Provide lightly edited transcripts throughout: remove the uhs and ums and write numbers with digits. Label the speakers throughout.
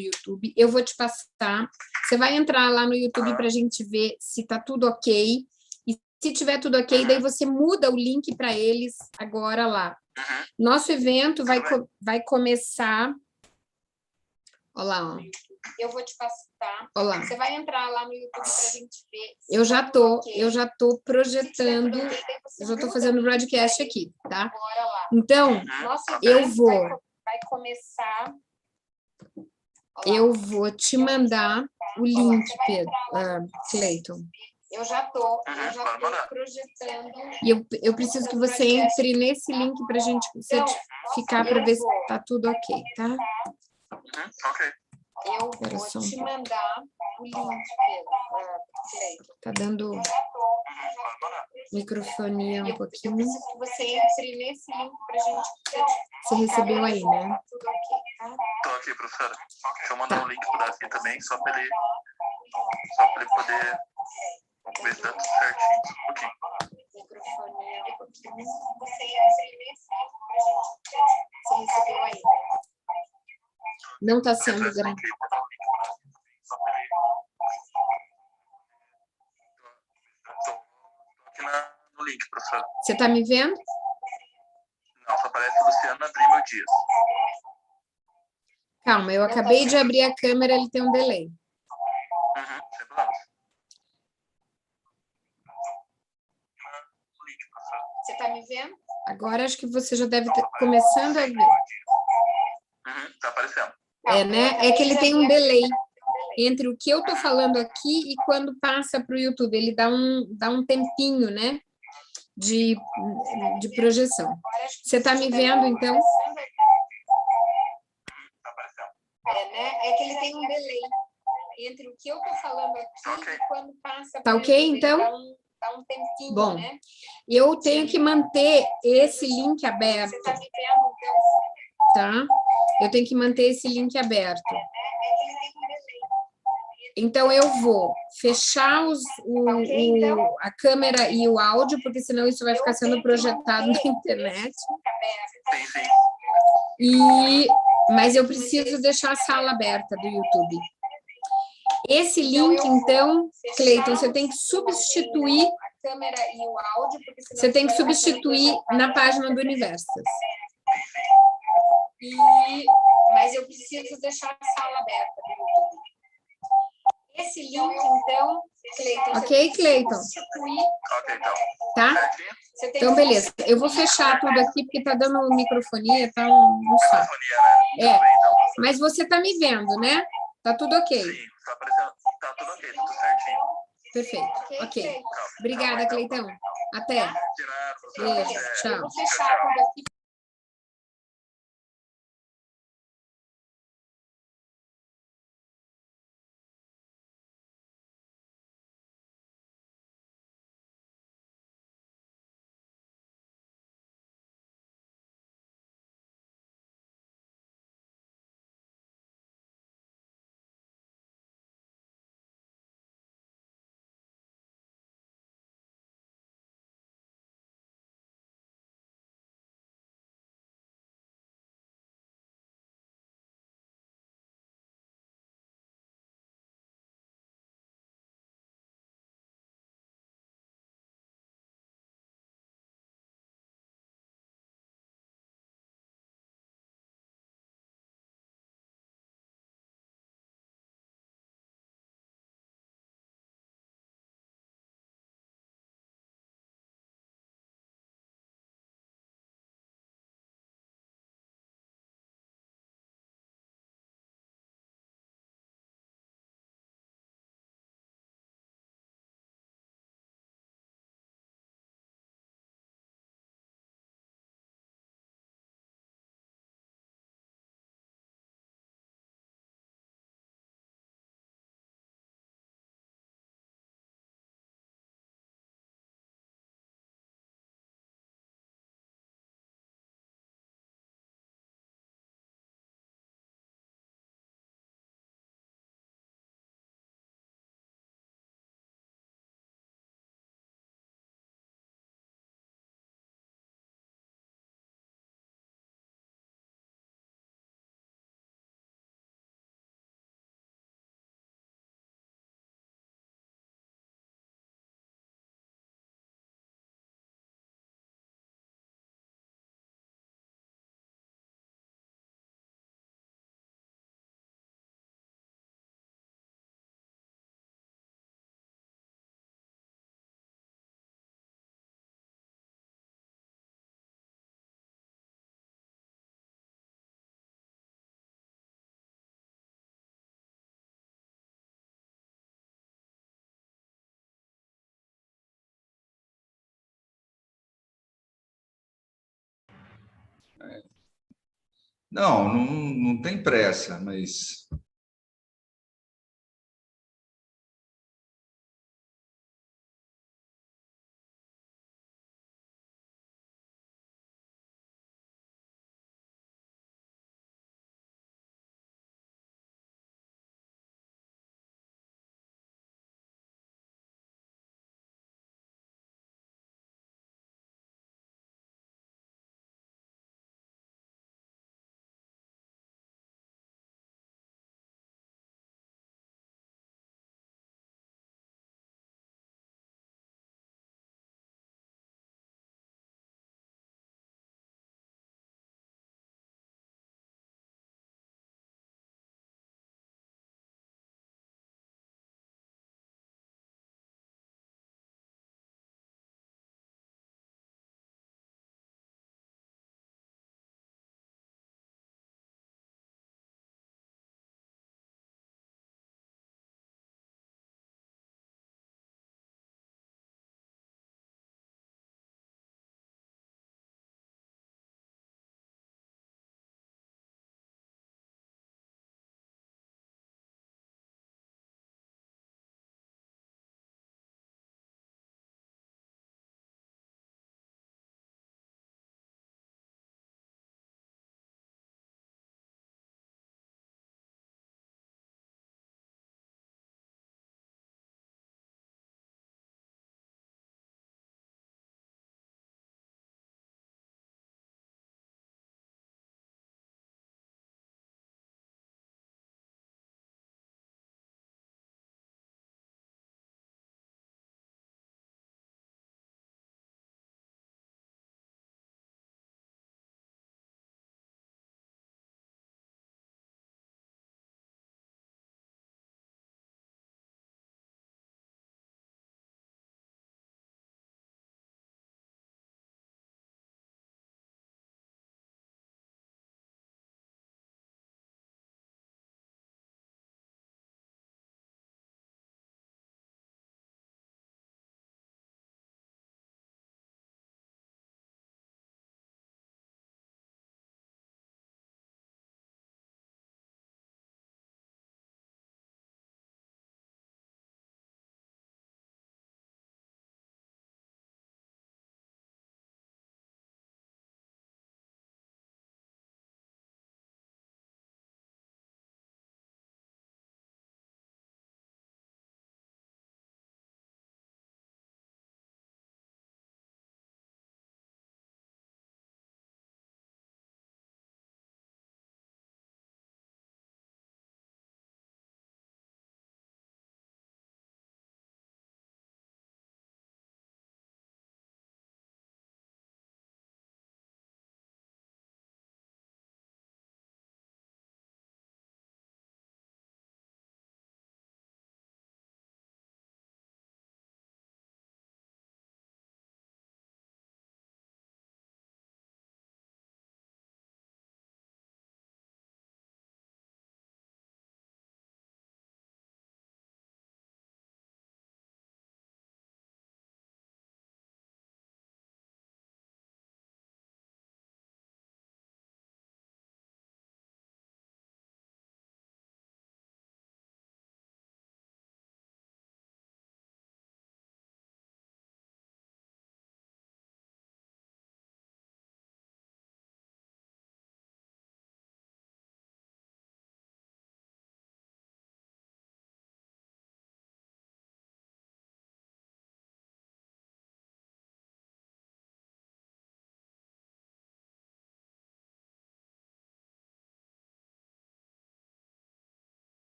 Speaker 1: YouTube. Eu vou te passar. Você vai entrar lá no YouTube para a gente ver se está tudo ok. E se tiver tudo ok, daí você muda o link para eles agora lá. Nosso evento vai começar... Olha lá, ó. Eu vou te passar. Olha lá. Você vai entrar lá no YouTube para a gente ver. Eu já tô projetando, eu já tô fazendo broadcast aqui, tá? Então, eu vou... Vai começar... Eu vou te mandar o link, Pedro, Cleiton. Eu já tô projetando. E eu preciso que você entre nesse link para a gente certificar para ver se tá tudo ok, tá?
Speaker 2: Ok.
Speaker 1: Eu vou te mandar o link, Pedro. Tá dando microfonia um pouquinho. Eu preciso que você entre nesse link pra gente... Você recebeu aí, né? Tudo ok, tá?
Speaker 2: Tô aqui, professora. Deixa eu mandar um link pro Davi também, só pra ele poder ver se tá tudo certinho. Um pouquinho.
Speaker 1: Microfonia um pouquinho. Você entre nesse link pra gente... Você recebeu aí. Não tá sendo grande.
Speaker 2: Tô aqui no link, professora.
Speaker 1: Você tá me vendo?
Speaker 2: Não, só aparece Luciana Drima Dias.
Speaker 1: Calma, eu acabei de abrir a câmera, ele tem um delay.
Speaker 2: Sem problema.
Speaker 1: Você tá me vendo? Agora acho que você já deve estar começando a ver.
Speaker 2: Tá aparecendo.
Speaker 1: É, né? É que ele tem um delay entre o que eu tô falando aqui e quando passa para o YouTube. Ele dá um tempinho, né? De projeção. Você tá me vendo, então?
Speaker 2: Tá aparecendo.
Speaker 1: É, né? É que ele tem um delay entre o que eu tô falando aqui e quando passa...
Speaker 2: Tá
Speaker 1: ok, então? Dá um tempinho, bom, né? Eu tenho que manter esse link aberto. Você tá me vendo, então? Tá? Eu tenho que manter esse link aberto. Então, eu vou fechar a câmera e o áudio, porque senão isso vai ficar sendo projetado na internet. Mas eu preciso deixar a sala aberta do YouTube. Esse link, então, Cleiton, você tem que substituir... Você tem que substituir na página do Universitas. Mas eu preciso deixar a sala aberta do YouTube. Esse link, então, Cleiton... Ok, Cleiton?
Speaker 2: Ok, então.
Speaker 1: Tá? Então, beleza. Eu vou fechar tudo aqui, porque tá dando microfonia, tá um saco. É, mas você tá me vendo, né? Tá tudo ok.
Speaker 2: Sim, tá aparecendo. Tá tudo ok, tudo certinho.
Speaker 1: Perfeito, ok. Obrigada, Cleitão. Até. Beijo, tchau.
Speaker 2: Eu vou fechar tudo aqui.
Speaker 3: Não tem pressa, mas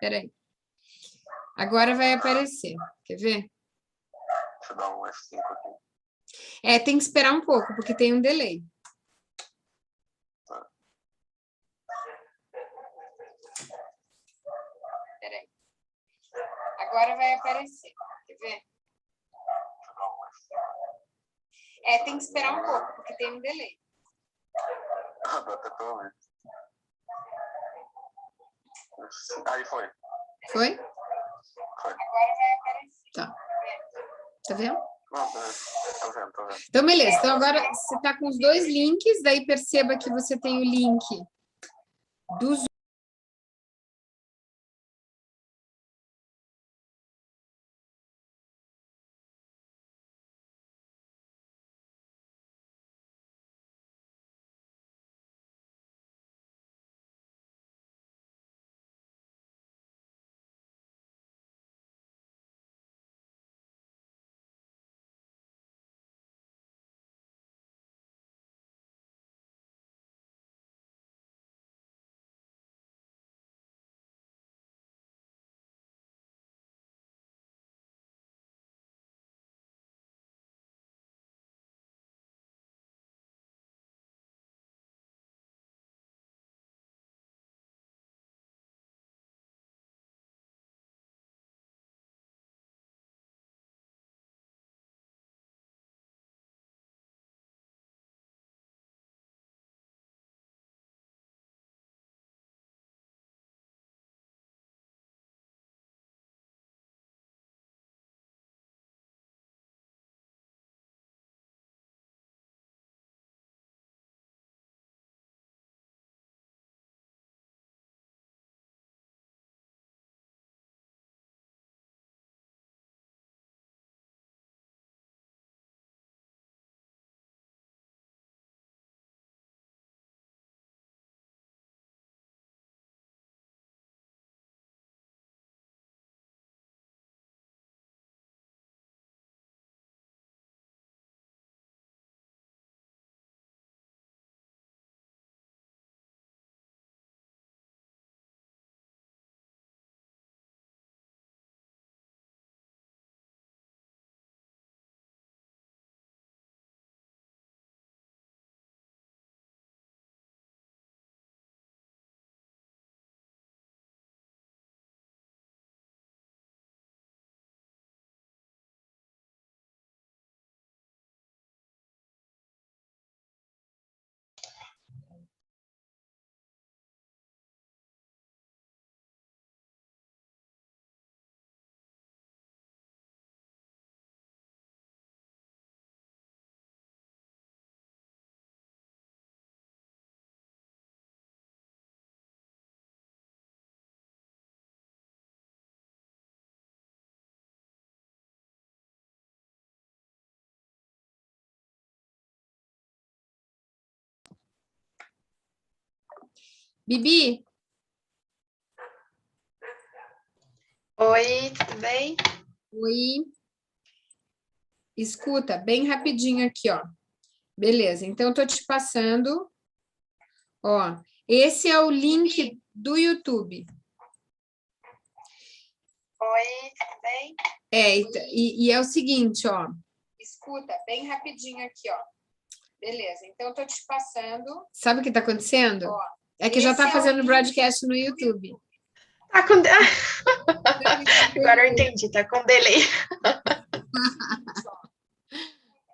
Speaker 1: peraí. Agora vai aparecer. Quer ver?
Speaker 2: Deixa eu dar um F5 aqui.
Speaker 1: Tem que esperar um pouco, porque tem um delay. Peraí. Agora vai aparecer. Quer ver? Tem que esperar um pouco, porque tem um delay.
Speaker 2: Dá até pra ouvir. Aí foi.
Speaker 1: Foi?
Speaker 2: Foi.
Speaker 1: Agora vai aparecer. Tá. Tá vendo?
Speaker 2: Não, tô vendo.
Speaker 1: Então, beleza. Então, agora você está com os dois links, daí perceba que você tem o link do Zoom. Bibi?
Speaker 4: Oi, tudo bem?
Speaker 1: Oi. Escuta, bem rapidinho aqui, ó. Beleza, então eu tô te passando, ó. Esse é o link do YouTube.
Speaker 4: Oi, tudo bem?
Speaker 1: E é o seguinte, ó. Escuta, bem rapidinho aqui, ó. Beleza, então eu tô te passando. Sabe o que tá acontecendo? Ó, é que já tá fazendo broadcast no YouTube.
Speaker 4: Tá com... Agora eu entendi, tá com delay.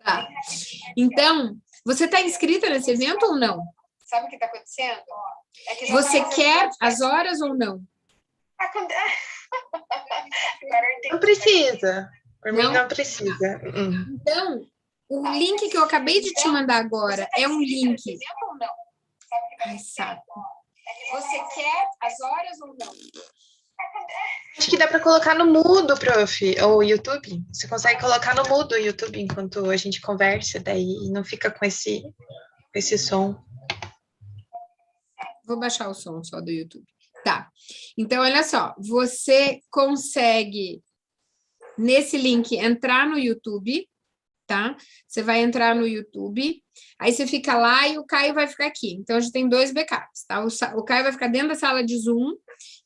Speaker 1: Tá. Então, você tá inscrita nesse evento ou não? Sabe o que tá acontecendo? É que você quer as horas ou não?
Speaker 4: Tá com... Agora eu entendi. Não precisa. Por mim não precisa.
Speaker 1: Então, o link que eu acabei de te mandar agora é um link. Ai, saco. Você quer as horas ou não?
Speaker 4: Acho que dá para colocar no mudo, prof, ou YouTube. Você consegue colocar no mudo o YouTube enquanto a gente conversa, daí não fica com esse som.
Speaker 1: Vou baixar o som só do YouTube. Tá. Então, olha só. Você consegue, nesse link, entrar no YouTube, tá? Você vai entrar no YouTube, aí você fica lá e o Caio vai ficar aqui. Então, a gente tem dois backups, tá? O Caio vai ficar dentro da sala de Zoom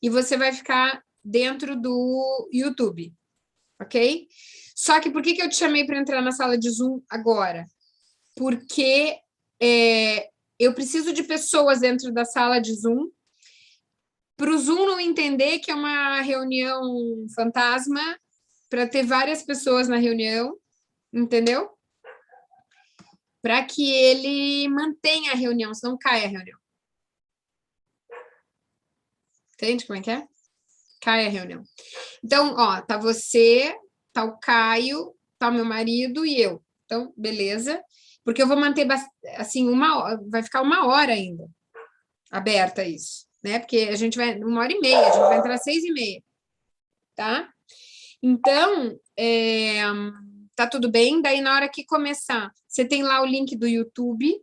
Speaker 1: e você vai ficar dentro do YouTube, ok? Só que por que eu te chamei para entrar na sala de Zoom agora? Porque eu preciso de pessoas dentro da sala de Zoom para o Zoom não entender que é uma reunião fantasma, para ter várias pessoas na reunião, entendeu? Para que ele mantenha a reunião, senão não cai a reunião. Entende como é que é? Cai a reunião. Então, ó, tá você, tá o Caio, tá o meu marido e eu. Então, beleza. Porque eu vou manter, assim, vai ficar 1 hora ainda aberta isso, né? Porque a gente vai, 1h30, a gente vai entrar às 6h30, tá? Então, tá tudo bem. Daí, na hora que começar, você tem lá o link do YouTube.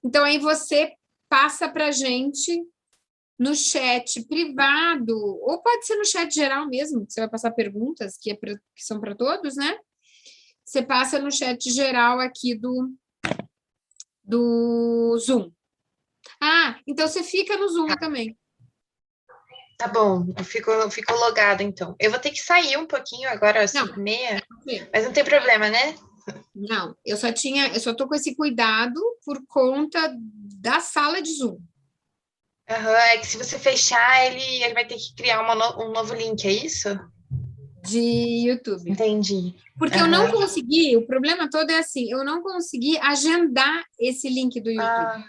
Speaker 1: Então, aí você passa pra gente no chat privado, ou pode ser no chat geral mesmo, que você vai passar perguntas, que são para todos, né? Você passa no chat geral aqui do Zoom. Ah, então você fica no Zoom também.
Speaker 4: Tá bom, eu fico logada, então. Eu vou ter que sair um pouquinho agora, às
Speaker 1: Não.
Speaker 4: 5h30, mas não tem problema, né?
Speaker 1: Não, eu só tô com esse cuidado por conta da sala de Zoom.
Speaker 4: É que se você fechar, ele vai ter que criar um novo link, é isso?
Speaker 1: De YouTube.
Speaker 4: Entendi.
Speaker 1: Porque eu não consegui, o problema todo é assim, eu não consegui agendar esse link do YouTube.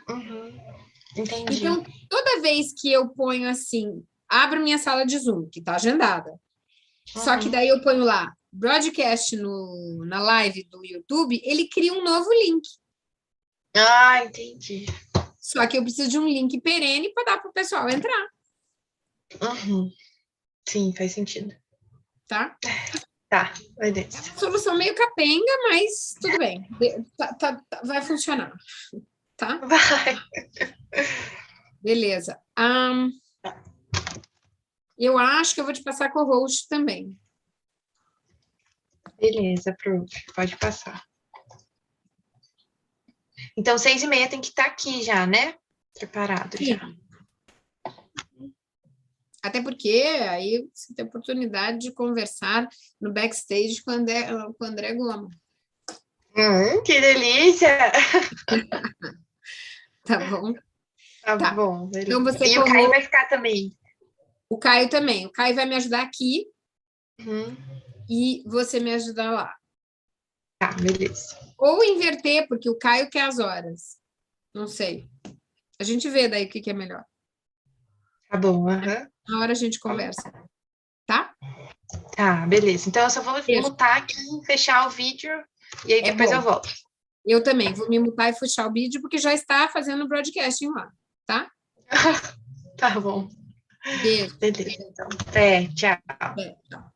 Speaker 4: Entendi.
Speaker 1: Então, toda vez que eu ponho assim, abro minha sala de Zoom, que está agendada, só que daí eu ponho lá, broadcast na live do YouTube, ele cria um novo link.
Speaker 4: Entendi.
Speaker 1: Só que eu preciso de um link perene para dar para o pessoal entrar.
Speaker 4: Sim, faz sentido.
Speaker 1: Tá?
Speaker 4: Tá, vai
Speaker 1: É
Speaker 4: dentro.
Speaker 1: uma solução meio capenga, mas tudo bem. Vai funcionar. Tá?
Speaker 4: Vai.
Speaker 1: Beleza. Eu acho que eu vou te passar com o host também.
Speaker 4: Beleza, prof. Pode passar. Então, 6h30 tem que estar aqui já, né? Preparado já.
Speaker 1: Até porque aí você tem a oportunidade de conversar no backstage com o André Goma.
Speaker 4: Que delícia!
Speaker 1: Tá bom?
Speaker 4: Tá bom, beleza.
Speaker 1: Então você
Speaker 4: E o Caio vai ficar também.
Speaker 1: O Caio também. O Caio vai me ajudar aqui e você me ajudar lá.
Speaker 4: Tá, beleza.
Speaker 1: Ou inverter, porque o Caio quer as horas. Não sei. A gente vê daí o que é melhor.
Speaker 4: Tá bom,
Speaker 1: Na hora a gente conversa. Tá?
Speaker 4: Tá, beleza. Então eu só vou mutar aqui, fechar o vídeo e aí depois eu volto.
Speaker 1: Eu também vou me mutar e fechar o vídeo, porque já está fazendo broadcasting lá, tá?
Speaker 4: Tá bom.
Speaker 1: Beijo.
Speaker 4: Beleza, então. Tchau.
Speaker 1: Tchau.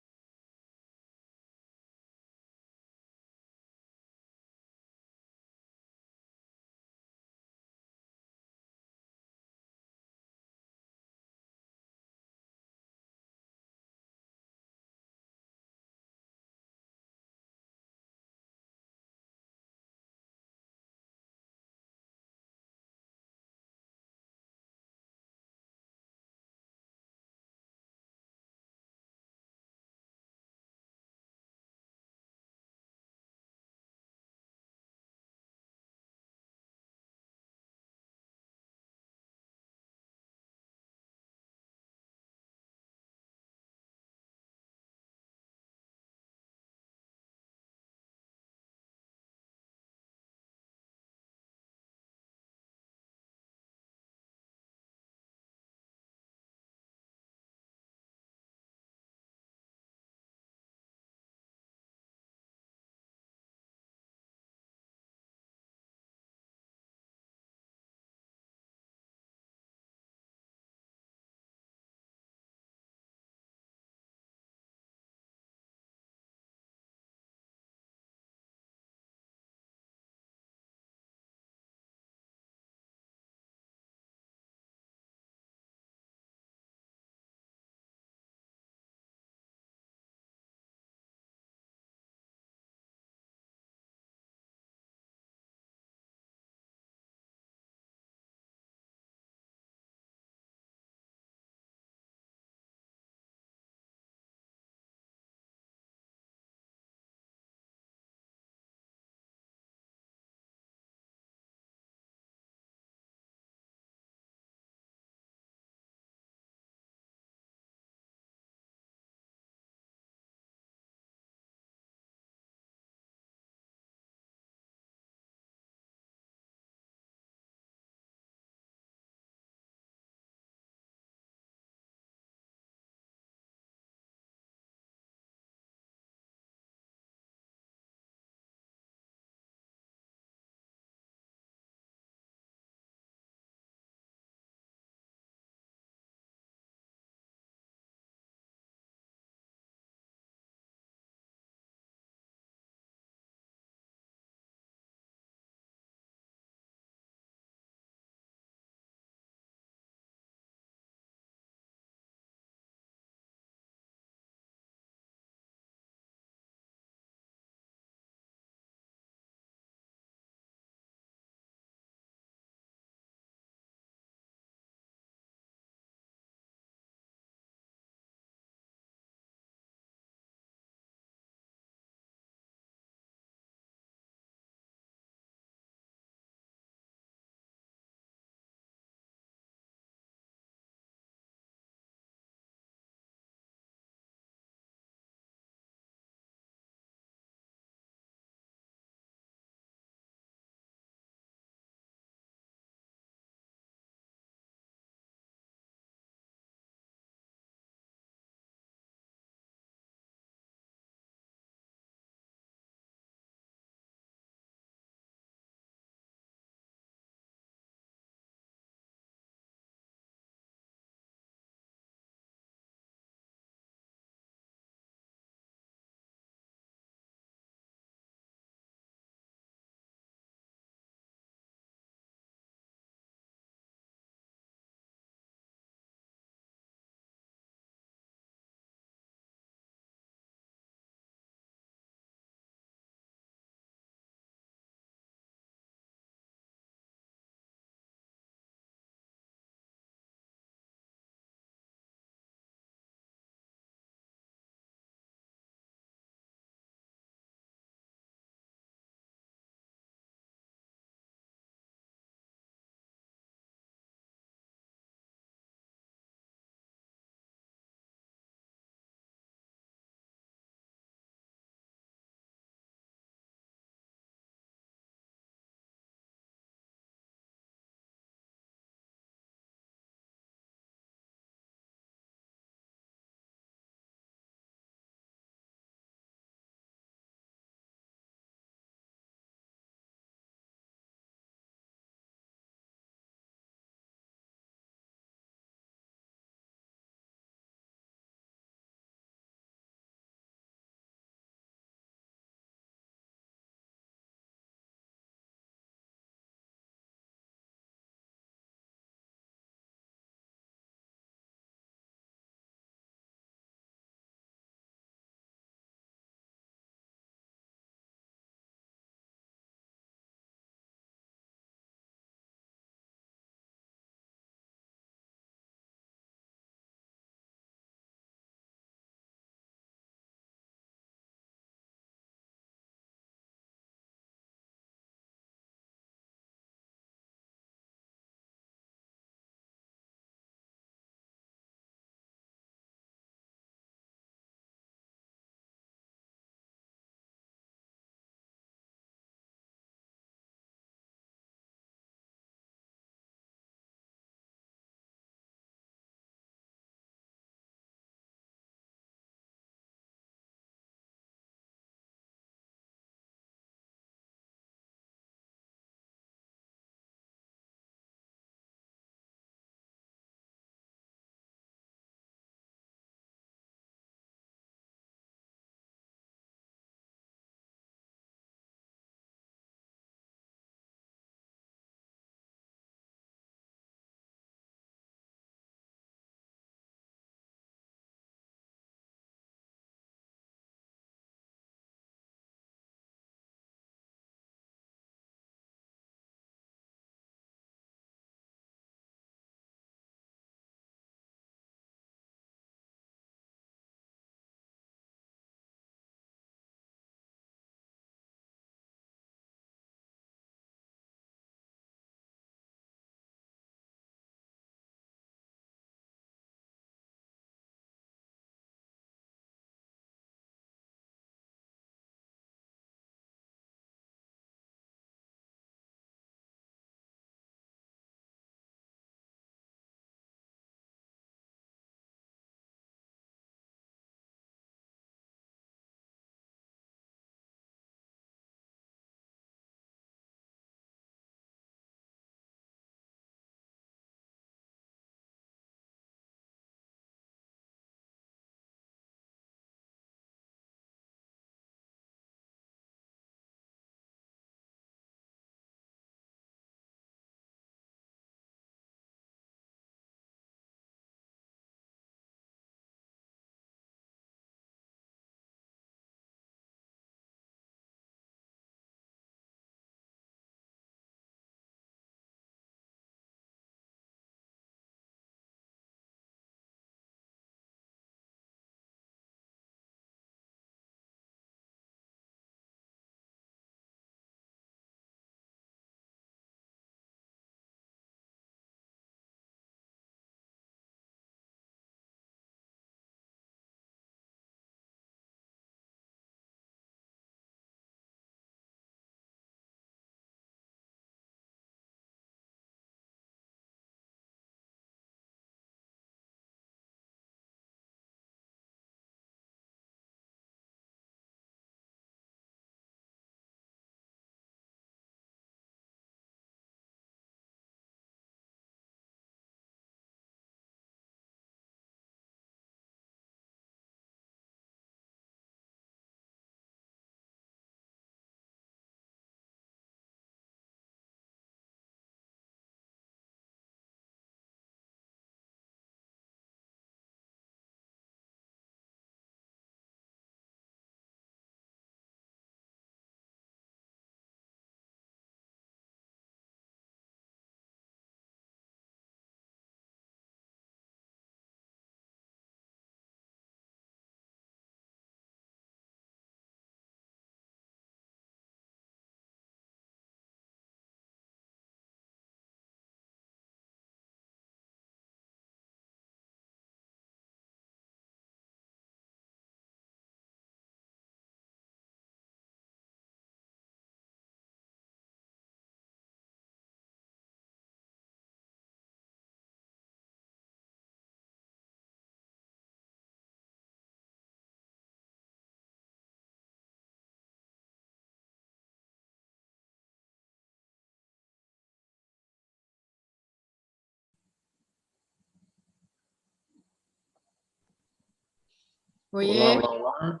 Speaker 1: Oiê,
Speaker 5: Olá, olá,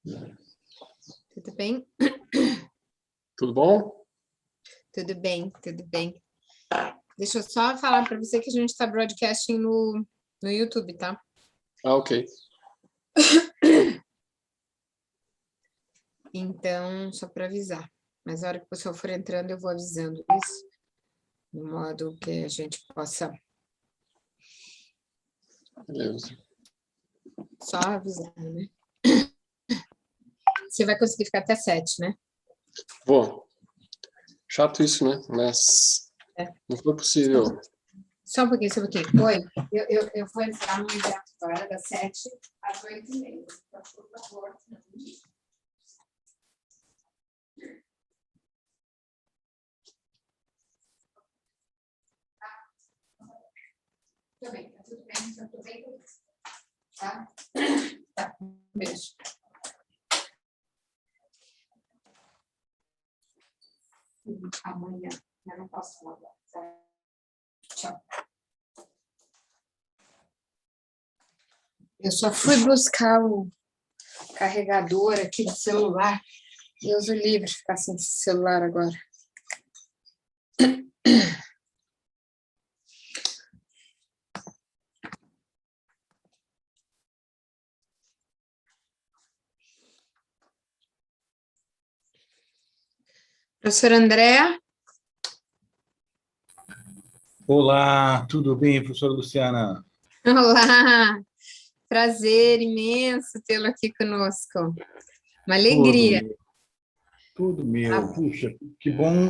Speaker 5: olá.
Speaker 1: tudo bem?
Speaker 5: Tudo bom?
Speaker 1: Tudo bem, tudo bem. Deixa eu só falar para você que a gente está broadcasting no YouTube, tá?
Speaker 5: Ah, ok.
Speaker 1: Então, só para avisar. Mas na hora que o pessoal for entrando, eu vou avisando isso, de modo que a gente possa
Speaker 5: Beleza.
Speaker 1: só avisar, né? Você vai conseguir ficar até 7, né?
Speaker 5: Vou. Chato isso, né? Mas
Speaker 1: É.
Speaker 5: não foi possível.
Speaker 1: Só um pouquinho, só um pouquinho. Oi, eu vou entrar no evento agora, das 7 às 8h30. Então, por favor, não. Tudo bem, tá tudo bem, tá tudo bem, tá? Tá, um beijo. Amanhã, eu não posso falar agora, tá? Tchau. Eu só fui buscar o carregador aqui do celular. Deus o livre ficar sem celular agora. Professora Andréa?
Speaker 6: Olá, tudo bem, professora Luciana?
Speaker 1: Olá! Prazer imenso tê-lo aqui conosco. Uma
Speaker 6: Tudo
Speaker 1: alegria.
Speaker 6: meu. Tudo meu. Puxa, que bom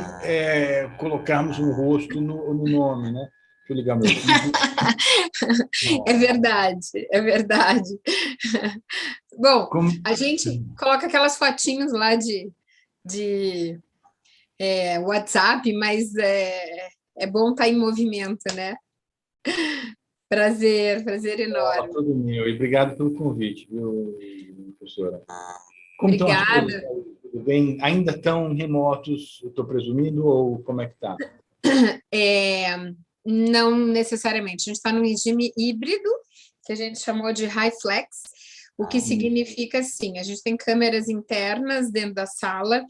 Speaker 6: colocarmos um rosto no nome, né? Deixa eu ligar meu vídeo.
Speaker 1: É verdade, é verdade. Bom,
Speaker 6: Como...
Speaker 1: a gente coloca aquelas fotinhos lá de WhatsApp, mas é bom estar em movimento, né? Prazer enorme.
Speaker 6: Tudo meu. E obrigado pelo convite, viu, professora? Como estão as coisas?
Speaker 1: Obrigada.
Speaker 6: Tudo bem? Ainda estão remotos, eu estou presumindo, ou como é que está?
Speaker 1: Não necessariamente. A gente está num regime híbrido, que a gente chamou de high flex, o que significa, assim, a gente tem câmeras internas dentro da sala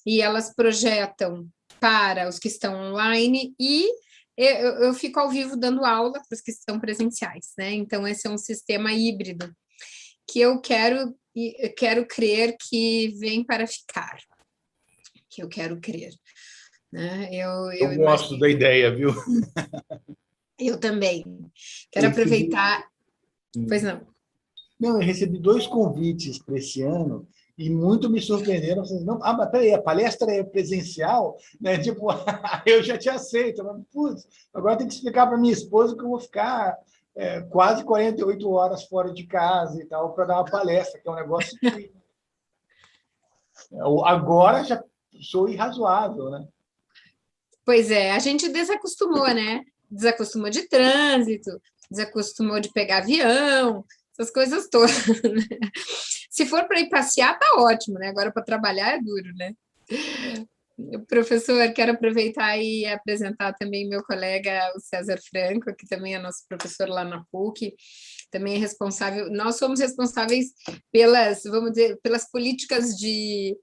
Speaker 1: e elas projetam para os que estão online e eu fico ao vivo dando aula para os que estão presenciais, né? Então, esse é um sistema híbrido que eu quero crer que vem para ficar, que eu quero crer. Né?
Speaker 6: Eu gosto da ideia, viu?
Speaker 1: Eu também. Quero aproveitar. Pois não.
Speaker 6: Não, eu recebi 2 convites para esse ano e muito me surpreenderam. Vocês não, mas peraí, a palestra é presencial, né? Tipo, eu já te aceito, mas putz, agora tem que explicar para minha esposa que eu vou ficar quase 48 horas fora de casa e tal para dar uma palestra, que é um negócio que agora já sou irrazoável, né?
Speaker 1: Pois é, a gente desacostumou, né? Desacostumou de trânsito, desacostumou de pegar avião, essas coisas todas. Né? Se for para ir passear, tá ótimo, né? Agora para trabalhar é duro, né? Professor, quero aproveitar e apresentar também meu colega, o César Franco, que também é nosso professor lá na PUC, também é responsável, nós somos responsáveis pelas, vamos dizer, pelas políticas de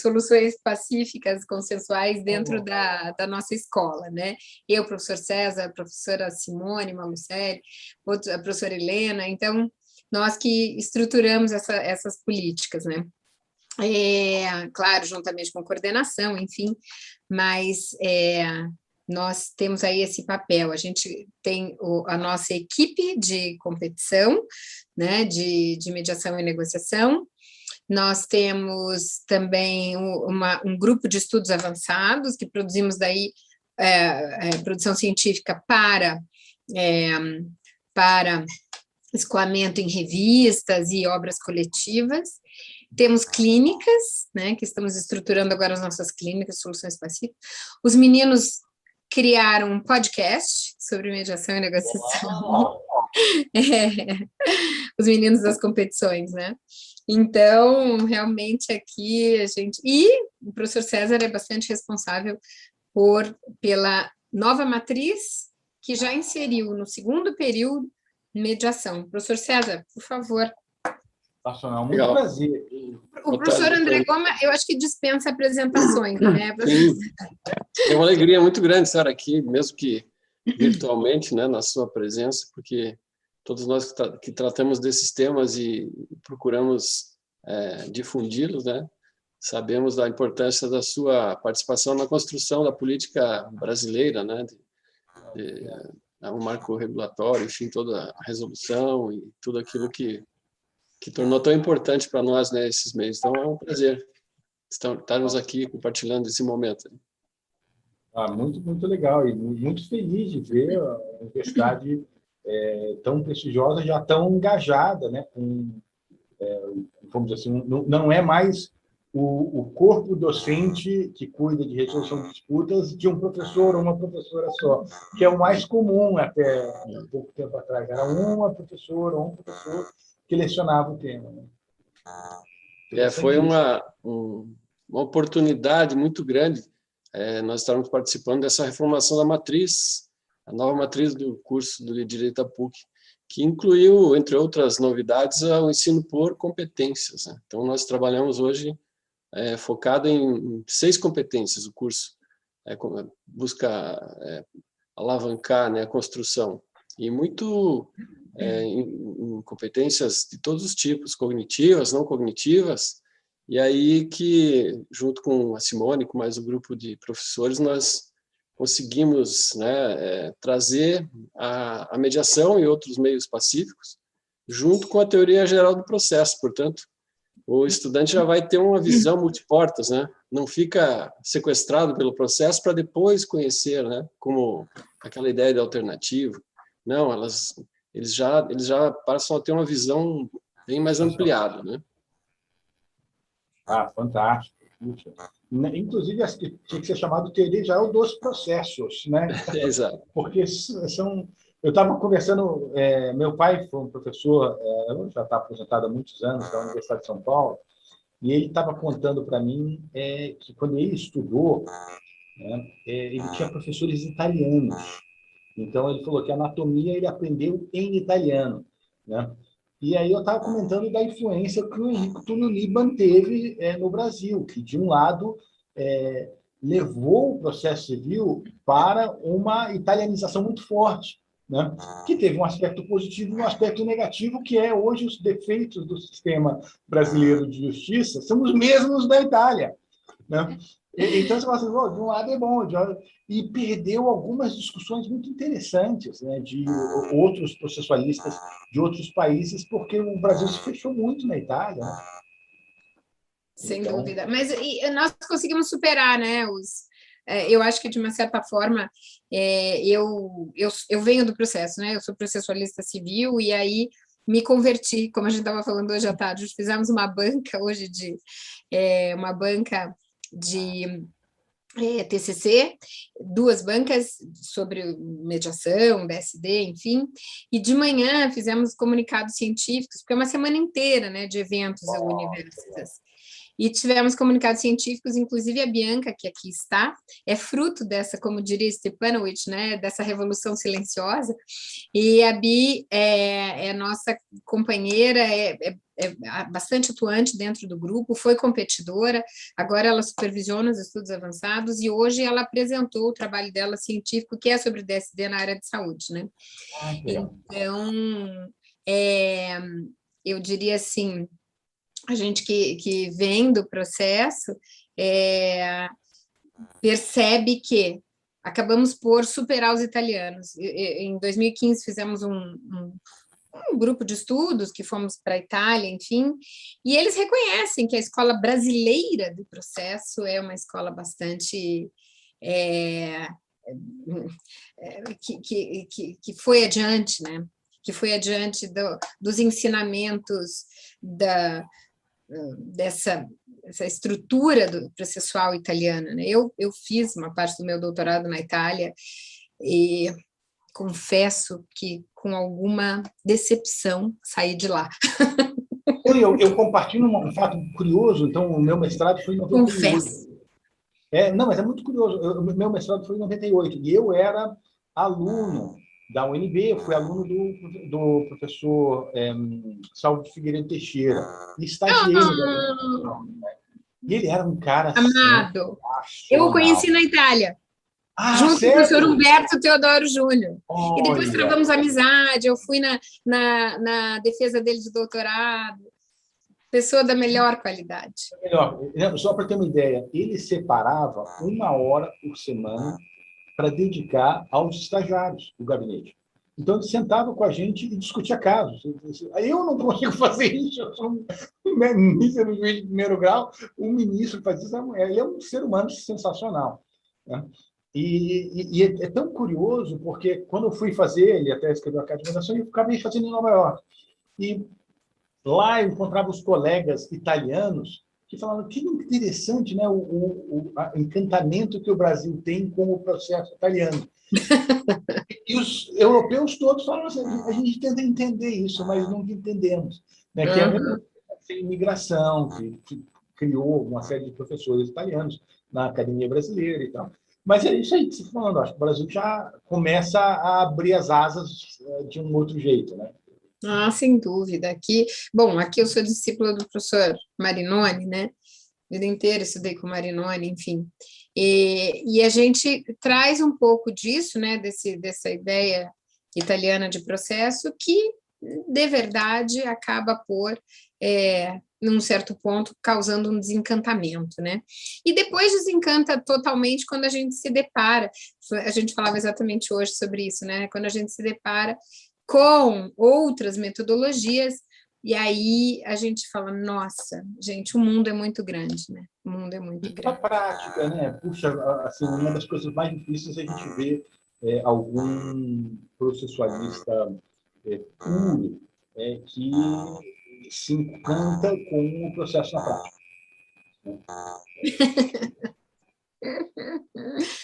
Speaker 1: soluções pacíficas, consensuais dentro da nossa escola, né? Eu, professor César, a professora Simone Malucelli, a professora Helena, então, nós que estruturamos essas políticas, né? Claro, juntamente com coordenação, enfim, mas nós temos aí esse papel, a gente tem a nossa equipe de competição, né, de mediação e negociação, nós temos também um grupo de estudos avançados, que produzimos daí produção científica para escoamento em revistas e obras coletivas. Temos clínicas, né, que estamos estruturando agora as nossas clínicas, soluções pacíficas. Os meninos criaram um podcast sobre mediação e negociação. Os meninos das competições, né? Então, realmente aqui a gente... E o professor César é bastante responsável pela nova matriz que já inseriu no segundo período mediação. Professor César, por favor.
Speaker 6: Sensacional, muito
Speaker 5: Legal.
Speaker 6: prazer.
Speaker 1: O professor André Goma, eu acho que dispensa apresentações, né?
Speaker 5: Sim. É uma alegria muito grande estar aqui, mesmo que virtualmente, né, na sua presença, porque todos nós que tratamos desses temas e procuramos difundi-los, né, sabemos da importância da sua participação na construção da política brasileira, né, o marco regulatório, enfim, toda a resolução e tudo aquilo que tornou tão importante para nós, né, esses meios. Então, é um prazer estarmos aqui compartilhando esse momento.
Speaker 6: Muito, muito legal e muito feliz de ver a universidade tão prestigiosa, já tão engajada, né, vamos dizer assim, não é mais o corpo docente que cuida de resolução de disputas de um professor ou uma professora só, que é o mais comum até pouco tempo atrás. Era uma professora ou um professor que lecionava o tema. Né?
Speaker 5: Foi uma oportunidade muito grande nós estarmos participando dessa reformulação da matriz, a nova matriz do curso de Direito da PUC, que incluiu, entre outras novidades, o ensino por competências. Né? Então, nós trabalhamos hoje focado em 6 competências. O curso busca alavancar, né, a construção, e muito em competências de todos os tipos, cognitivas, não cognitivas, e aí que, junto com a Simone, com mais um grupo de professores, nós conseguimos, né, trazer a mediação e outros meios pacíficos, junto com a teoria geral do processo. Portanto, o estudante já vai ter uma visão multiportas, né? Não fica sequestrado pelo processo para depois conhecer, né, como aquela ideia de alternativa. Não, eles já passam a ter uma visão bem mais ampliada, né?
Speaker 6: Fantástico. Puxa. Inclusive, acho que tinha que ser chamado teoria geral dos processos, né?
Speaker 5: Exato.
Speaker 6: Porque são... Eu estava conversando... meu pai foi um professor, já está aposentado há muitos anos, da Universidade de São Paulo, e ele estava contando para mim que, quando ele estudou, né, ele tinha professores italianos. Então, ele falou que a anatomia ele aprendeu em italiano, né? E aí eu estava comentando da influência que o Henrique Tululiban teve no Brasil, que, de um lado, levou o processo civil para uma italianização muito forte, né? Que teve um aspecto positivo e um aspecto negativo, que é hoje os defeitos do sistema brasileiro de justiça são os mesmos da Itália, né? Então, você fala assim, de um lado é bom, e perdeu algumas discussões muito interessantes, né, de outros processualistas de outros países, porque o Brasil se fechou muito na Itália. Né?
Speaker 1: Sem dúvida. Mas nós conseguimos superar, né? Eu acho que, de uma certa forma, eu venho do processo, né? Eu sou processualista civil, e aí me converti, como a gente estava falando hoje à tarde, fizemos uma banca hoje uma banca de TCC, 2 bancas sobre mediação, DSD, enfim, e de manhã fizemos comunicados científicos, porque é uma semana inteira, né, de eventos da Universitas. E tivemos comunicados científicos, inclusive a Bianca, que aqui está, é fruto dessa, como diria Stepanovich, né, dessa revolução silenciosa, e a Bi é nossa companheira, é bastante atuante dentro do grupo, foi competidora, agora ela supervisiona os estudos avançados, e hoje ela apresentou o trabalho dela científico, que é sobre DSD na área de saúde, né? Então, eu diria assim, a gente que vem do processo percebe que acabamos por superar os italianos. Em 2015 fizemos um grupo de estudos que fomos para a Itália, enfim, e eles reconhecem que a escola brasileira do processo é uma escola bastante que foi adiante, né? Que foi adiante dos ensinamentos dessa estrutura do processual italiana, né? Eu fiz uma parte do meu doutorado na Itália e confesso que com alguma decepção saí de lá.
Speaker 6: Eu compartilho um fato curioso. Então, o meu mestrado foi em 98.
Speaker 1: Confesso.
Speaker 6: Não, mas é muito curioso. O meu mestrado foi em 98 e eu era aluno da UNB, eu fui aluno do professor Salvo Figueiredo Teixeira, e estagiei no gabinete. E ele era um cara
Speaker 1: Amado. Eu o conheci na Itália, junto com o professor
Speaker 6: sério?
Speaker 1: Humberto Teodoro Júnior. E depois
Speaker 6: Olha,
Speaker 1: travamos amizade, eu fui na defesa dele de doutorado. Pessoa da melhor qualidade.
Speaker 6: melhor, só para ter uma ideia, ele separava 1 hora por semana para dedicar aos estagiários do gabinete. Então, ele sentava com a gente e discutia casos. Aí eu não consigo fazer isso, eu sou um ministro do juiz de primeiro grau, um ministro faz isso, ele é um ser humano sensacional, né? E é tão curioso, porque quando eu fui fazer, ele até escreveu a carta de recomendação, eu acabei fazendo em Nova York. E lá eu encontrava os colegas italianos que falavam que interessante, né, o encantamento que o Brasil tem com o processo italiano. E os europeus todos falam assim, a gente tenta entender isso, mas nunca entendemos, né? Que é a mesma imigração, que criou uma série de professores italianos na academia brasileira e tal. Mas é isso aí que você está falando, acho que o Brasil já começa a abrir as asas de um outro jeito, né?
Speaker 1: Ah, sem dúvida. Aqui eu sou discípula do professor Marinoni, né? A vida inteira estudei com o Marinoni, enfim. E a gente traz um pouco disso, né? Dessa ideia italiana de processo que, de verdade, acaba por, num certo ponto, causando um desencantamento, né? E depois desencanta totalmente quando a gente se depara, a gente falava exatamente hoje sobre isso, né? Quando a gente se depara com outras metodologias, e aí a gente fala, nossa, gente, o mundo é muito grande, né? O mundo é muito grande.
Speaker 6: A prática, né? Puxa, assim, uma das coisas mais difíceis é a gente ver algum processualista puro que se encanta com o processo na prática.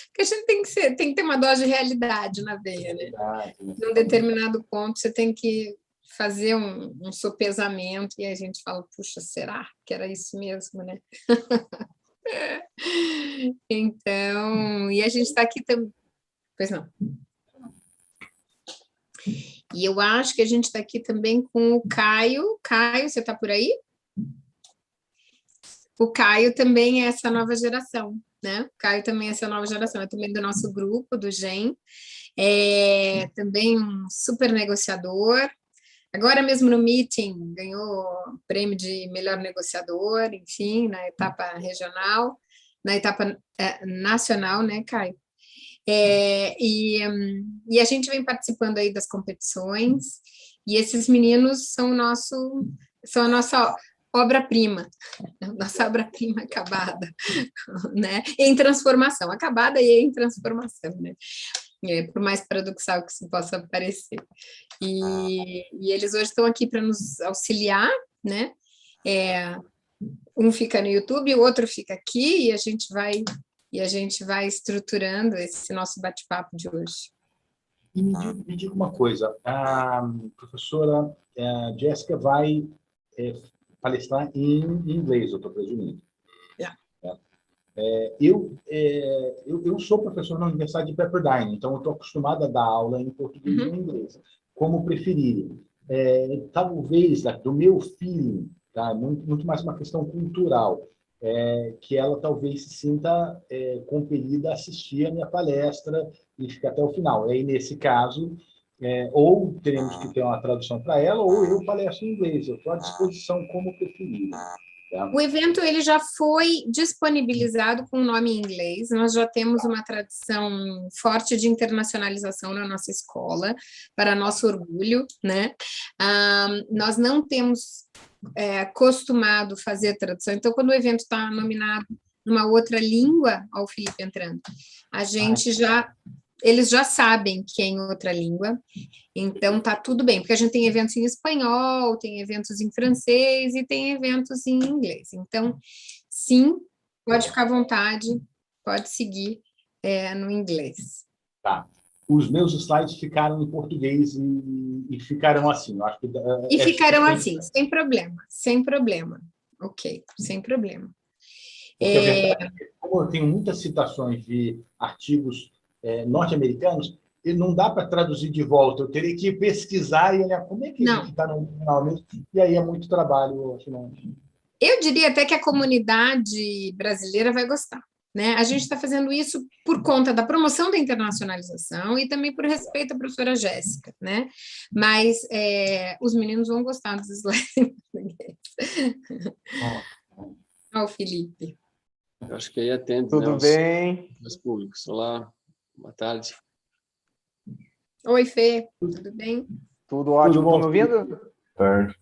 Speaker 1: Porque a gente tem que ter uma dose de realidade na veia, né? Num determinado ponto, você tem que fazer um sopesamento, e aí a gente fala, puxa, será que era isso mesmo, né? Então, e a gente está aqui também. Pois não. E eu acho que a gente está aqui também com o Caio. Caio, você está por aí? O Caio também é essa nova geração, né? O Caio também é essa nova geração, é também do nosso grupo, do GEM. É também um super negociador. Agora mesmo no meeting ganhou o prêmio de melhor negociador, enfim, na etapa regional, na etapa nacional, né, Caio? E a gente vem participando aí das competições, e esses meninos são a nossa obra-prima, nossa obra-prima acabada, né? Em transformação, acabada e em transformação, né? Por mais paradoxal que isso possa parecer. E eles hoje estão aqui para nos auxiliar, né? Um fica no YouTube, o outro fica aqui, e a gente vai estruturando esse nosso bate-papo de hoje.
Speaker 6: E me diga uma coisa, a professora Jéssica vai palestrar em inglês, eu estou presumindo. Eu sou professor na Universidade de Pepperdine, então eu estou acostumado a dar aula em português e em inglês, como preferirem. Talvez, do meu feeling, tá? Muito mais uma questão cultural, que ela talvez se sinta compelida a assistir a minha palestra e ficar até o final. Aí, nesse caso, ou teremos que ter uma tradução para ela, ou eu palestro em inglês. Eu estou à disposição como preferir. Tá?
Speaker 1: O evento ele já foi disponibilizado com o nome em inglês. Nós já temos uma tradição forte de internacionalização na nossa escola, para nosso orgulho, né? Nós não temos costumado fazer tradução. Então, quando o evento está nominado numa outra língua, ó, o Felipe entrando, a gente eles já sabem que é em outra língua, então tá tudo bem, porque a gente tem eventos em espanhol, tem eventos em francês e tem eventos em inglês. Então, sim, pode ficar à vontade, pode seguir no inglês.
Speaker 6: Tá. Os meus slides ficaram em português e ficaram assim. Eu acho que,
Speaker 1: ficaram assim, sem problema, sem problema. Ok, sem problema.
Speaker 6: Porque a verdade é que, como eu tenho muitas citações de artigos norte-americanos, e não dá para traduzir de volta, eu teria que pesquisar e olhar como é que
Speaker 1: Não.
Speaker 6: está no original mesmo, e aí é muito trabalho, afinal.
Speaker 1: Eu diria até que a comunidade brasileira vai gostar, né? A gente está fazendo isso por conta da promoção da internacionalização e também por respeito à professora Jéssica, né? Mas os meninos vão gostar dos slides em português. Olha o Felipe.
Speaker 5: Eu acho que aí atende,
Speaker 7: Tudo bem?
Speaker 5: Os públicos. Olá, boa tarde.
Speaker 1: Oi, Fê, tudo bem?
Speaker 7: Tudo ótimo,
Speaker 6: bom,
Speaker 7: estão me ouvindo?
Speaker 2: Tarde.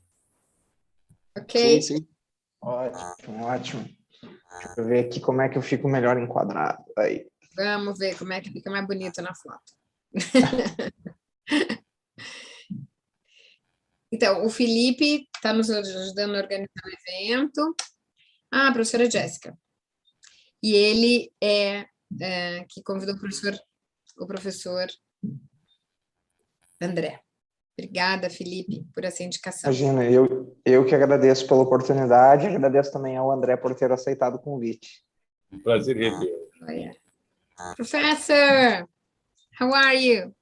Speaker 1: Ok.
Speaker 5: Sim.
Speaker 7: Ótimo, ótimo. Deixa eu ver aqui como é que eu fico melhor enquadrado. Aí.
Speaker 1: Vamos ver como é que fica mais bonito na foto. Então, o Felipe está nos ajudando a organizar o evento. Ah, a professora Jéssica. E ele que convidou o professor André. Obrigada, Felipe, por essa indicação.
Speaker 7: Imagina, eu que agradeço pela oportunidade, agradeço também ao André por ter aceitado o convite.
Speaker 6: Prazer.
Speaker 1: Oh, yeah. Professor, how are you?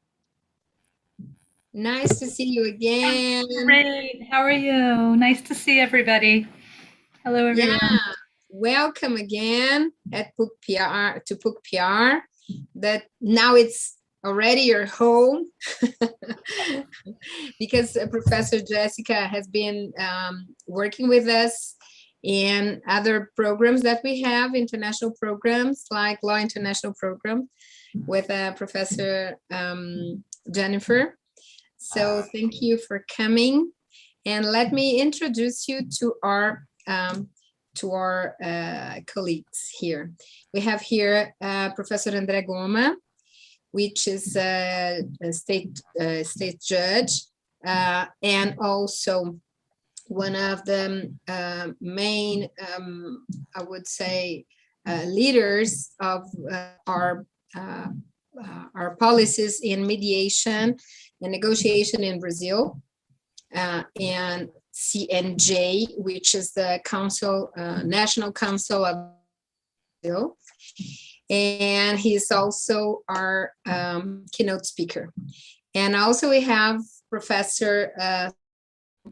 Speaker 1: Nice to see you again.
Speaker 8: Great. How are you? Nice to see everybody. Hello, everyone.
Speaker 1: Yeah, welcome again at PUC PR. That now it's already your home because Professor Jessica has been working with us in other programs that we have, international programs like Law International Program with Professor Jennifer. So thank you for coming, and let me introduce you to our colleagues here. We have here Professor André Goma, which is a state judge, and also one of the main, I would say, leaders of our policies in mediation and negotiation in Brazil, and CNJ, which is the Council, National Council of Brazil. And he's also our keynote speaker. And also we have Professor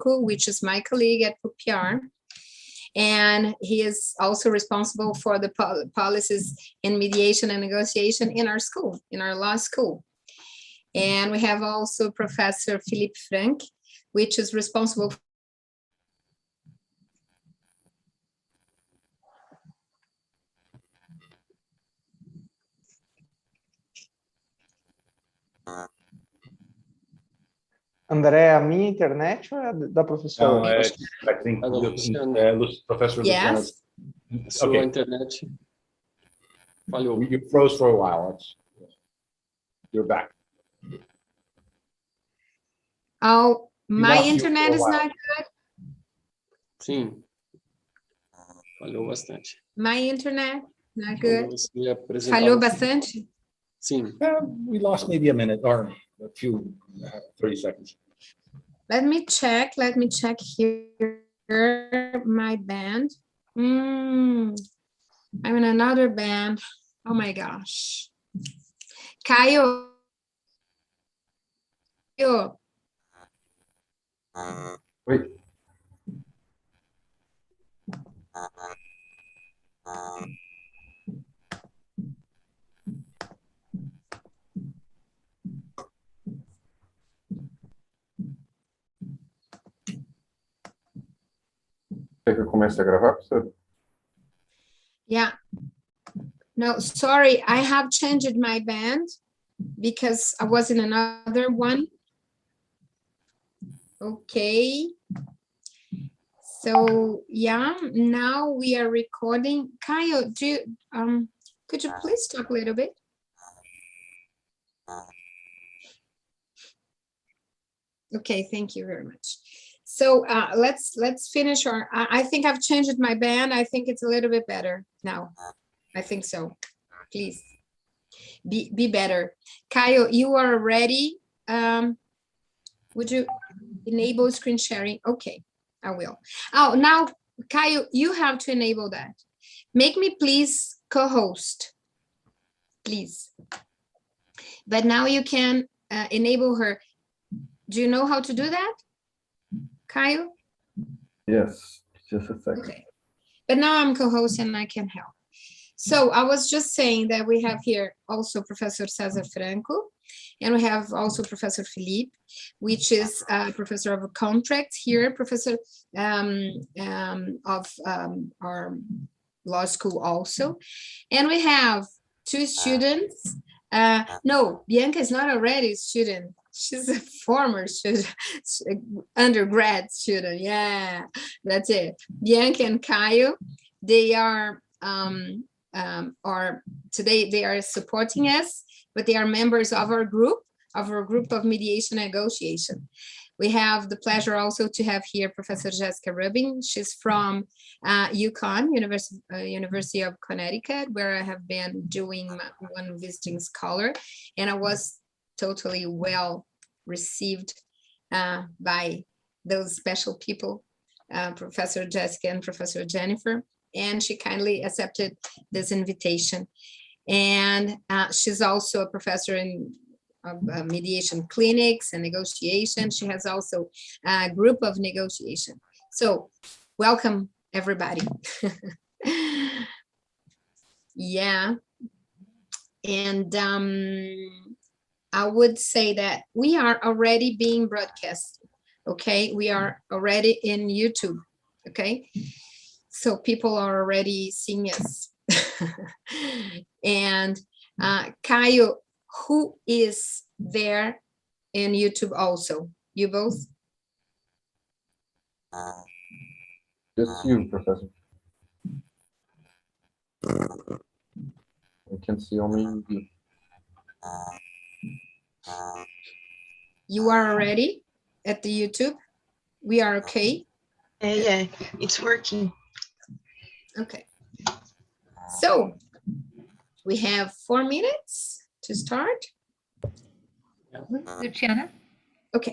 Speaker 1: which is my colleague at PR. And he is also responsible for the policies in mediation and negotiation in our school, in our law school. And we have also Professor Philippe Frank, which is responsible for
Speaker 7: André, a minha internet ou é da professora?
Speaker 6: Não, I think Professor Luciano.
Speaker 5: Yes. Sua internet falhou.
Speaker 6: You froze for a while. You're back.
Speaker 1: Oh, my internet is not good.
Speaker 5: Sim. Falhou bastante.
Speaker 1: My internet, not good.
Speaker 5: Falhou
Speaker 1: Falhou bastante?
Speaker 5: Sim.
Speaker 6: We lost maybe a minute or a few 30 seconds.
Speaker 1: Let me check here my band. I'm in another band. Oh my gosh. Caio.
Speaker 6: Wait. Quer que eu comece a gravar, professor?
Speaker 1: Yeah. No, sorry, I have changed my band because I was in another one. Okay. So yeah, now we are recording. Caio, could you please talk a little bit? Okay, thank you very much. So let's finish our, I think I've changed my band. I think it's a little bit better now. I think so. Please be better. Caio, you are ready. Would you enable screen sharing? Okay, I will. Oh, now, Caio, you have to enable that. Make me please co-host, please. but now you can enable her. Do you know how to do that, Caio?
Speaker 9: Yes, just a second.
Speaker 1: Okay, but now I'm co-host and I can help. So I was just saying that we have here also Professor César Franco, and we have also Professor Felipe, which is a professor of contracts here, professor of our law school also. And we have two students. No, Bianca is not already a student. She's a former student, undergrad student. Yeah, that's it. Bianca and Caio, they are today they are supporting us, but they are members of our group of mediation negotiation. We have the pleasure also to have here Professor Jessica Rubin. She's from UConn, University of Connecticut, where I have been doing one visiting scholar, and I was totally well received by those special people, Professor Jessica and Professor Jennifer, and she kindly accepted this invitation. And she's also a professor in mediation clinics and negotiation. She has also a group of negotiation. So welcome, everybody. Yeah. And I would say that we are already being broadcast. Okay, we are already in YouTube. Okay, so people are already seeing us. And Caio, who is there in YouTube also? You both?
Speaker 9: Just you, Professor. I can see only you.
Speaker 1: You are already at the YouTube? We are okay?
Speaker 4: Yeah, it's working.
Speaker 1: Okay. So we have 4 minutes to start.
Speaker 8: Luciana,
Speaker 1: Okay.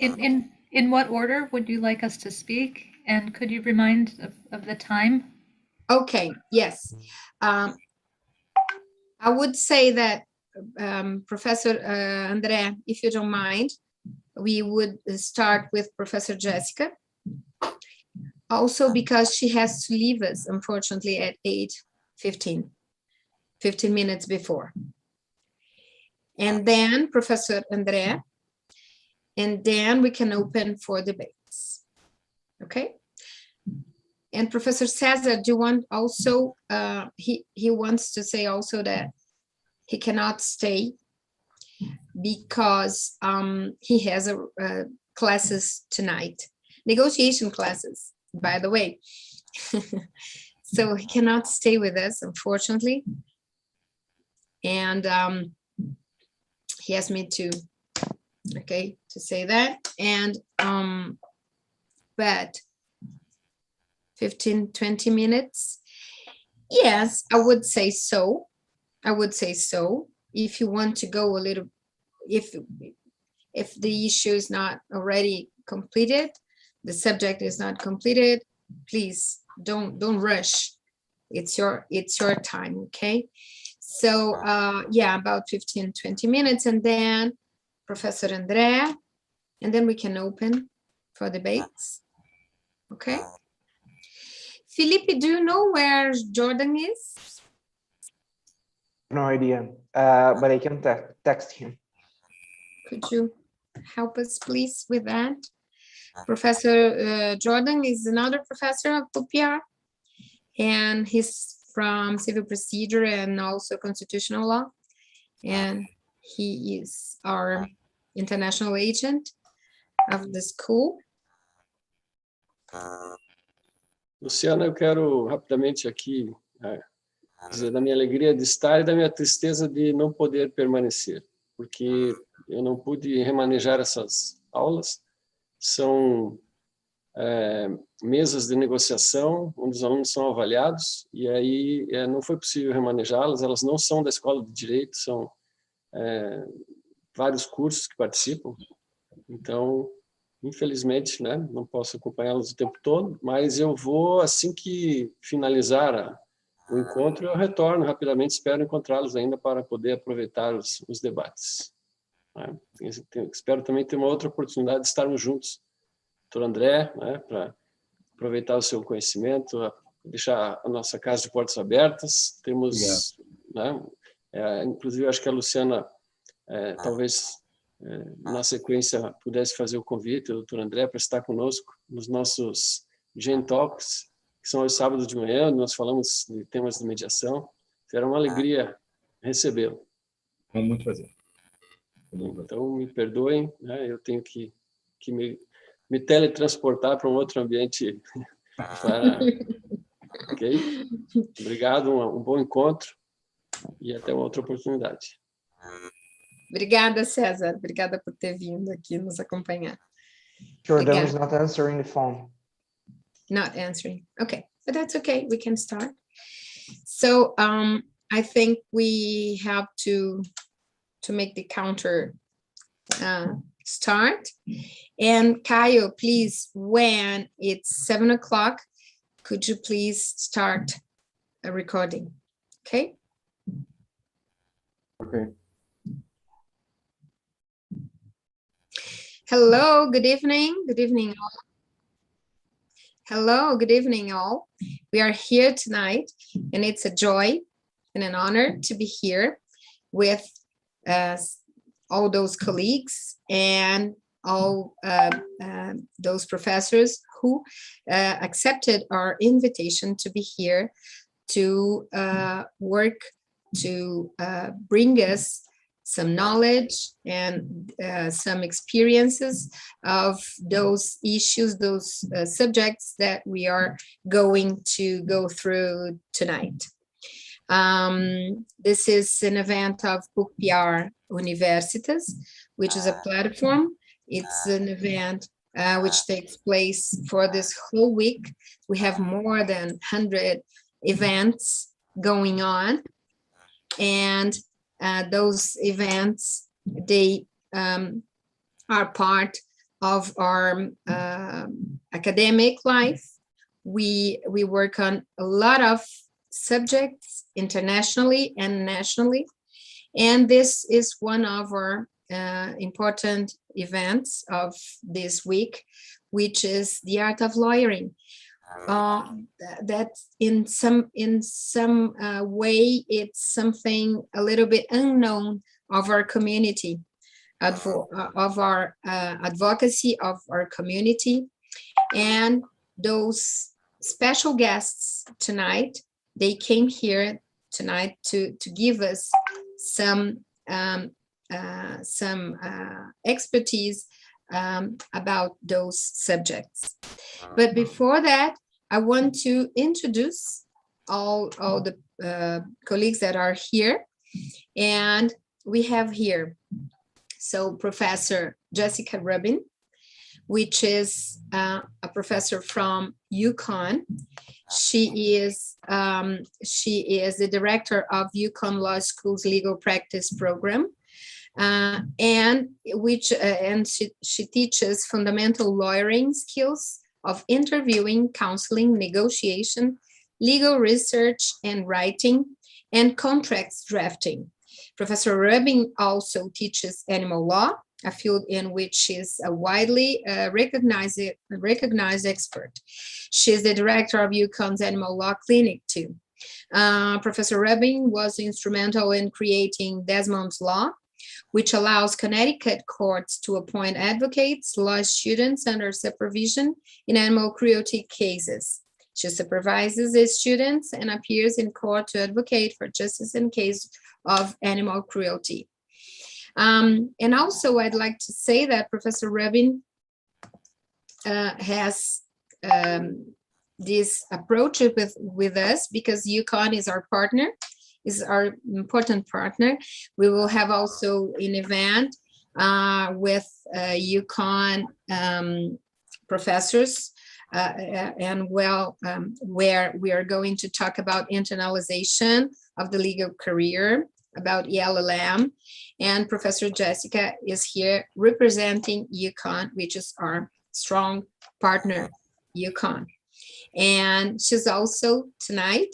Speaker 8: in what order would you like us to speak? And could you remind of the time?
Speaker 1: Okay, yes. I would say that, Professor André, if you don't mind, we would start with Professor Jessica. Also because she has to leave us, unfortunately, at 8:15, 15 minutes before. And then Professor André, and then we can open for debates. Okay? And Professor César, do you want also, he wants to say also that he cannot stay because he has classes tonight, negotiation classes, by the way. So he cannot stay with us, unfortunately. And he asked me to, okay, to say that. And, but 15, 20 minutes. Yes, I would say so. I would say so. If you want to go a little, if the issue is not already completed, the subject is not completed, please don't rush. It's your time, okay? So yeah, about 15, 20 minutes, and then Professor Andrea, and then we can open for debates. Okay. Felipe, do you know where Jordan is?
Speaker 7: No idea, but I can text him.
Speaker 1: Could you help us, please, with that? Professor Jordan is another professor of PUPR, and he's from civil procedure and also constitutional law. And he is our international agent of the school.
Speaker 5: Luciana, eu quero rapidamente aqui dizer da minha alegria de estar e da minha tristeza de não poder permanecer, porque eu não pude remanejar essas aulas. São mesas de negociação, onde os alunos são avaliados, e aí não foi possível remanejá-las. Elas não são da Escola de Direito, são vários cursos que participam. Então, infelizmente, né, não posso acompanhá-las o tempo todo, mas eu vou, assim que finalizar o encontro, eu retorno rapidamente, espero encontrá-los ainda para poder aproveitar os debates. né? Espero também ter uma outra oportunidade de estarmos juntos. Doutor André, né, para aproveitar o seu conhecimento, deixar a nossa casa de portas abertas. Temos, né, inclusive, acho que a Luciana, talvez, na sequência, pudesse fazer o convite, o doutor André, para estar conosco nos nossos Gen Talks, que são aos sábados de manhã, nós falamos de temas de mediação. Será uma alegria recebê-lo.
Speaker 9: Com muito prazer.
Speaker 5: Então, me perdoem, né, eu tenho que me teletransportar para um outro ambiente para... Ok? Obrigado, um bom encontro e até uma outra oportunidade.
Speaker 1: Obrigada, César. Obrigada por ter vindo aqui nos acompanhar.
Speaker 7: Jordan is not answering the phone.
Speaker 1: Not answering. Okay, but that's okay. We can start. So I think we have to make the counter start. And Caio, please, when it's 7 o'clock, could you please start a recording? Okay.
Speaker 9: Okay.
Speaker 1: Hello, good evening. Good evening, all. Hello, good evening, all. We are here tonight, and it's a joy and an honor to be here with all those colleagues and all those professors who accepted our invitation to be here to work to bring us some knowledge and some experiences of those issues, those subjects that we are going to go through tonight. This is an event of Book PR Universitas, which is a platform. It's an event which takes place for this whole week. We have more than 100 events going on, and those events, they are part of our academic life. We work on a lot of subjects internationally and nationally, and this is one of our important events of this week, which is the art of lawyering. That in some way it's something a little bit unknown of our community, of our advocacy of our community. And those special guests tonight, they came here tonight to give us some expertise about those subjects. But before that, I want to introduce all the colleagues that are here. And we have here, so Professor Jessica Rubin, which is a professor from UConn. She is the director of UConn Law School's Legal Practice Program. And she teaches fundamental lawyering skills of interviewing, counseling, negotiation, legal research and writing, and contracts drafting. Professor Rubin also teaches animal law, a field in which she is a widely recognized expert. She is the director of UConn's Animal Law Clinic too. Professor Rubin was instrumental in creating Desmond's Law, which allows Connecticut courts to appoint advocates, law students under supervision in animal cruelty cases. She supervises the students and appears in court to advocate for justice in case of animal cruelty. And also, I'd like to say that Professor Rubin has this approach with us because UConn is our partner, is our important partner. We will have also an event with UConn professors and where we are going to talk about internalization of the legal career, about ELLM, and Professor Jessica is here representing UConn, which is our strong partner, UConn. And she's also tonight,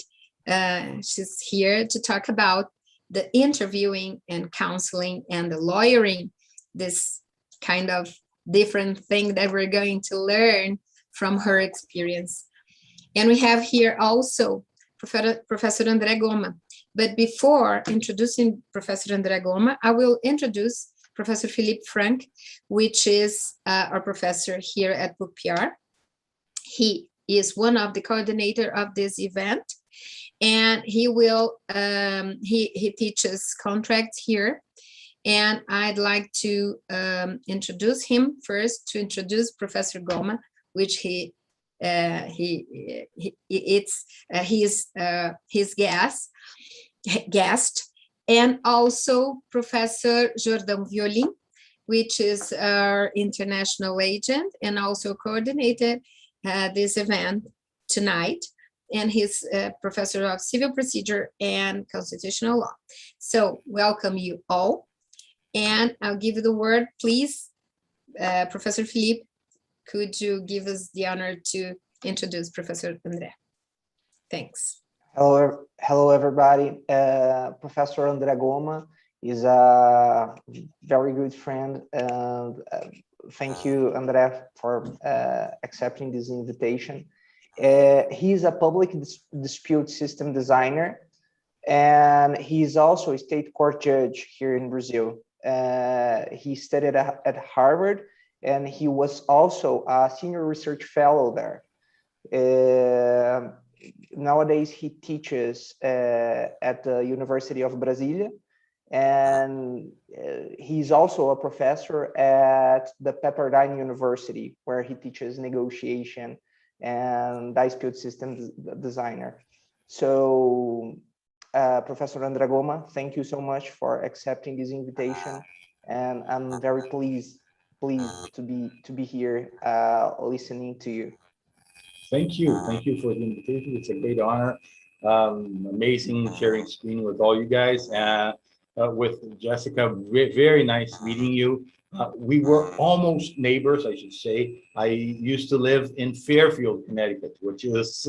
Speaker 1: she's here to talk about the interviewing and counseling and the lawyering this kind of different thing that we're going to learn from her experience. And we have here also Professor André Goma. But before introducing Professor André Goma, I will introduce Professor Philippe Frank, which is our professor here at BookPR. He is one of the coordinator of this event, and he will he teaches contracts here. And I'd like to introduce him first, to introduce Professor Goma, which he is his guest, and also Professor Jordão Violin, which is our international agent and also coordinated this event tonight. And he's a professor of civil procedure and constitutional law. So welcome you all. And I'll give you the word, please. Professor Philippe, could you give us the honor to introduce Professor André? Thanks.
Speaker 7: Hello, everybody. Professor André Goma is a very good friend. Thank you, André, for accepting this invitation. He's a public dispute system designer, and he's also a state court judge here in Brazil. He studied at Harvard, and he was also a senior research fellow there. Nowadays, he teaches at the University of Brasilia, and he's also a professor at the Pepperdine University, where he teaches negotiation and dispute system designer. So, Professor André Goma, thank you so much for accepting this invitation, and I'm very pleased to be here listening to you.
Speaker 6: Thank you for the invitation. It's a great honor. Amazing sharing screen with all you guys. With Jessica, very nice meeting you. We were almost neighbors, I should say. I used to live in Fairfield, Connecticut, which is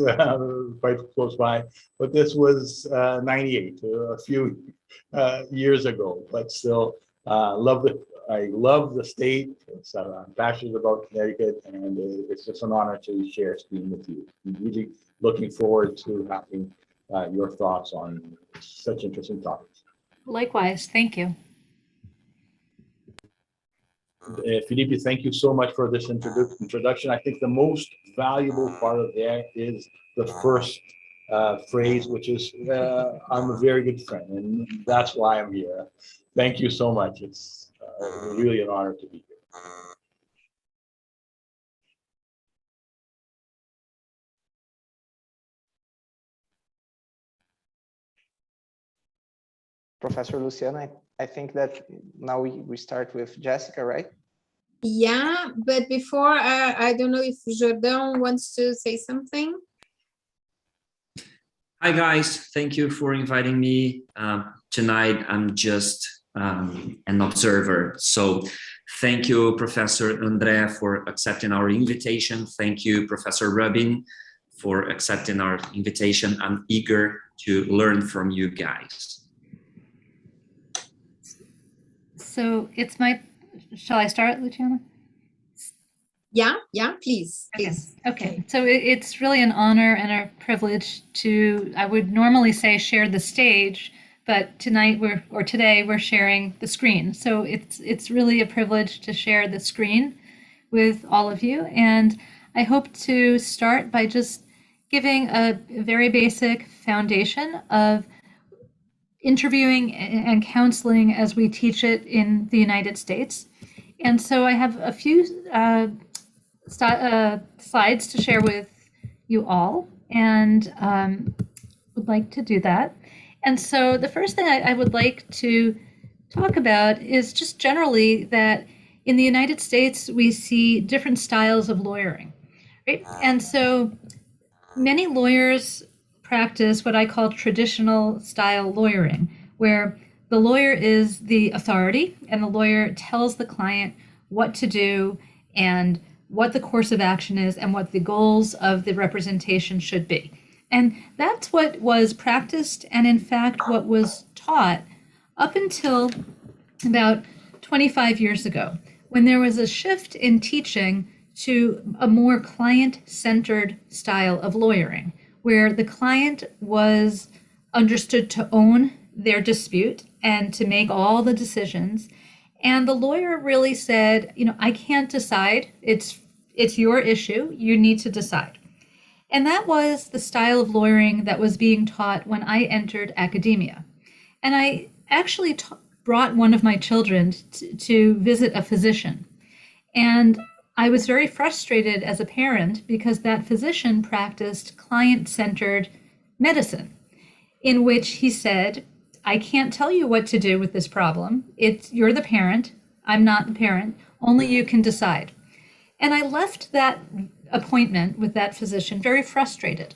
Speaker 6: quite close by, but this was 98, a few years ago, but still I love the state. I'm passionate about Connecticut, and it's just an honor to share screen with you. I'm really looking forward to having your thoughts on such interesting topics.
Speaker 8: Likewise, thank you.
Speaker 6: Felipe, thank you so much for this introduction. I think the most valuable part of that is the first phrase, which is, I'm a very good friend, and that's why I'm here. Thank you so much. It's really an honor to be here.
Speaker 7: Professor Luciana, I think that now we start with Jessica, right?
Speaker 1: Yeah, but before, I don't know if Jordão wants to say something.
Speaker 10: Hi, guys. Thank you for inviting me. Tonight, I'm just an observer. So thank you, Professor André, for accepting our invitation. Thank you, Professor Rubin, for accepting our invitation. I'm eager to learn from you guys.
Speaker 8: So it's my, shall I start, Luciana?
Speaker 1: Yeah, please.
Speaker 8: Okay. So it's really an honor and a privilege to, I would normally say share the stage, but today we're sharing the screen. So it's really a privilege to share the screen with all of you. And I hope to start by just giving a very basic foundation of interviewing and counseling as we teach it in the United States. And so I have a few slides to share with you all, and would like to do that. And so the first thing I would like to talk about is just generally that in the United States, we see different styles of lawyering, right? And so many lawyers practice what I call traditional style lawyering, where the lawyer is the authority and the lawyer tells the client what to do and what the course of action is and what the goals of the representation should be. And that's what was practiced and in fact what was taught up until about 25 years ago, when there was a shift in teaching to a more client-centered style of lawyering, where the client was understood to own their dispute and to make all the decisions. And the lawyer really said, I can't decide. It's your issue. You need to decide. And that was the style of lawyering that was being taught when I entered academia. And I actually brought one of my children to visit a physician. And I was very frustrated as a parent because that physician practiced client-centered medicine, in which he said, I can't tell you what to do with this problem. You're the parent. I'm not the parent. Only you can decide. And I left that appointment with that physician very frustrated.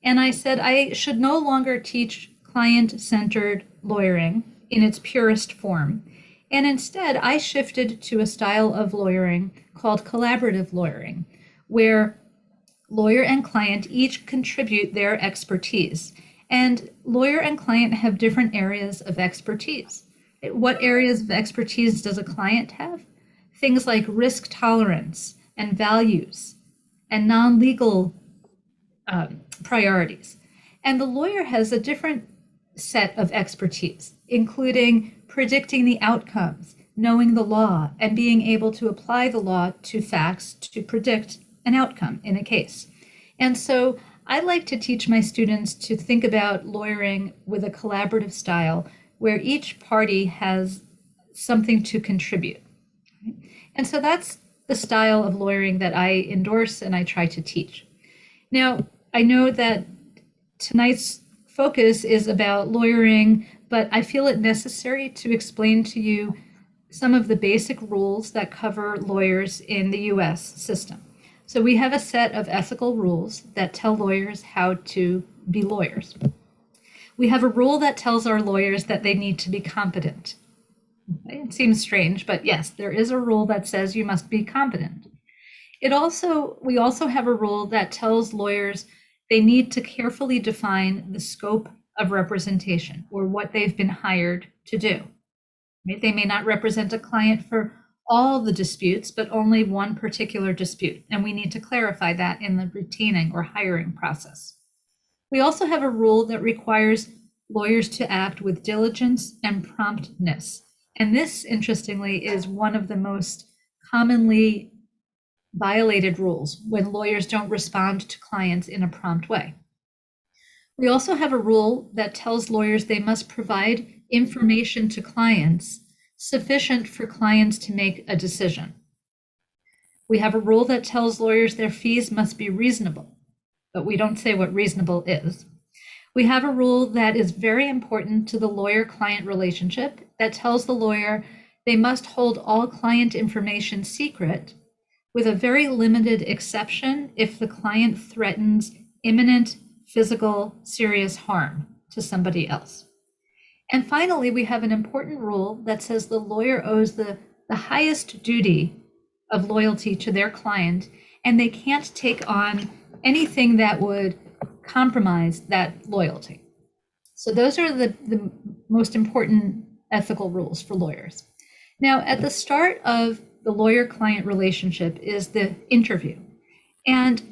Speaker 8: And I said I should no longer teach client-centered lawyering in its purest form. And instead, I shifted to a style of lawyering called collaborative lawyering, where lawyer and client each contribute their expertise. And lawyer and client have different areas of expertise. What areas of expertise does a client have? Things like risk tolerance and values and non-legal priorities. And the lawyer has a different set of expertise, including predicting the outcomes, knowing the law, and being able to apply the law to facts to predict an outcome in a case. And so I like to teach my students to think about lawyering with a collaborative style where each party has something to contribute. And so that's the style of lawyering that I endorse and I try to teach. Now, I know that tonight's focus is about lawyering, but I feel it necessary to explain to you some of the basic rules that cover lawyers in the US system. So we have a set of ethical rules that tell lawyers how to be lawyers. We have a rule that tells our lawyers that they need to be competent. It seems strange, but yes, there is a rule that says you must be competent. We also have a rule that tells lawyers they need to carefully define the scope of representation or what they've been hired to do. They may not represent a client for all the disputes, but only one particular dispute. And we need to clarify that in the retaining or hiring process. We also have a rule that requires lawyers to act with diligence and promptness. And this, interestingly, is one of the most commonly violated rules when lawyers don't respond to clients in a prompt way. We also have a rule that tells lawyers they must provide information to clients sufficient for clients to make a decision. We have a rule that tells lawyers their fees must be reasonable, but we don't say what reasonable is. We have a rule that is very important to the lawyer-client relationship that tells the lawyer they must hold all client information secret, with a very limited exception if the client threatens imminent physical serious harm to somebody else. And finally, we have an important rule that says the lawyer owes the highest duty of loyalty to their client, and they can't take on anything that would compromise that loyalty. So those are the most important ethical rules for lawyers. Now, at the start of the lawyer-client relationship is the interview. And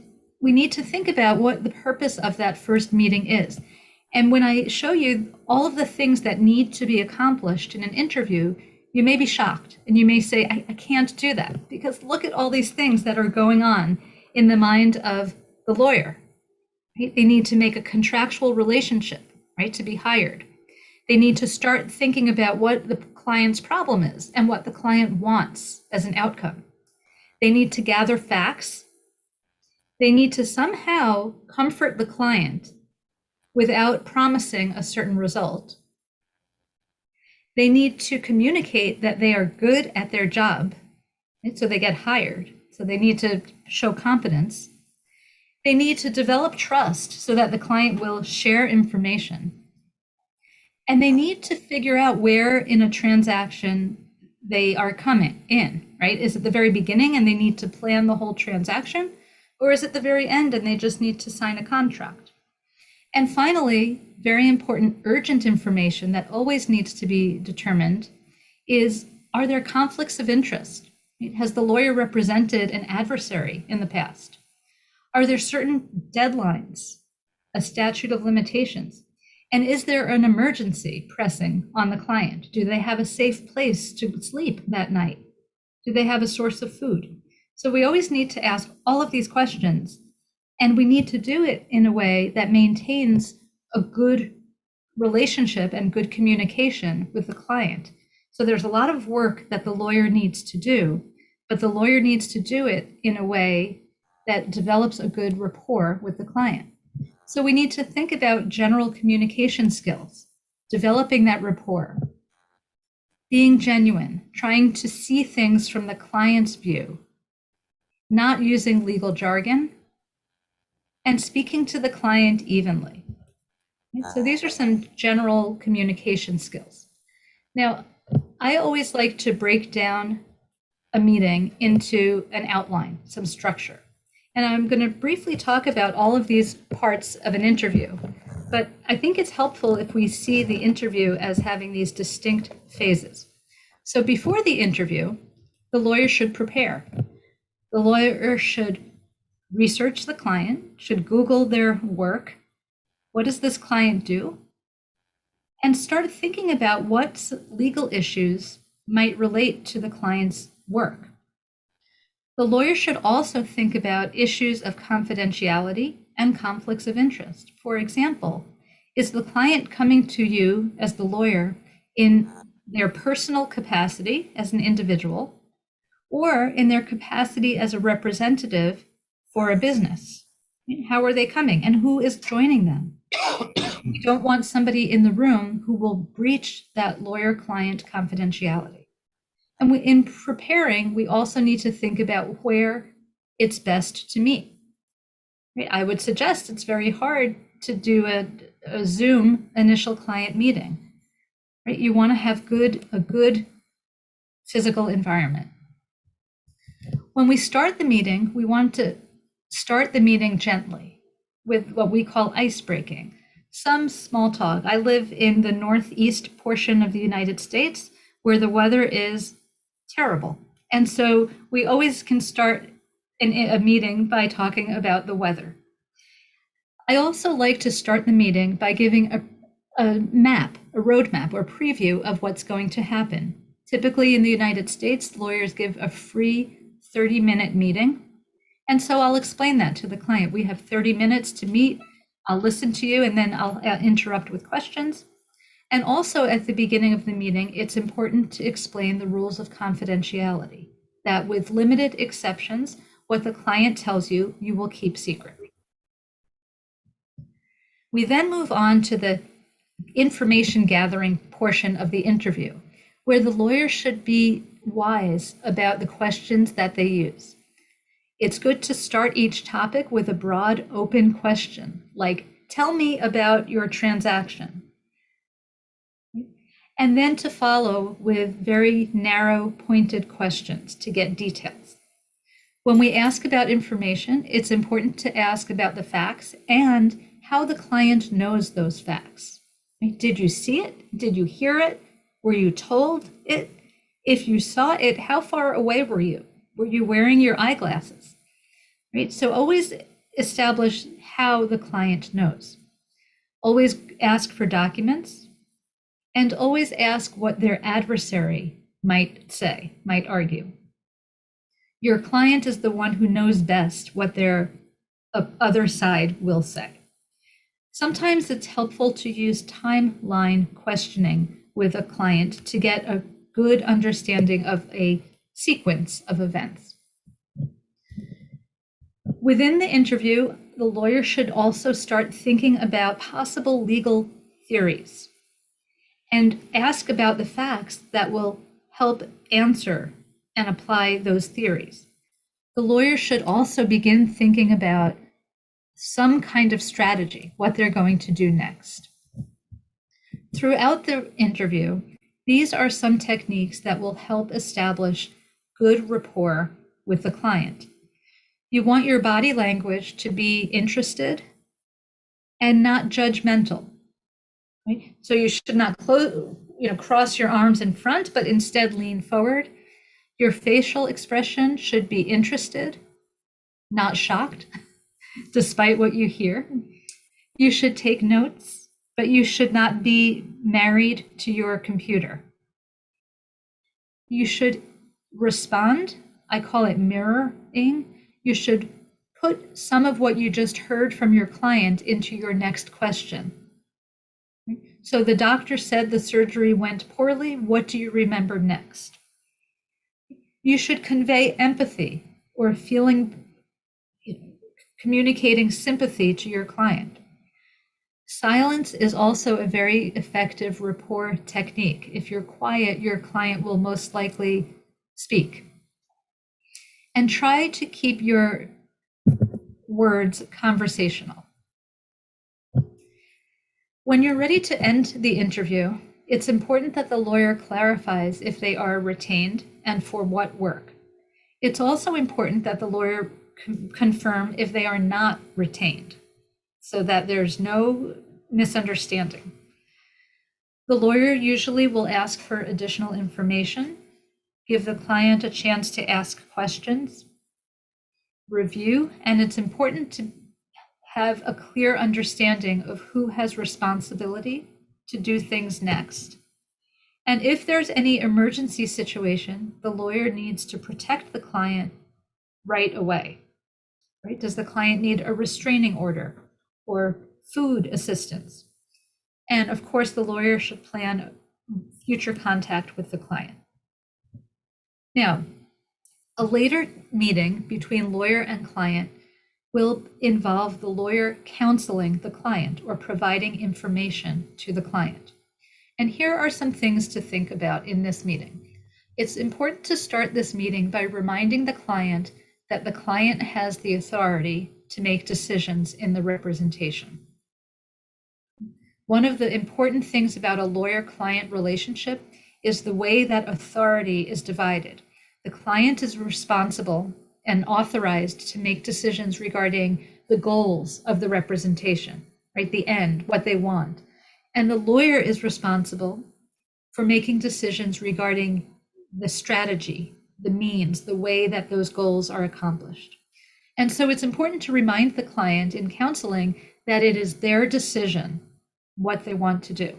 Speaker 8: we need to think about what the purpose of that first meeting is. And when I show you all of the things that need to be accomplished in an interview, you may be shocked and you may say, I can't do that, because look at all these things that are going on in the mind of the lawyer. Right? They need to make a contractual relationship, right, to be hired. They need to start thinking about what the client's problem is and what the client wants as an outcome. They need to gather facts. They need to somehow comfort the client without promising a certain result. They need to communicate that they are good at their job, right? So they get hired. So they need to show competence. They need to develop trust so that the client will share information. And they need to figure out where in a transaction they are coming in, right? Is it the very beginning and they need to plan the whole transaction? Or is it the very end and they just need to sign a contract? And finally, very important urgent information that always needs to be determined is Are there conflicts of interest? Has the lawyer represented an adversary in the past? Are there certain deadlines, a statute of limitations? And is there an emergency pressing on the client? Do they have a safe place to sleep that night? Do they have a source of food? So we always need to ask all of these questions, and we need to do it in a way that maintains a good relationship and good communication with the client. So there's a lot of work that the lawyer needs to do, but the lawyer needs to do it in a way that develops a good rapport with the client. So we need to think about general communication skills, developing that rapport, being genuine, trying to see things from the client's view, not using legal jargon, and speaking to the client evenly. So these are some general communication skills. Now, I always like to break down a meeting into an outline, some structure. And I'm going to briefly talk about all of these parts of an interview, but I think it's helpful if we see the interview as having these distinct phases. So before the interview, the lawyer should prepare. The lawyer should research the client, should Google their work. What does this client do? And start thinking about what legal issues might relate to the client's work. The lawyer should also think about issues of confidentiality and conflicts of interest. For example, is the client coming to you as the lawyer in their personal capacity as an individual, or in their capacity as a representative for a business? How are they coming, and who is joining them? We don't want somebody in the room who will breach that lawyer-client confidentiality. And in preparing, we also need to think about where it's best to meet. Right? I would suggest it's very hard to do a Zoom initial client meeting. Right? You want to have a good physical environment. When we start the meeting, we want to start the meeting gently with what we call ice breaking. Some small talk. I live in the northeast portion of the United States where the weather is terrible. And so we always can start a meeting by talking about the weather. I also like to start the meeting by giving a map, a roadmap or preview of what's going to happen. Typically in the United States, lawyers give a free 30-minute meeting. And so I'll explain that to the client. We have 30 minutes to meet. I'll listen to you and then I'll interrupt with questions. And also at the beginning of the meeting, it's important to explain the rules of confidentiality, that with limited exceptions, what the client tells you, you will keep secret. We then move on to the information gathering portion of the interview, where the lawyer should be wise about the questions that they use. It's good to start each topic with a broad, open question, like, tell me about your transaction. And then to follow with very narrow, pointed questions to get details. When we ask about information, it's important to ask about the facts and how the client knows those facts. Did you see it? Did you hear it? Were you told it? If you saw it, how far away were you? Were you wearing your eyeglasses? Right? So always establish how the client knows. Always ask for documents, and always ask what their adversary might say, might argue. Your client is the one who knows best what their other side will say. Sometimes it's helpful to use timeline questioning with a client to get a good understanding of a sequence of events. Within the interview, the lawyer should also start thinking about possible legal theories and ask about the facts that will help answer and apply those theories. The lawyer should also begin thinking about some kind of strategy, what they're going to do next. Throughout the interview, these are some techniques that will help establish good rapport with the client. You want your body language to be interested and not judgmental. Right? So you should not cross your arms in front, but instead lean forward. Your facial expression should be interested, not shocked, despite what you hear. You should take notes, but you should not be married to your computer. You should respond. I call it mirroring. You should put some of what you just heard from your client into your next question. So the doctor said the surgery went poorly. What do you remember next? You should convey empathy or communicating sympathy to your client. Silence is also a very effective rapport technique. If you're quiet, your client will most likely speak. And try to keep your words conversational. When you're ready to end the interview, it's important that the lawyer clarifies if they are retained and for what work. It's also important that the lawyer confirm if they are not retained, so that there's no misunderstanding. The lawyer usually will ask for additional information, give the client a chance to ask questions, review, and it's important to have a clear understanding of who has responsibility to do things next. And if there's any emergency situation, the lawyer needs to protect the client right away. Right? Does the client need a restraining order or food assistance? And of course, the lawyer should plan future contact with the client. Now, a later meeting between lawyer and client will involve the lawyer counseling the client or providing information to the client. And here are some things to think about in this meeting. It's important to start this meeting by reminding the client that the client has the authority to make decisions in the representation. One of the important things about a lawyer-client relationship is the way that authority is divided. The client is responsible and authorized to make decisions regarding the goals of the representation, right? The end, what they want. And the lawyer is responsible for making decisions regarding the strategy, the means, the way that those goals are accomplished. And so it's important to remind the client in counseling that it is their decision what they want to do.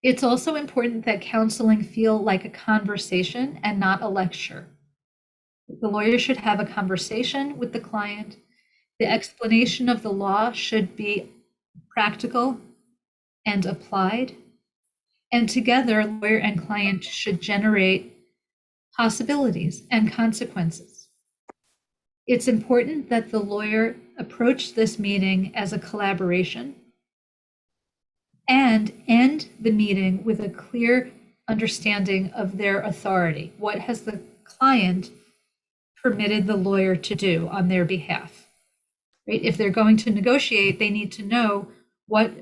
Speaker 8: It's also important that counseling feel like a conversation and not a lecture. The lawyer should have a conversation with the client. The explanation of the law should be practical and applied. And together, lawyer and client should generate possibilities and consequences. It's important that the lawyer approach this meeting as a collaboration and end the meeting with a clear understanding of their authority. What has the client permitted the lawyer to do on their behalf? Right? If they're going to negotiate, they need to know what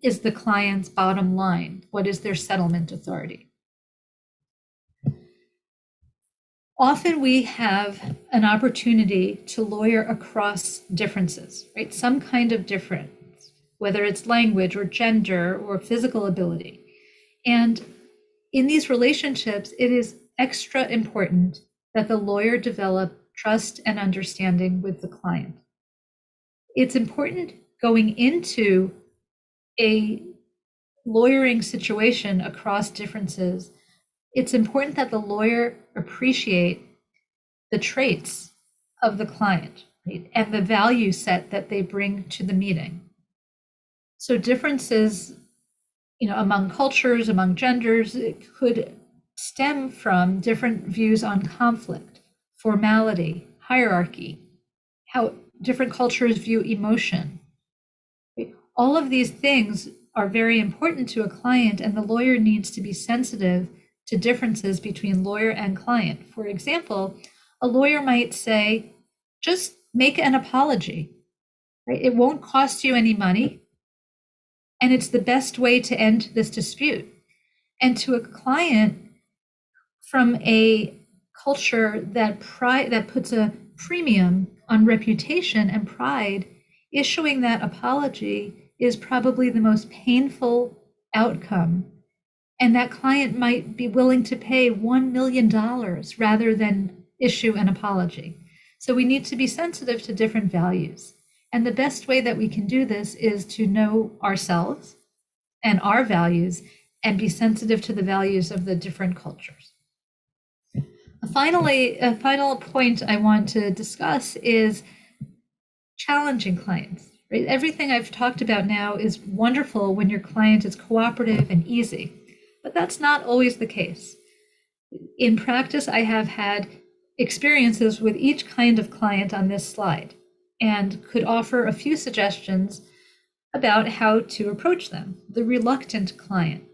Speaker 8: is the client's bottom line, what is their settlement authority. Often we have an opportunity to lawyer across differences, right? Some kind of difference, whether it's language or gender or physical ability. And in these relationships, it is extra important that the lawyer develop trust and understanding with the client. It's important going into a lawyering situation across differences. It's important that the lawyer appreciate the traits of the client, right, and the value set that they bring to the meeting. So differences, among cultures, among genders, it could stem from different views on conflict, formality, hierarchy, how different cultures view emotion. All of these things are very important to a client, and the lawyer needs to be sensitive to differences between lawyer and client. For example, a lawyer might say, just make an apology, right? It won't cost you any money, and it's the best way to end this dispute. And to a client from a culture that puts a premium on reputation and pride, issuing that apology is probably the most painful outcome And that client might be willing to pay $1 million rather than issue an apology. So we need to be sensitive to different values. And the best way that we can do this is to know ourselves and our values and be sensitive to the values of the different cultures. Finally, a final point I want to discuss is challenging clients. Right? Everything I've talked about now is wonderful when your client is cooperative and easy, but that's not always the case. In practice, I have had experiences with each kind of client on this slide and could offer a few suggestions about how to approach them. The reluctant client.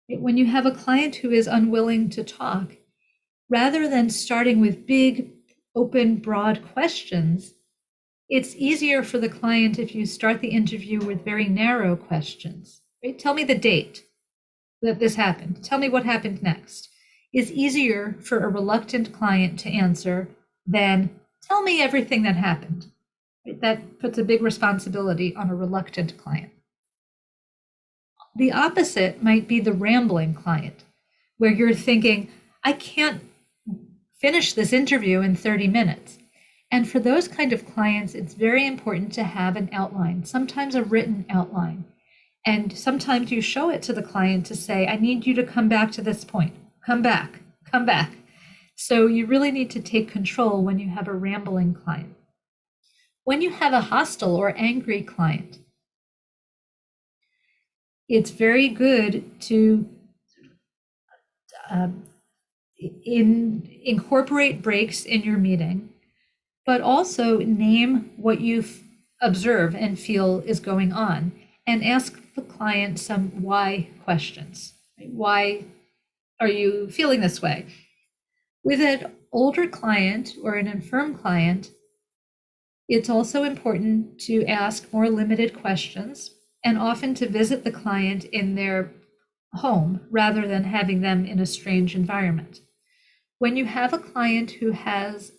Speaker 8: When you have a client who is unwilling to talk, rather than starting with big, open, broad questions, it's easier for the client if you start the interview with very narrow questions. Right? Tell me the date that this happened. Tell me what happened next. Is easier for a reluctant client to answer than tell me everything that happened. Right? That puts a big responsibility on a reluctant client. The opposite might be the rambling client, where you're thinking, I can't finish this interview in 30 minutes. And for those kind of clients, it's very important to have an outline, sometimes a written outline. And sometimes you show it to the client to say, I need you to come back to this point. Come back, come back. So you really need to take control when you have a rambling client. When you have a hostile or angry client, it's very good to incorporate breaks in your meeting, but also name what you observe and feel is going on, and ask the client some why questions. Why are you feeling this way? With an older client or an infirm client, it's also important to ask more limited questions and often to visit the client in their home rather than having them in a strange environment. When you have a client who has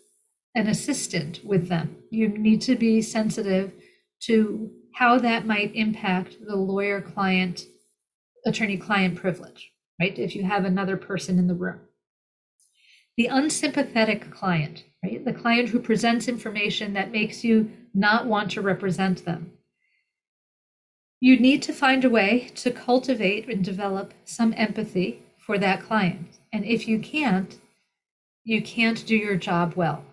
Speaker 8: an assistant with them, you need to be sensitive to how that might impact the lawyer-client, attorney-client privilege, right? If you have another person in the room. The unsympathetic client, right? The client who presents information that makes you not want to represent them. You need to find a way to cultivate and develop some empathy for that client. And if you can't do your job well,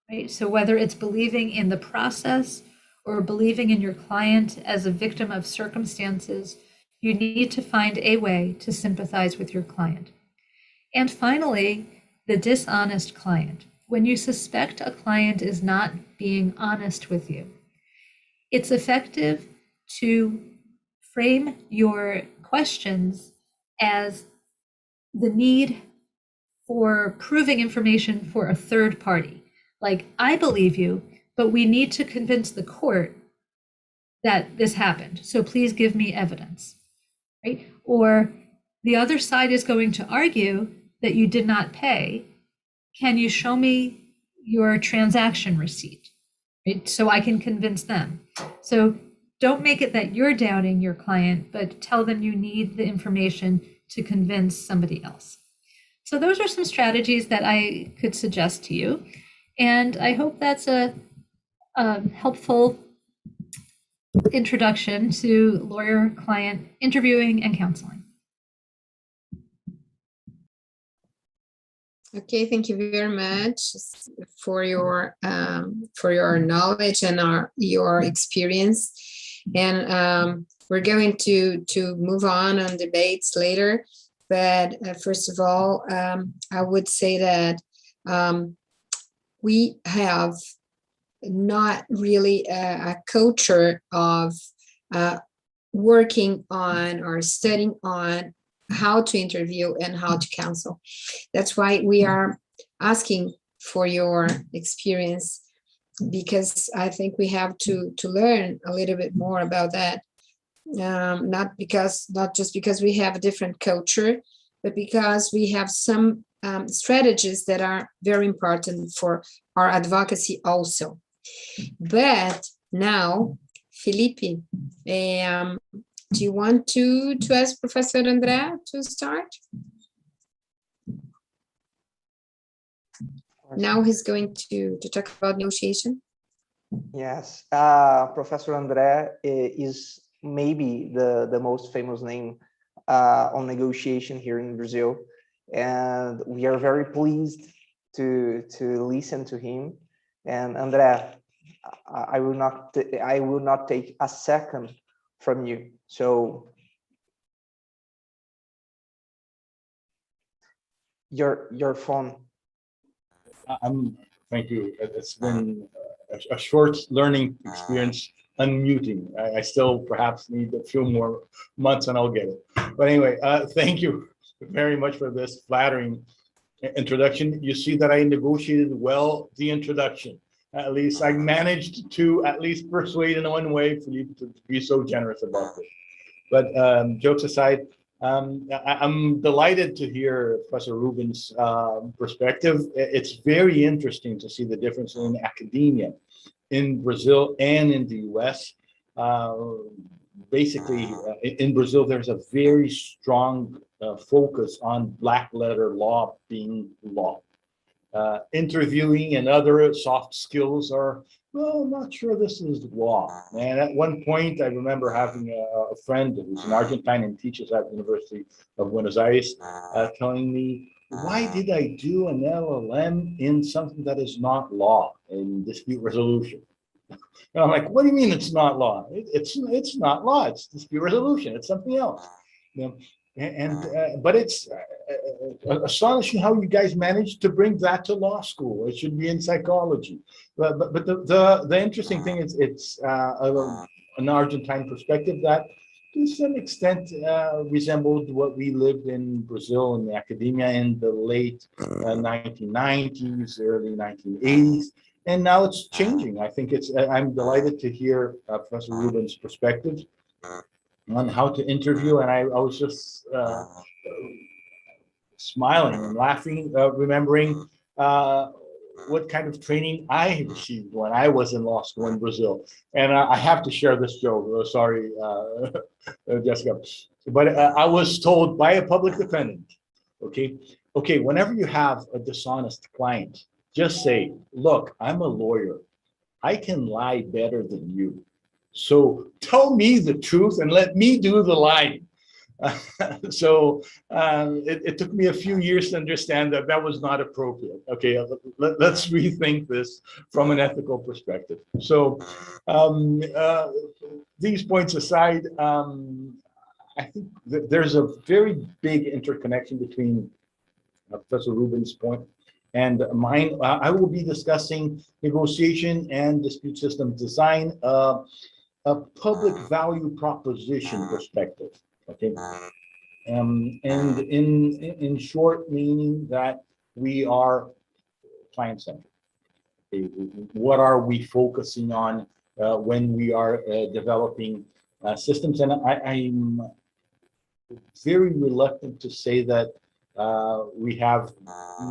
Speaker 8: right? So whether it's believing in the process or believing in your client as a victim of circumstances, you need to find a way to sympathize with your client. And finally, the dishonest client. When you suspect a client is not being honest with you, it's effective to frame your questions as the need for proving information for a third party. Like, I believe you, but we need to convince the court that this happened. So please give me evidence, right? Or the other side is going to argue that you did not pay. Can you show me your transaction receipt, right? So I can convince them. So don't make it that you're doubting your client, but tell them you need the information to convince somebody else. So those are some strategies that I could suggest to you. And I hope that's a helpful introduction to lawyer-client interviewing and counseling.
Speaker 1: Okay, thank you very much for your knowledge and your experience. And we're going to move on debates later. But first of all, I would say that we have not really a culture of working on or studying on how to interview and how to counsel. That's why we are asking for your experience, because I think we have to learn a little bit more about that. Not just because we have a different culture, but because we have some strategies that are very important for our advocacy also. But now, Felipe, Do you want to ask Professor André to start? Now he's going to talk about negotiation.
Speaker 7: Yes, Professor André is maybe the most famous name on negotiation here in Brazil, and we are very pleased to listen to him. And André, I will not take a second from you. So your phone.
Speaker 6: Thank you. It's been a short learning experience unmuting. I still perhaps need a few more months and I'll get it. But anyway, thank you very much for this flattering introduction. You see that I negotiated well the introduction. At least I managed to at least persuade in one way Felipe to be so generous about this. But jokes aside, I'm delighted to hear Professor Rubin's perspective. It's very interesting to see the difference in academia in Brazil and in the US. Basically, in Brazil, there's a very strong focus on black letter law being law. Interviewing and other soft skills are, well, I'm not sure this is law. And at one point, I remember having a friend who's an Argentine and teaches at the University of Buenos Aires telling me, why did I do an LLM in something that is not law, in dispute resolution? And I'm like, what do you mean it's not law? It's not law, it's dispute resolution, it's something else. You know, but it's astonishing how you guys managed to bring that to law school. It should be in psychology. But the interesting thing is it's an Argentine perspective that to some extent resembled what we lived in Brazil in the academia in the late 1990s, early 1980s. And now it's changing. I think I'm delighted to hear Professor Rubin's perspective on how to interview. And I was just smiling and laughing, remembering what kind of training I received when I was in law school in Brazil. And I have to share this joke. Sorry, Jessica. But I was told by a public defendant, okay, whenever you have a dishonest client, just say, look, I'm a lawyer. I can lie better than you. So tell me the truth and let me do the lying. So it took me a few years to understand that that was not appropriate. Okay, let's rethink this from an ethical perspective. So these points aside, I think that there's a very big interconnection between Professor Rubin's point and mine. I will be discussing negotiation and dispute system design, a public value proposition perspective. Okay, and in short, meaning that we are client-centered. Okay? What are we focusing on when we are developing systems? And I'm very reluctant to say that we have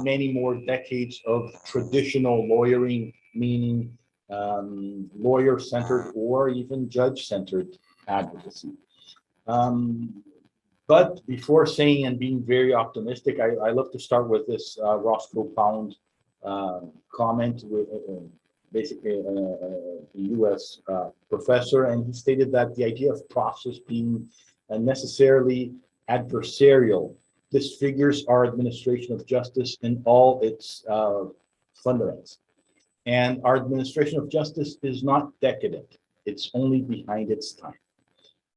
Speaker 6: many more decades of traditional lawyering, meaning lawyer-centered or even judge-centered advocacy. But before saying and being very optimistic, I love to start with this Roscoe Pound comment, with basically a US professor, and he stated that the idea of process being necessarily adversarial disfigures our administration of justice in all its fundamentals. And our administration of justice is not decadent. It's only behind its time.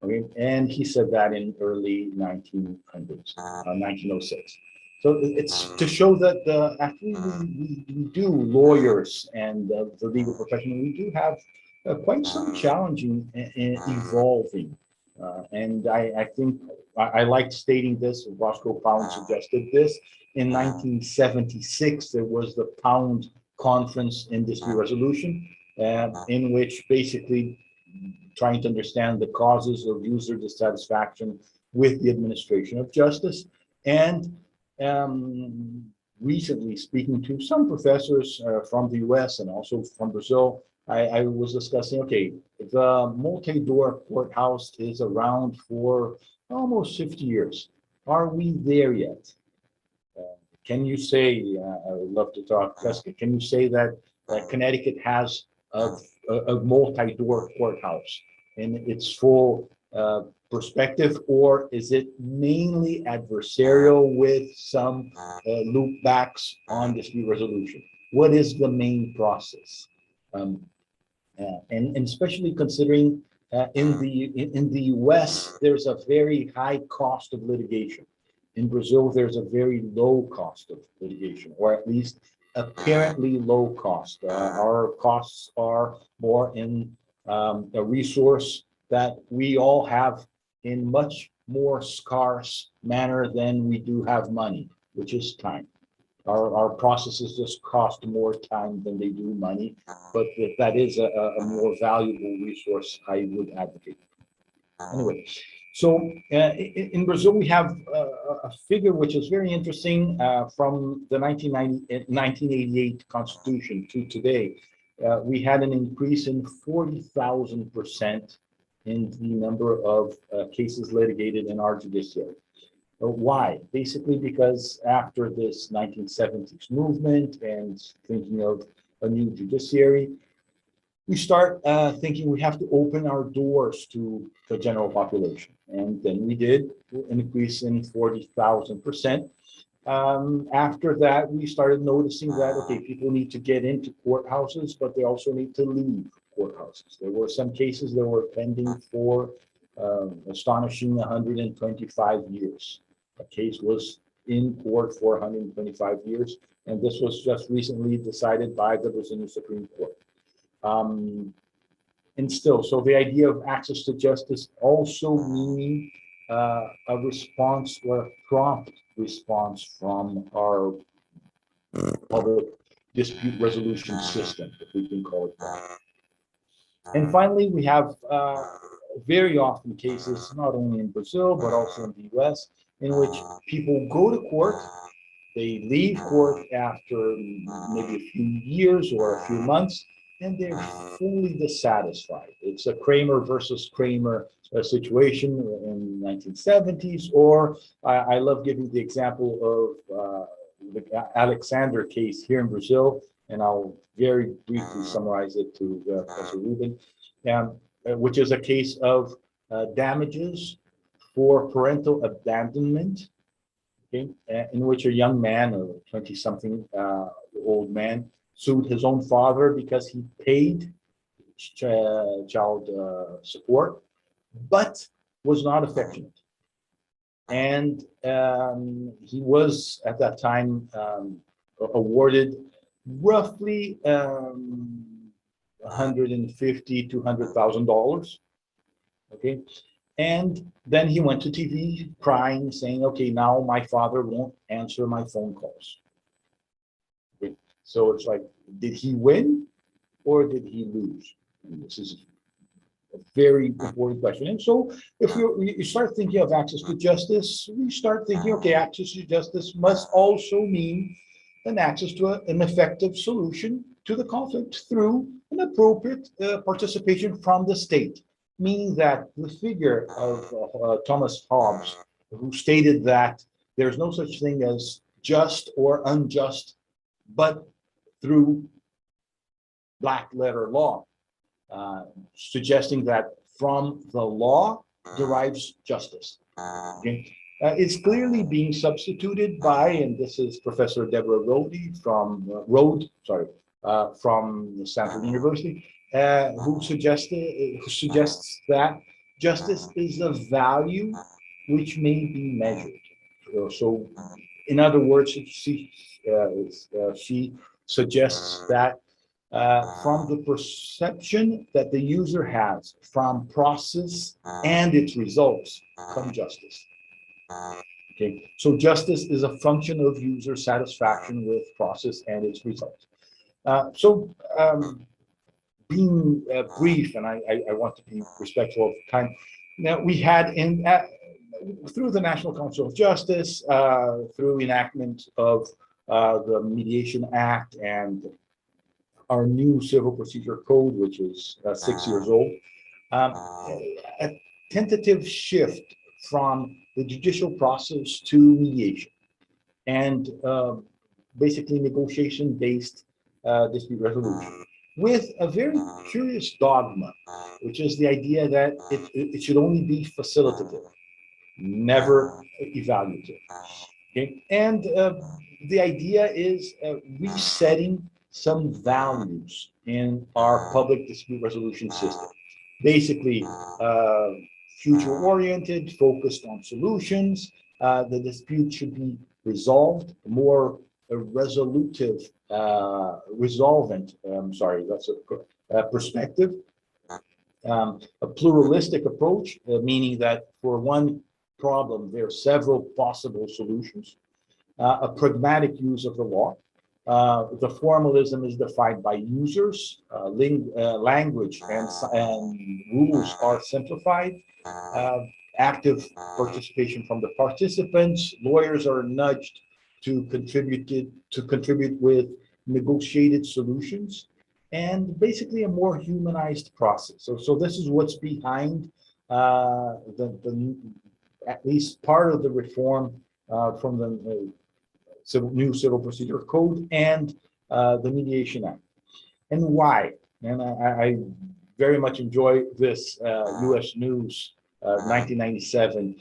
Speaker 6: Okay, and he said that in early 1900s, 1906. So it's to show that actually we do, lawyers and the legal profession, we do have quite some challenging and evolving. And I think I liked stating this, Roscoe Pound suggested this. In 1976, there was the Pound Conference in Dispute Resolution, in which basically trying to understand the causes of user dissatisfaction with the administration of justice. And recently speaking to some professors from the US and also from Brazil, I was discussing, okay, the multi-door courthouse is around for almost 50 years. Are we there yet? Can you say, I would love to talk, Jessica, can you say that Connecticut has a multi-door courthouse in its full perspective, or is it mainly adversarial with some loop backs on dispute resolution? What is the main process? And especially considering in the US, there's a very high cost of litigation. In Brazil, there's a very low cost of litigation, or at least apparently low cost. Our costs are more in a resource that we all have in much more scarce manner than we do have money, which is time. Our processes just cost more time than they do money, but if that is a more valuable resource, I would advocate. Anyway, so in Brazil, we have a figure which is very interesting from the 1988 Constitution to today. We had an increase in 40,000% in the number of cases litigated in our judiciary. Why? Basically because after this 1970s movement and thinking of a new judiciary, we start thinking we have to open our doors to the general population. And then we did an increase in 40,000%. After that, we started noticing that, okay, people need to get into courthouses, but they also need to leave courthouses. There were some cases that were pending for astonishing 125 years. A case was in court for 125 years, and this was just recently decided by the Brazilian Supreme Court. And still, so the idea of access to justice also meaning a response or a prompt response from our public dispute resolution system, if we can call it that. And finally, we have very often cases, not only in Brazil, but also in the US, in which people go to court, they leave court after maybe a few years or a few months, and they're fully dissatisfied. It's a Kramer versus Kramer situation in the 1970s, or I love giving the example of the Alexander case here in Brazil, and I'll very briefly summarize it to Professor Rubin, which is a case of damages for parental abandonment, okay, in which a young man, a 20-something old man, sued his own father because he paid child support, but was not affectionate. And he was, at that time, awarded roughly $150,000 to $200,000, okay? And then he went to TV crying, saying, okay, now my father won't answer my phone calls. Okay. So it's like, did he win or did he lose? And this is a very important question. And so if you start thinking of access to justice, we start thinking, okay, access to justice must also mean an access to an effective solution to the conflict through an appropriate participation from the state. Meaning that the figure of Thomas Hobbes, who stated that there's no such thing as just or unjust, but through black letter law, suggesting that from the law derives justice. Okay? It's clearly being substituted by, and this is Professor Deborah Rode from Stanford University, who suggests that justice is a value which may be measured. So, in other words, she suggests that from the perception that the user has from process and its results come justice. Okay, so justice is a function of user satisfaction with process and its results. Being brief, and I want to be respectful of time. Now, we had through the National Council of Justice, through enactment of the Mediation Act and our new civil procedure code, which is 6 years old, a tentative shift from the judicial process to mediation and basically negotiation-based dispute resolution, with a very curious dogma, which is the idea that it should only be facilitative, never evaluative. Okay, and the idea is resetting some values in our public dispute resolution system. Basically, future-oriented, focused on solutions. The dispute should be resolved, more resolutive, resolvent, sorry, that's a perspective. A pluralistic approach, meaning that for one problem, there are several possible solutions. A pragmatic use of the law. The formalism is defined by users. Language and rules are simplified. Active participation from the participants. Lawyers are nudged to contribute with negotiated solutions, and basically a more humanized process. So this is what's behind at least part of the reform from the new Civil Procedure Code and the Mediation Act. And why? And I very much enjoy this U.S. News 1997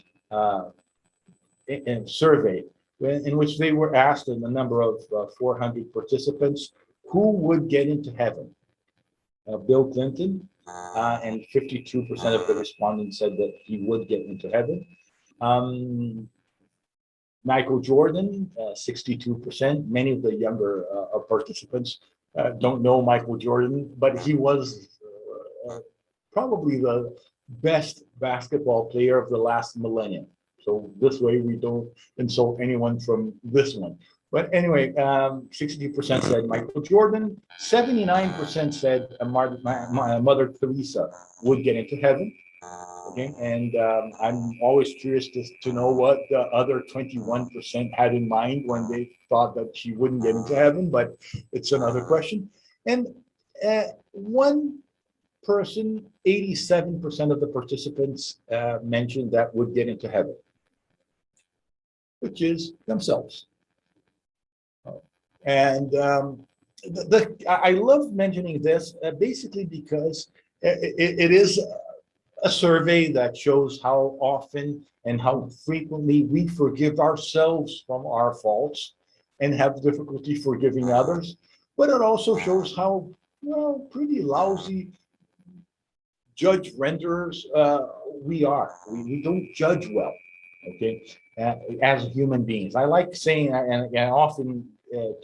Speaker 6: survey, in which they were asked, in a number of 400 participants, who would get into heaven? Bill Clinton, and 52% of the respondents said that he would get into heaven. Michael Jordan, 62%. Many of the younger participants don't know Michael Jordan, but he was probably the best basketball player of the last millennium. So this way we don't insult anyone from this one. But anyway, 62% said Michael Jordan, 79% said Mother Teresa would get into heaven. Okay, and I'm always curious to know what the other 21% had in mind when they thought that she wouldn't get into heaven, but it's another question. And one person, 87% of the participants mentioned that would get into heaven, which is themselves. And I love mentioning this basically because it is a survey that shows how often and how frequently we forgive ourselves from our faults and have difficulty forgiving others. But it also shows how, well, pretty lousy judge renderers we are. We don't judge well, okay, as human beings. I like saying, and I often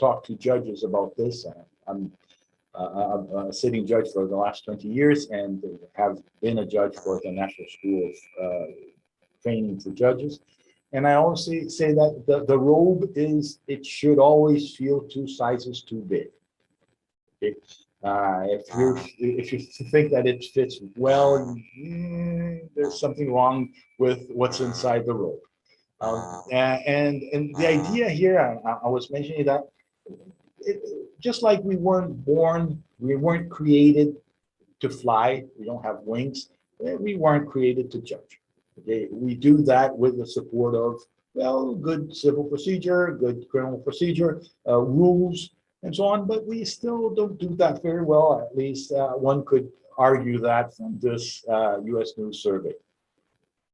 Speaker 6: talk to judges about this. I'm a sitting judge for the last 20 years and have been a judge for the National School of Training for Judges. And I always say that the robe it should always feel 2 sizes too big. Okay? If you think that it fits well, there's something wrong with what's inside the robe. And the idea here, I was mentioning that just like we weren't created to fly, we don't have wings, we weren't created to judge. Okay? We do that with the support of, well, good civil procedure, good criminal procedure, rules, and so on, but we still don't do that very well. At least one could argue that from this U.S. News survey.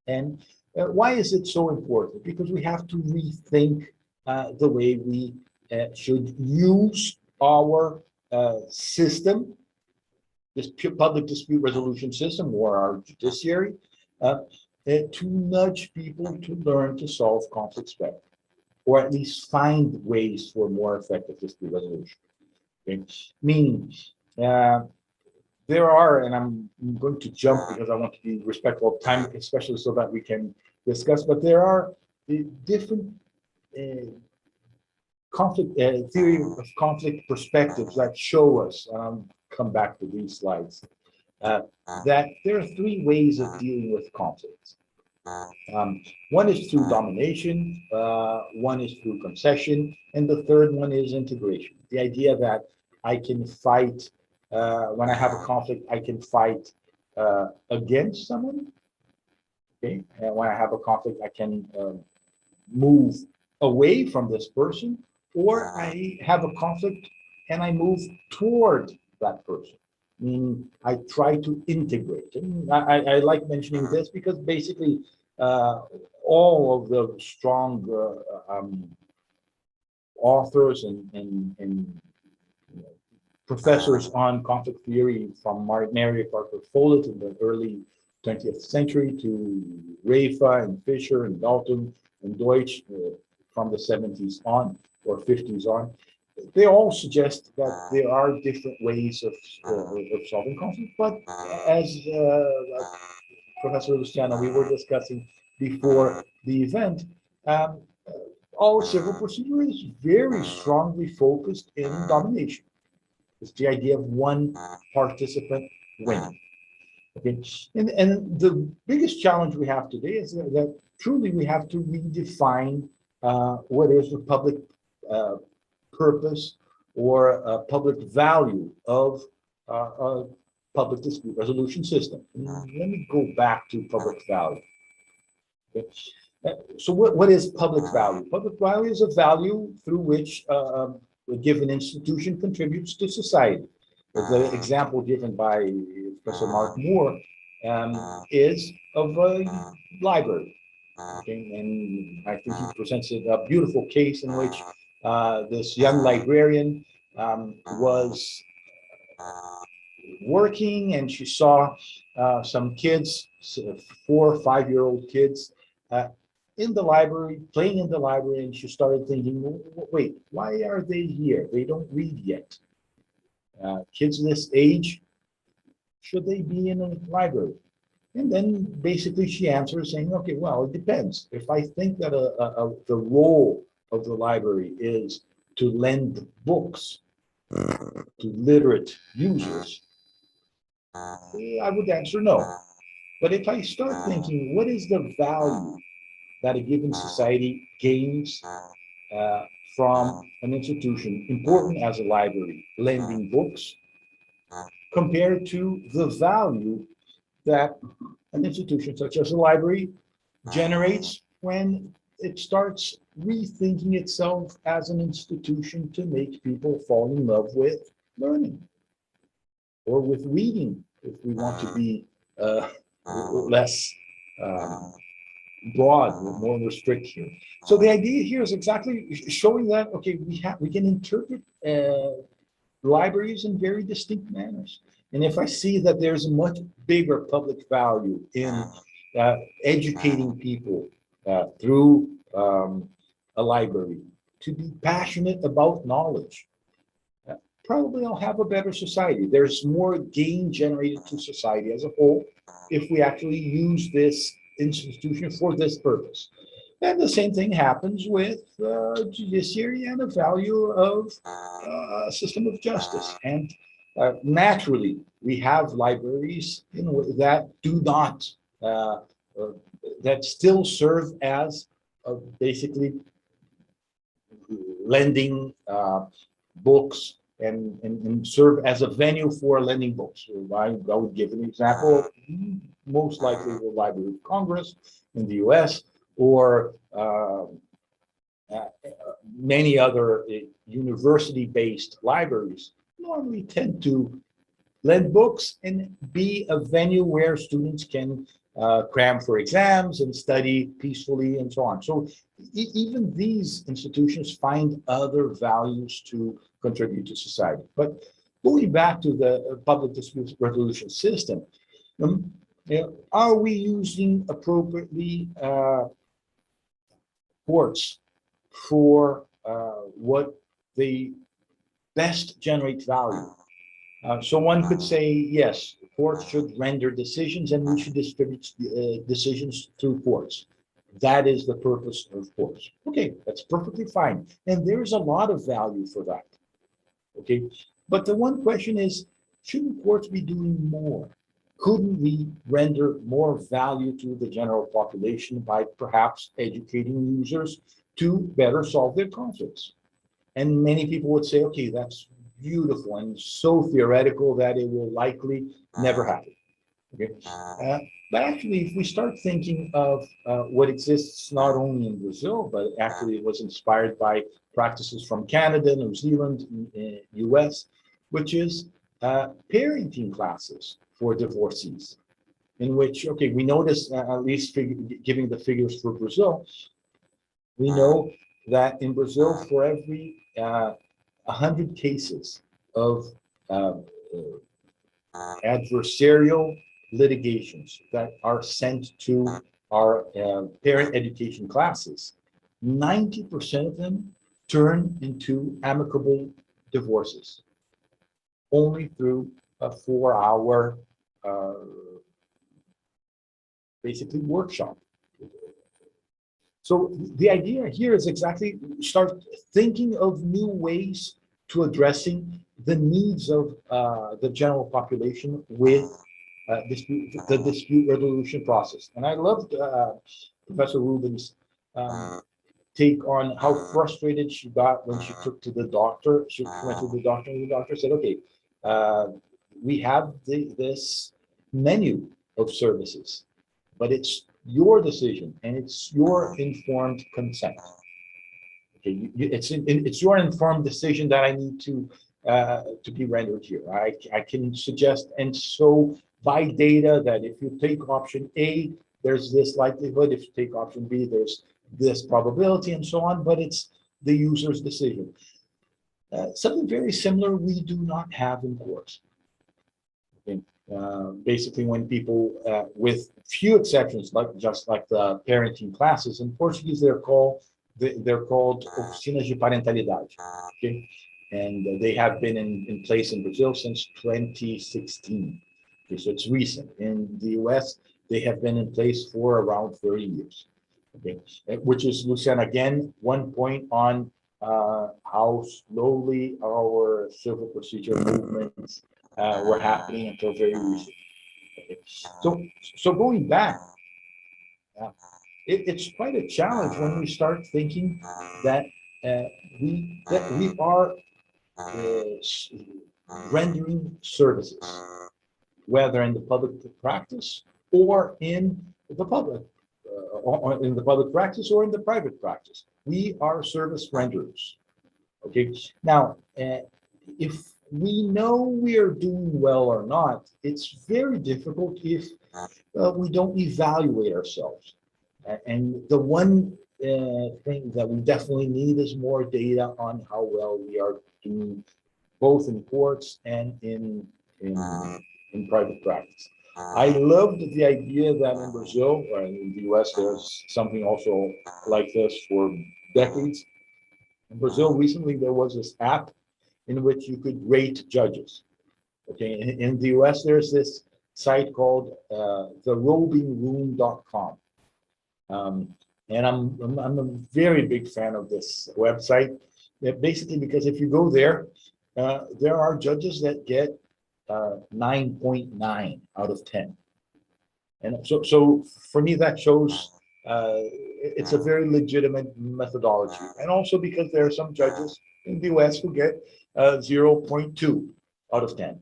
Speaker 6: And why is it so important? Because we have to rethink the way we should use our system, this public dispute resolution system, or our judiciary, to nudge people to learn to solve conflicts better, or at least find ways for more effective dispute resolution. Okay? Meaning, there are, and I'm going to jump because I want to be respectful of time, especially so that we can discuss, but there are different theory of conflict perspectives that show us, and I'll come back to these slides, that there are 3 ways of dealing with conflicts. One is through domination, one is through concession, and the third one is integration. The idea that I can fight, when I have a conflict, I can fight against someone. Okay, and when I have a conflict, I can move away from this person, or I have a conflict and I move toward that person. Meaning I try to integrate. And I like mentioning this because basically all of the strong authors and professors on conflict theory, from Mary Parker Follett in the early 20th century to Rafa and Fisher and Dalton and Deutsch from the 70s on or 50s on, they all suggest that there are different ways of solving conflict. But as Professor Luciano, we were discussing before the event, our civil procedure is very strongly focused in domination. It's the idea of one participant winning. Okay, and the biggest challenge we have today is that truly we have to redefine what is the public purpose or public value of a public dispute resolution system. And let me go back to public value. Okay. So what is public value? Public value is a value through which a given institution contributes to society. The example given by Professor Mark Moore is of a library. Okay, and I think he presents a beautiful case in which this young librarian was working, and she saw some kids, 4 or 5-year-old kids, in the library, playing in the library, and she started thinking, wait, why are they here? They don't read yet. Kids this age, should they be in a library? And then basically she answers saying, okay, well, it depends. If I think that the role of the library is to lend books to literate users, I would answer no. But if I start thinking, what is the value that a given society gains from an institution important as a library lending books compared to the value that an institution such as a library generates when it starts rethinking itself as an institution to make people fall in love with learning or with reading, if we want to be less broad, more restrict here. So the idea here is exactly showing that, okay, we can interpret libraries in very distinct manners. And if I see that there's a much bigger public value in educating people through a library to be passionate about knowledge, probably I'll have a better society. There's more gain generated to society as a whole if we actually use this institution for this purpose. And the same thing happens with judiciary and the value of a system of justice. And naturally, we have libraries that do not, that still serve as basically lending books and serve as a venue for lending books. I would give an example, most likely the Library of Congress in the US, or many other university-based libraries normally tend to lend books and be a venue where students can cram for exams and study peacefully and so on. So even these institutions find other values to contribute to society. But going back to the public dispute resolution system, are we using appropriately courts for what they best generate value? So one could say, yes, courts should render decisions and we should distribute decisions through courts. That is the purpose of courts. Okay, that's perfectly fine. And there's a lot of value for that. Okay, but the one question is, shouldn't courts be doing more? Couldn't we render more value to the general population by perhaps educating users to better solve their conflicts? And many people would say, okay, that's beautiful and so theoretical that it will likely never happen. Okay, but actually, if we start thinking of what exists not only in Brazil, but actually it was inspired by practices from Canada, New Zealand, US, which is parenting classes for divorcees, in which, okay, we notice, at least giving the figures for Brazil, we know that in Brazil, for every 100 cases of adversarial litigations that are sent to our parent education classes, 90% of them turn into amicable divorces, only through a 4-hour basically workshop. So the idea here is exactly start thinking of new ways to addressing the needs of the general population with the dispute resolution process. And I loved Professor Rubin's take on how frustrated she got when she took to the doctor. She went to the doctor, and the doctor said, okay, we have this menu of services, but it's your decision and it's your informed consent. Okay, it's your informed decision that I need to be rendered here. I can suggest, and so by data, that if you take option A, there's this likelihood. If you take option B, there's this probability, and so on. But it's the user's decision. Something very similar we do not have in courts. Okay. Basically, when people, with few exceptions, just like the parenting classes in Portuguese, they're called oficinas de parentalidade. Okay, and they have been in place in Brazil since 2016. Okay, so it's recent. In the US, they have been in place for around 30 years. Okay, which is, Luciana, again, one point on how slowly our civil procedure movements were happening until very recently. Okay. So going back, it's quite a challenge when we start thinking that we are rendering services, whether in the public practice or in the public, or in the public practice or in the private practice. We are service renderers. Okay. Now, if we know we are doing well or not, it's very difficult if we don't evaluate ourselves. And the one thing that we definitely need is more data on how well we are doing, both in courts and in private practice. I loved the idea that in Brazil, or in the US, there's something also like this for decades. In Brazil, recently, there was this app in which you could rate judges. Okay, in the US, there's this site called therobingroom.com. And I'm a very big fan of this website. Basically, because if you go there, there are judges that get 9.9 out of 10. And so for me, that shows it's a very legitimate methodology. And also because there are some judges in the US who get 0.2 out of 10,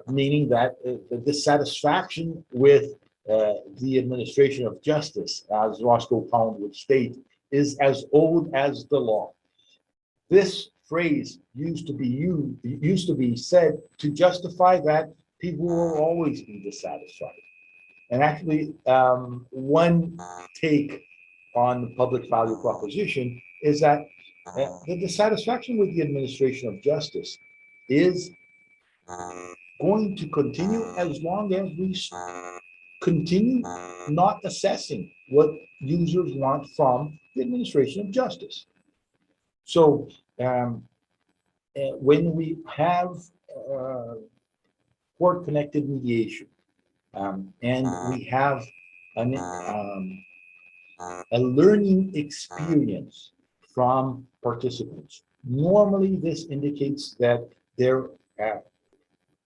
Speaker 6: meaning that the dissatisfaction with the administration of justice, as Roscoe Pound would state, is as old as the law. This phrase used to be said to justify that people will always be dissatisfied. And actually, one take on the public value proposition is that the dissatisfaction with the administration of justice is going to continue as long as we continue not assessing what users want from the administration of justice. So when we have court-connected mediation, and we have a learning experience from participants, normally this indicates that there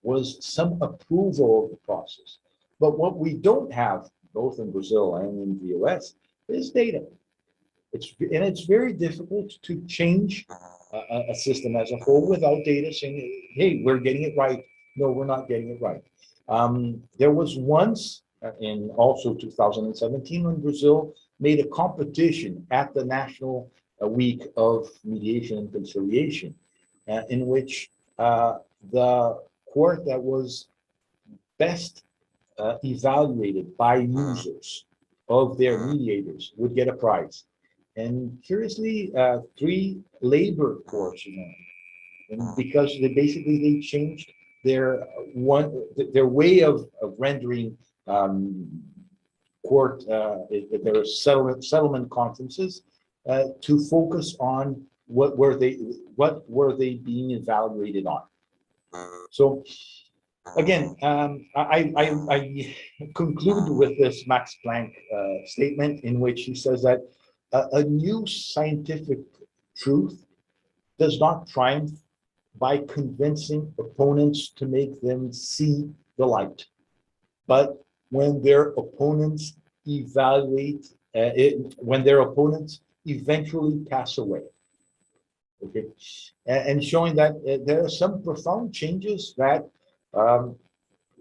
Speaker 6: was some approval of the process. But what we don't have, both in Brazil and in the US, is data. It's very difficult to change a system as a whole without data saying, hey, we're getting it right. No, we're not getting it right. There was once in also 2017 when Brazil made a competition at the National Week of Mediation and Conciliation, in which the court that was best evaluated by users of their mediators would get a prize. And curiously, 3 labor courts won, and because they changed their way of rendering court their settlement conferences to focus on what were they being evaluated on. So again, I conclude with this Max Planck statement in which he says that a new scientific truth does not triumph by convincing opponents to make them see the light, but when their opponents when their opponents eventually pass away. Okay, and showing that there are some profound changes that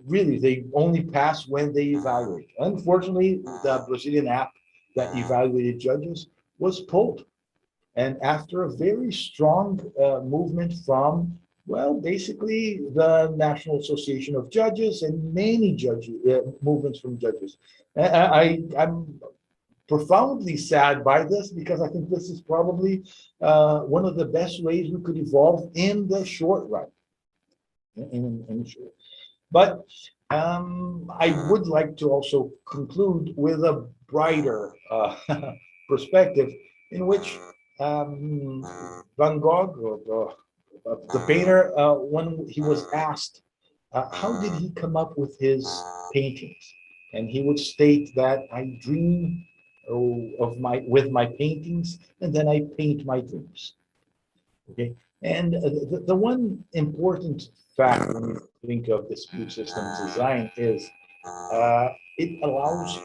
Speaker 6: really they only pass when they evaluate. Unfortunately, the Brazilian app that evaluated judges was pulled, and after a very strong movement from, well, basically the National Association of Judges and many movements from judges. I'm profoundly sad by this because I think this is probably one of the best ways we could evolve in the short run. But I would like to also conclude with a brighter perspective in which Van Gogh, the painter, when he was asked, how did he come up with his paintings? And he would state that I dream with my paintings, and then I paint my dreams. Okay, and the one important fact when you think of dispute systems design is it allows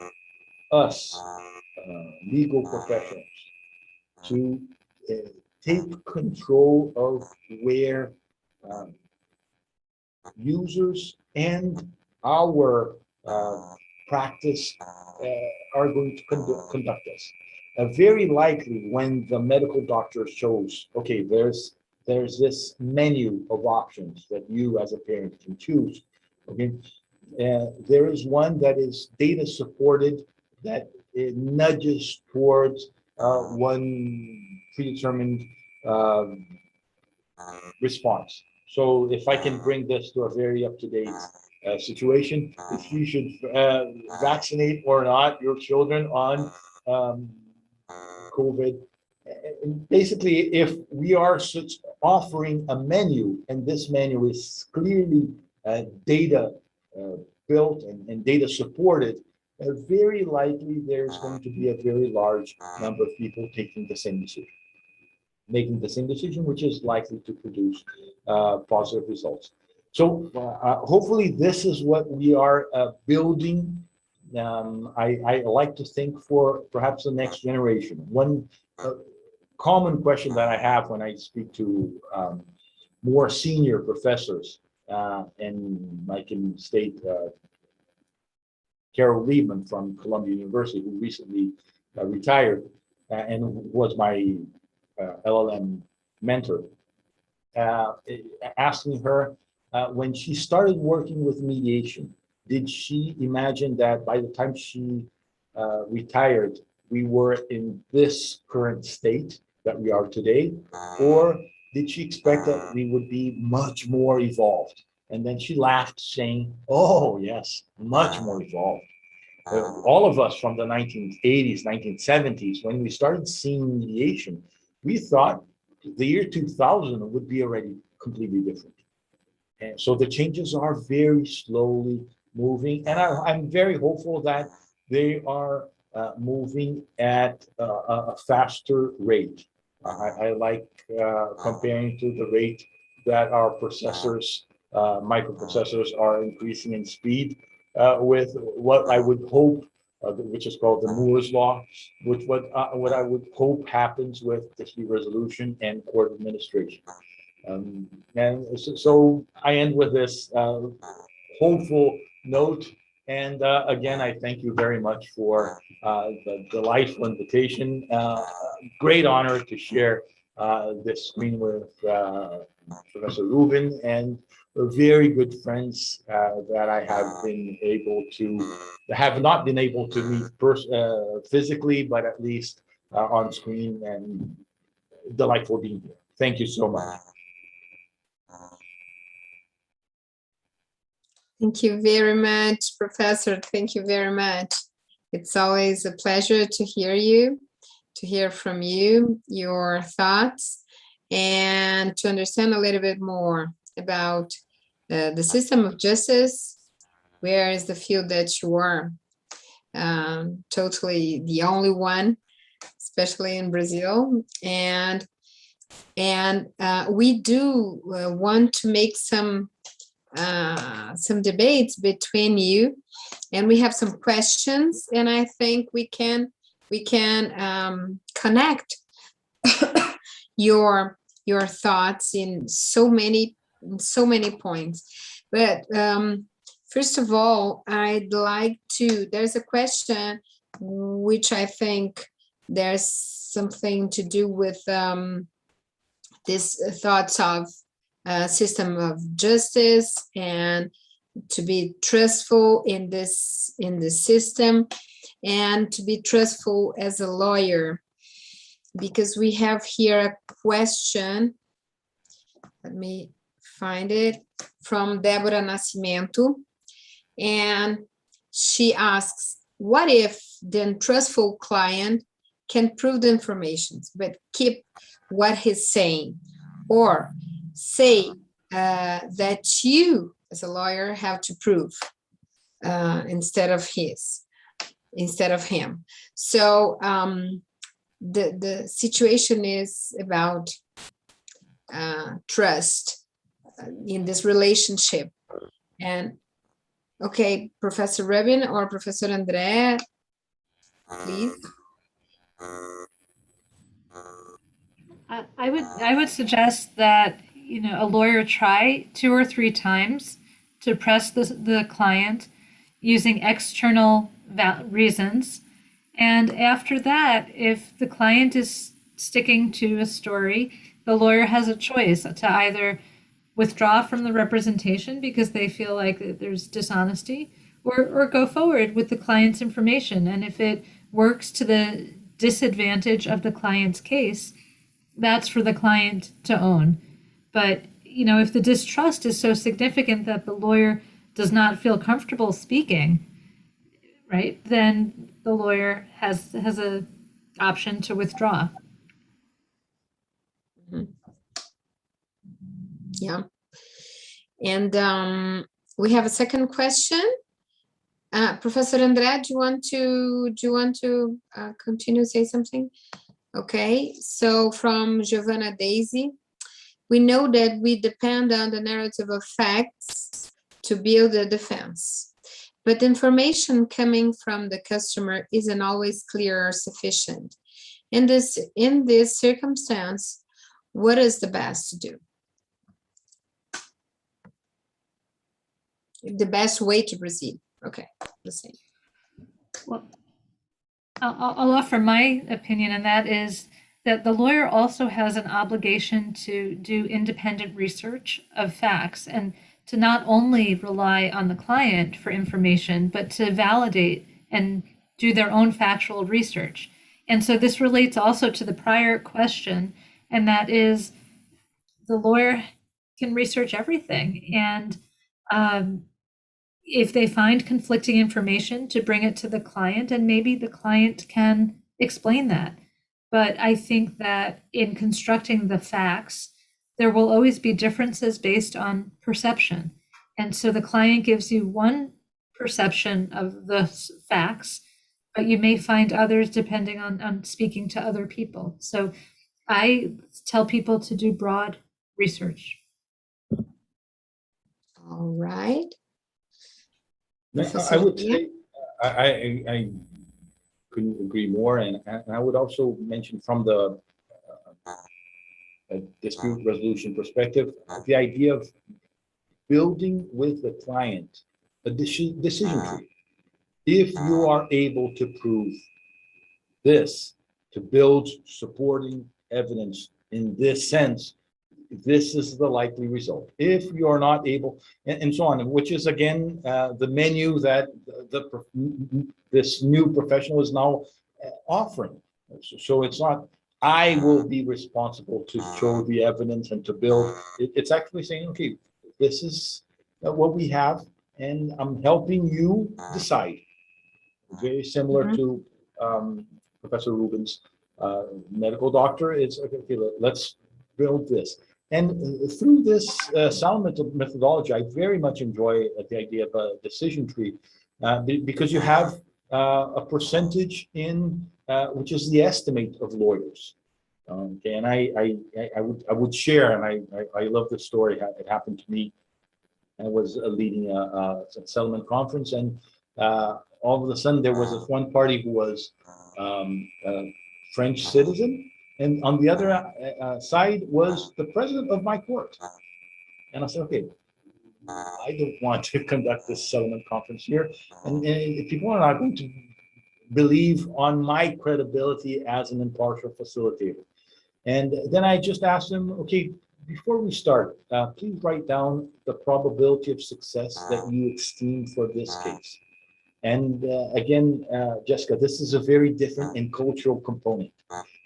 Speaker 6: us legal professionals to take control of where users and our practice are going to conduct us. Very likely when the medical doctor shows, okay, there's this menu of options that you as a parent can choose, okay, there is one that is data supported that it nudges towards one predetermined response. So if I can bring this to a very up-to-date situation, if you should vaccinate or not your children on COVID. And basically, if we are offering a menu, and this menu is clearly data built and data supported, very likely there's going to be a very large number of people taking the same decision, making the same decision, which is likely to produce positive results. So hopefully this is what we are building. I like to think for perhaps the next generation. One common question that I have when I speak to more senior professors, and I can state Carol Liebman from Columbia University, who recently retired and was my LLM mentor, asking her when she started working with mediation, did she imagine that by the time she retired, we were in this current state that we are today? Or did she expect that we would be much more evolved? And then she laughed, saying, oh, yes, much more evolved. All of us from the 1980s, 1970s, when we started seeing mediation, we thought the year 2000 would be already completely different. And so the changes are very slowly moving, and I'm very hopeful that they are moving at a faster rate. I like comparing to the rate that our processors, microprocessors, are increasing in speed with what I would hope which is called the Moore's Law, which what I would hope happens with dispute resolution and court administration. And so I end with this hopeful note. And again, I thank you very much for the delightful invitation. Great honor to share this screen with Professor Rubin, and very good friends that I have not been able to meet physically, but at least on screen, and delightful being here. Thank you so much.
Speaker 1: Thank you very much, Professor. Thank you very much. It's always a pleasure to hear you, to hear from you, your thoughts, and to understand a little bit more about the system of justice. Where is the field that you are? Totally the only one, especially in Brazil. And we do want to make some debates between you, and we have some questions, and I think we can connect your thoughts in so many points. But first of all, I'd like to, there's a question which I think there's something to do with this thoughts of system of justice, and to be trustful in this system, and to be trustful as a lawyer, because we have here a question. Let me find it, from Deborah Nascimento, and she asks, what if the untrustful client can prove the information but keep what he's saying, or say that you as a lawyer have to prove instead of him? So the situation is about trust in this relationship. And okay, Professor Rubin or Professor André, please.
Speaker 8: I would suggest that, you know, a lawyer try 2 or 3 times to press the client using external reasons. And after that, if the client is sticking to a story, the lawyer has a choice to either withdraw from the representation because they feel like there's dishonesty, or go forward with the client's information. And if it works to the disadvantage of the client's case, that's for the client to own. But, you know, if the distrust is so significant that the lawyer does not feel comfortable speaking, right, then the lawyer has a option to withdraw.
Speaker 1: Mm-hmm. Yeah. And we have a second question. Professor André, do you want to continue, say something? Okay, so from Giovanna Daisy, we know that we depend on the narrative of facts to build a defense, but information coming from the customer isn't always clear or sufficient. In this circumstance, what is the best to do? The best way to proceed. Okay, let's see.
Speaker 8: Well, I'll offer my opinion, and that is that the lawyer also has an obligation to do independent research of facts, and to not only rely on the client for information, but to validate and do their own factual research. And so this relates also to the prior question, and that is the lawyer can research everything. And if they find conflicting information, to bring it to the client, and maybe the client can explain that. But I think that in constructing the facts, there will always be differences based on perception. And so the client gives you one perception of the facts, but you may find others depending on speaking to other people. So I tell people to do broad research.
Speaker 1: All right.
Speaker 6: I would say I couldn't agree more, and I would also mention from the dispute resolution perspective, the idea of building with the client a decision tree. If you are able to prove this, to build supporting evidence in this sense, this is the likely result. If you're not able, and so on, which is again the menu that this new professional is now offering. So it's not, I will be responsible to show the evidence and to build. It's actually saying, okay, this is what we have, and I'm helping you decide. Very similar to Professor Rubin's medical doctor. It's okay, let's build this. And through this sound methodology, I very much enjoy the idea of a decision tree because you have a percentage in which is the estimate of lawyers. Okay, and I would share, and I love this story. It happened to me. I was leading a settlement conference, and all of a sudden there was this one party who was a French citizen, and on the other side was the president of my court. And I said, okay, I don't want to conduct this settlement conference here, and people are not going to believe on my credibility as an impartial facilitator. And then I just asked them, okay, before we start, please write down the probability of success that you esteem for this case. And again, Jessica, this is a very different and cultural component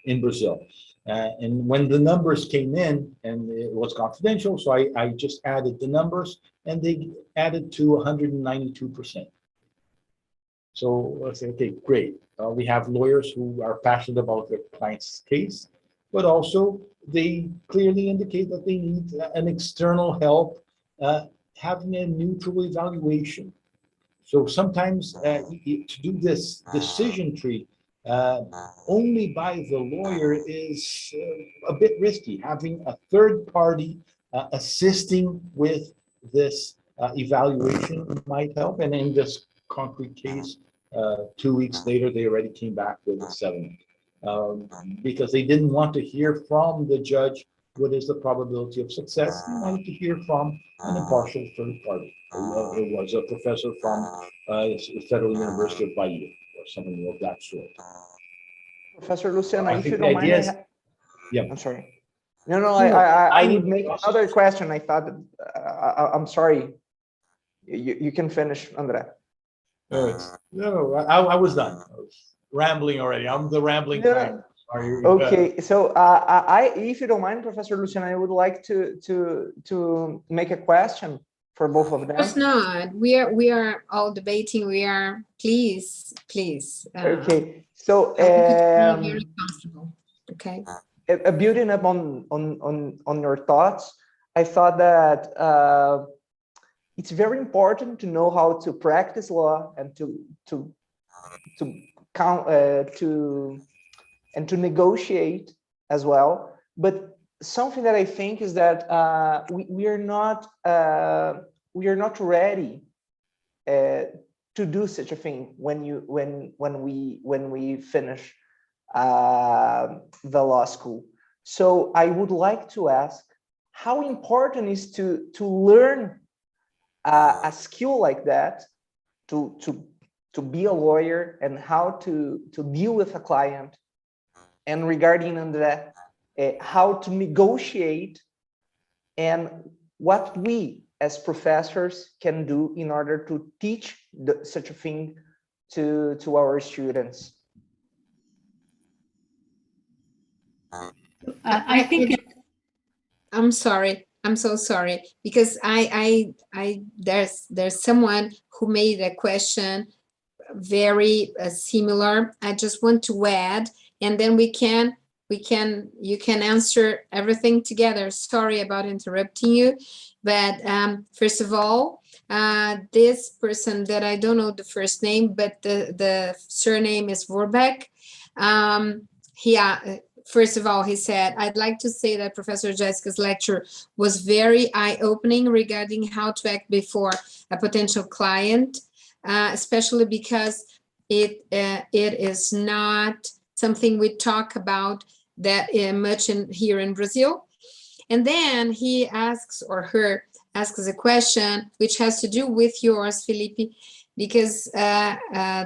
Speaker 6: in Brazil. And when the numbers came in, and it was confidential, so I just added the numbers, and they added to 192%. So I said, okay, great. We have lawyers who are passionate about their client's case, but also they clearly indicate that they need an external help, having a neutral evaluation. So sometimes to do this decision tree only by the lawyer is a bit risky. Having a third party assisting with this evaluation might help. And in this concrete case, 2 weeks later, they already came back with a settlement because they didn't want to hear from the judge what is the probability of success. They wanted to hear from an impartial third party. It was a professor from Federal University of Bahia or something of that sort.
Speaker 7: Professor Luciano, if you
Speaker 6: the
Speaker 7: don't
Speaker 6: idea
Speaker 7: mind,
Speaker 6: yeah.
Speaker 7: I'm sorry. No, I would make another question. I thought that, I'm sorry. You can finish, André.
Speaker 6: No, I was done. I was rambling already. I'm the rambling kind.
Speaker 7: Okay, so if you don't mind, Professor Luciano, I would like to make a question for both of them.
Speaker 1: Of course not. We are all debating. We are, please.
Speaker 7: Okay, so
Speaker 1: very comfortable. Okay.
Speaker 7: Building up on your thoughts, I thought that it's very important to know how to practice law and to negotiate as well. But something that I think is that we are not ready to do such a thing when we finish the law school. So I would like to ask, how important is to learn a skill like that, to be a lawyer, and how to deal with a client, and regarding that, how to negotiate, and what we as professors can do in order to teach such a thing to our students.
Speaker 8: I think
Speaker 1: I'm sorry. I'm so sorry, because there's someone who made a question very similar. I just want to add, and then you can answer everything together. Sorry about interrupting you, but first of all, this person that I don't know the first name, but the surname is Vorbeck. First of all, he said, I'd like to say that Professor Jessica's lecture was very eye-opening regarding how to act before a potential client. especially because it is not something we talk about that much here in Brazil. And then he asks, or her asks, a question which has to do with yours, Felipe, because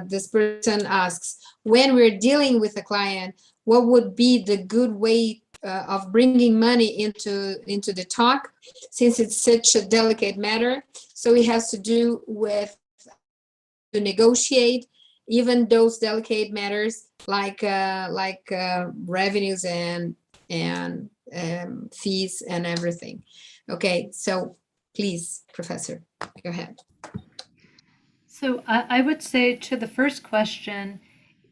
Speaker 1: this person asks, when we're dealing with a client, what would be the good way of bringing money into the talk, since it's such a delicate matter? So it has to do with to negotiate even those delicate matters like revenues and fees and everything. Okay, so please, Professor, go ahead.
Speaker 8: So I would say to the first question,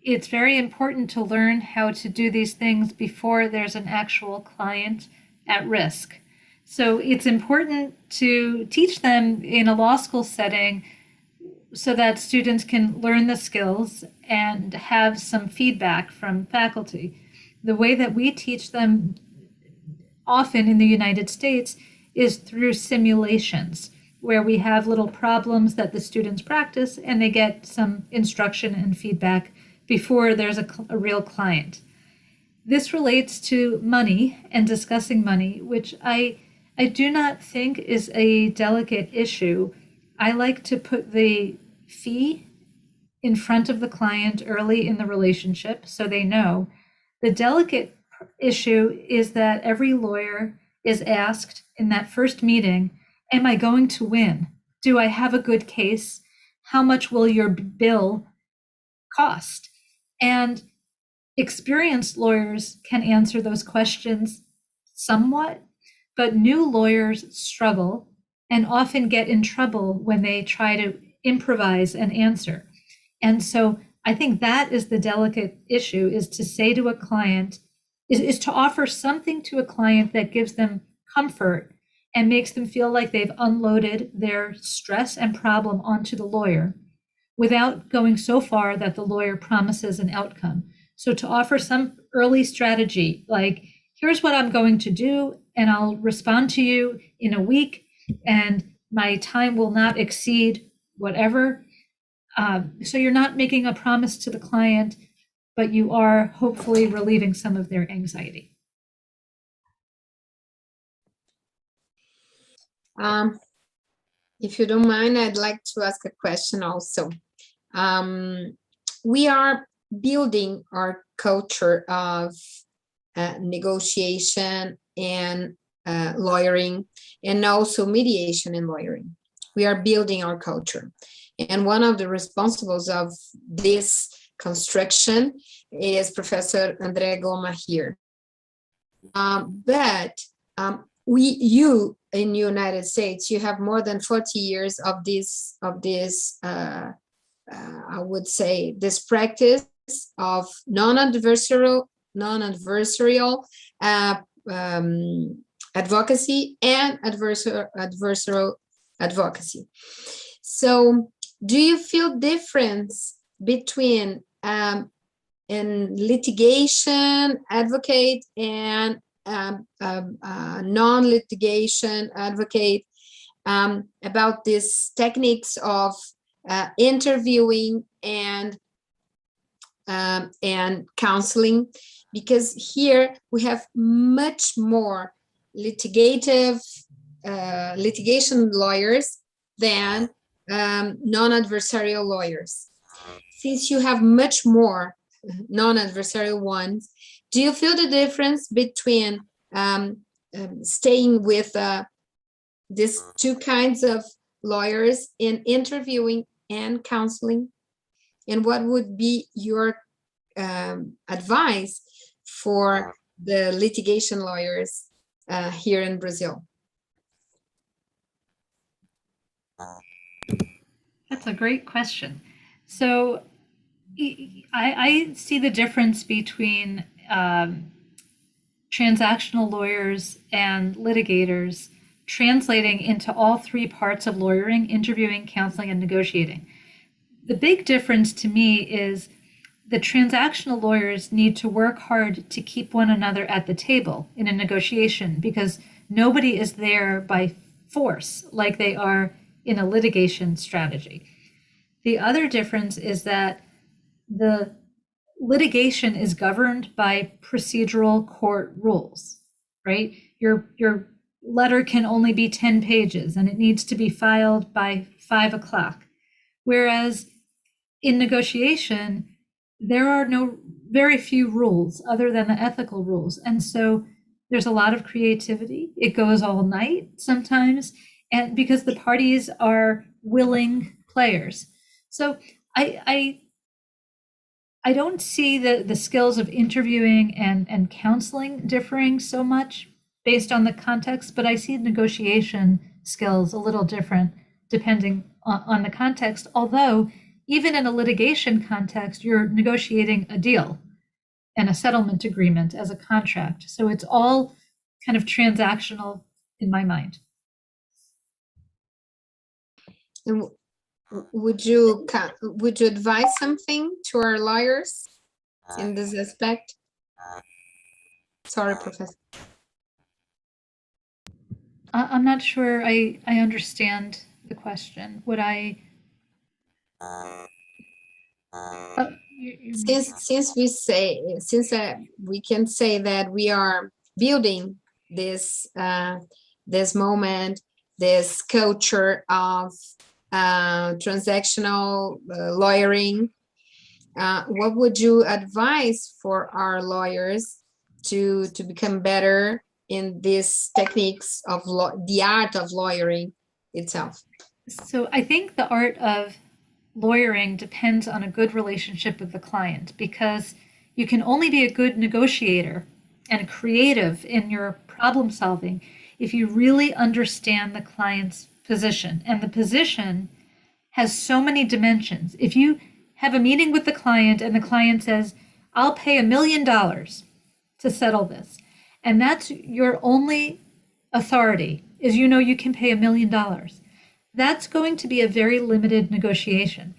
Speaker 8: it's very important to learn how to do these things before there's an actual client at risk. So it's important to teach them in a law school setting so that students can learn the skills and have some feedback from faculty. The way that we teach them often in the United States is through simulations, where we have little problems that the students practice and they get some instruction and feedback before there's a real client. This relates to money and discussing money, which I do not think is a delicate issue. I like to put the fee in front of the client early in the relationship so they know. The delicate issue is that every lawyer is asked in that first meeting, am I going to win? Do I have a good case? How much will your bill cost? And experienced lawyers can answer those questions somewhat, but new lawyers struggle and often get in trouble when they try to improvise an answer. And so I think that is the delicate issue, is to say to a client, is to offer something to a client that gives them comfort and makes them feel like they've unloaded their stress and problem onto the lawyer without going so far that the lawyer promises an outcome. So to offer some early strategy, like, here's what I'm going to do, and I'll respond to you in a week, and my time will not exceed whatever. So you're not making a promise to the client, but you are hopefully relieving some of their anxiety.
Speaker 1: If you don't mind, I'd like to ask a question also. We are building our culture of negotiation and lawyering, and also mediation and lawyering. We are building our culture. And one of the responsibles of this construction is Professor André Goma here. But you in the United States, you have more than 40 years of this I would say, this practice of non-adversarial advocacy and adversarial advocacy. So do you feel difference between in litigation advocate and non-litigation advocate about these techniques of interviewing and counseling? Because here we have much more litigation lawyers than non-adversarial lawyers. Since you have much more non-adversarial ones, do you feel the difference between staying with these two kinds of lawyers in interviewing and counseling? And what would be your advice for the litigation lawyers here in Brazil?
Speaker 8: That's a great question. So I see the difference between transactional lawyers and litigators translating into all three parts of lawyering: interviewing, counseling, and negotiating. The big difference to me is the transactional lawyers need to work hard to keep one another at the table in a negotiation, because nobody is there by force like they are in a litigation strategy. The other difference is that the litigation is governed by procedural court rules, right? Your letter can only be 10 pages and it needs to be filed by 5 o'clock. Whereas in negotiation, there are very few rules other than the ethical rules. And so there's a lot of creativity. It goes all night sometimes, and because the parties are willing players. So I don't see the skills of interviewing and counseling differing so much based on the context, but I see negotiation skills a little different depending on the context. Although even in a litigation context, you're negotiating a deal and a settlement agreement as a contract. So it's all kind of transactional in my mind.
Speaker 1: And would you advise something to our lawyers in this aspect? Sorry, Professor.
Speaker 8: I'm not sure I understand the question. Would I?
Speaker 1: Since we can say that we are building this this moment, this culture of transactional lawyering, what would you advise for our lawyers to become better in these techniques of the art of lawyering itself?
Speaker 8: So I think the art of lawyering depends on a good relationship with the client, because you can only be a good negotiator and creative in your problem solving if you really understand the client's position. And the position has so many dimensions. If you have a meeting with the client and the client says, I'll pay $1 million to settle this, and that's your only authority, is you can pay $1 million. That's going to be a very limited negotiation.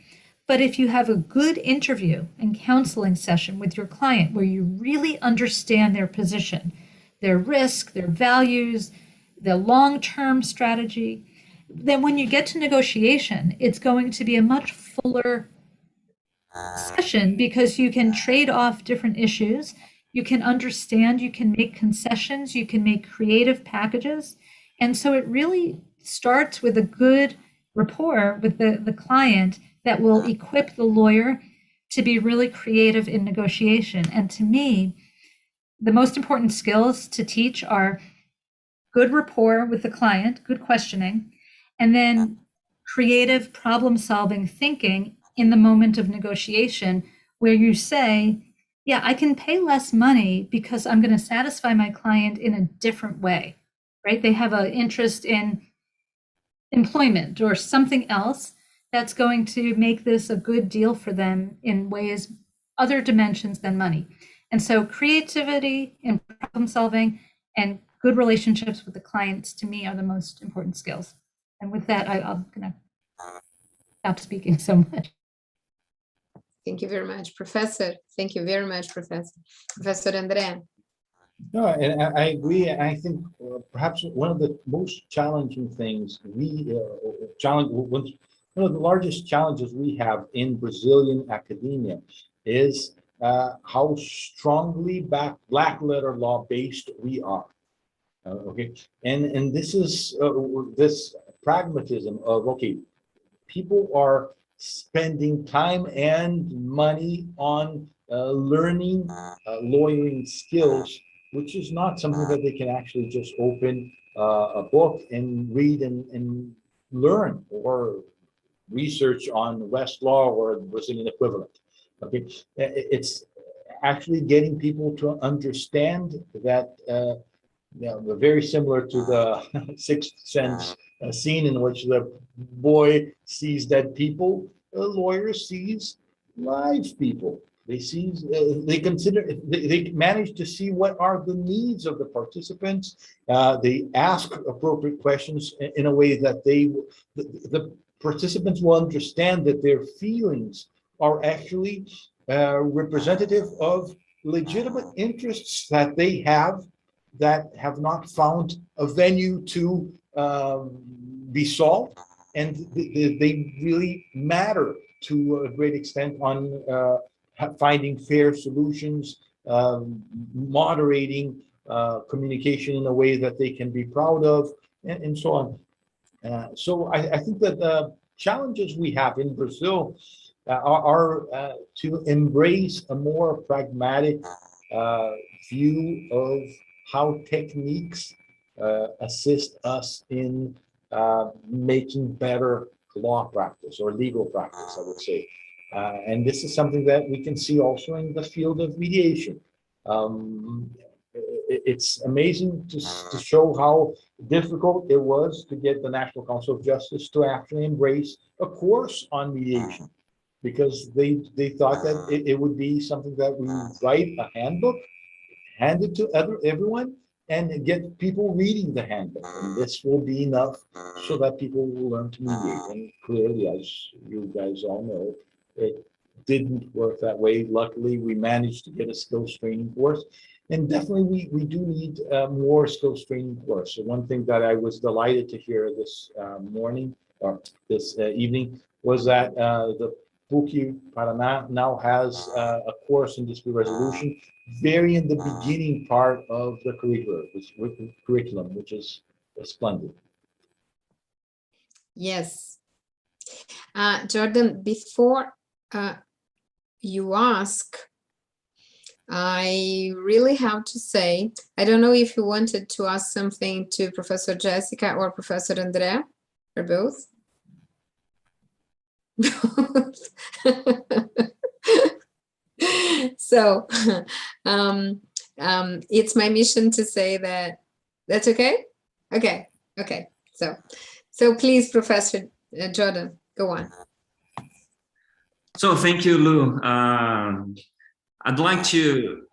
Speaker 8: But if you have a good interview and counseling session with your client where you really understand their position, their risk, their values, their long-term strategy, then when you get to negotiation, it's going to be a much fuller session, because you can trade off different issues, you can understand, you can make concessions, you can make creative packages. And so it really starts with a good rapport with the client that will equip the lawyer to be really creative in negotiation. And to me, the most important skills to teach are good rapport with the client, good questioning, and then creative problem-solving thinking in the moment of negotiation, where you say, yeah, I can pay less money because I'm going to satisfy my client in a different way, right? They have an interest in employment or something else that's going to make this a good deal for them in ways, other dimensions than money. And so creativity and problem solving and good relationships with the clients, to me, are the most important skills. And with that, I'm going to stop speaking so much.
Speaker 1: Thank you very much, Professor. Thank you very much, Professor. Professor André.
Speaker 6: No, and I agree. I think perhaps one of the most challenging things one of the largest challenges we have in Brazilian academia is how strongly black letter law based we are. Okay, and this is this pragmatism of, okay, people are spending time and money on learning lawyering skills, which is not something that they can actually just open a book and read and learn, or research on Westlaw or the Brazilian equivalent. Okay, it's actually getting people to understand that very similar to the Sixth Sense scene in which the boy sees dead people, a lawyer sees live people. They see, they manage to see what are the needs of the participants. They ask appropriate questions in a way that the participants will understand that their feelings are actually representative of legitimate interests that they have that have not found a venue to be solved. and they really matter to a great extent on finding fair solutions, moderating communication in a way that they can be proud of, and so on. So I think that the challenges we have in Brazil are to embrace a more pragmatic view of how techniques assist us in making better law practice or legal practice, I would say. And this is something that we can see also in the field of mediation. It's amazing to show how difficult it was to get the National Council of Justice to actually embrace a course on mediation, because they thought that it would be something that we write a handbook, hand it to everyone, and get people reading the handbook. And this will be enough so that people will learn to mediate. And clearly, as you guys all know, it didn't work that way. Luckily, we managed to get a skills training course. And definitely, we do need more skills training course. So one thing that I was delighted to hear this morning, or this evening, was that the PUC Paraná now has a course in dispute resolution, very in the beginning part of the curriculum, which is splendid.
Speaker 1: Yes. Jordan, before you ask, I really have to say, I don't know if you wanted to ask something to Professor Jessica or Professor André, or both. So it's my mission to say that that's okay. Okay. So please, Professor Jordan, go on.
Speaker 10: So thank you, Lou. I'd like to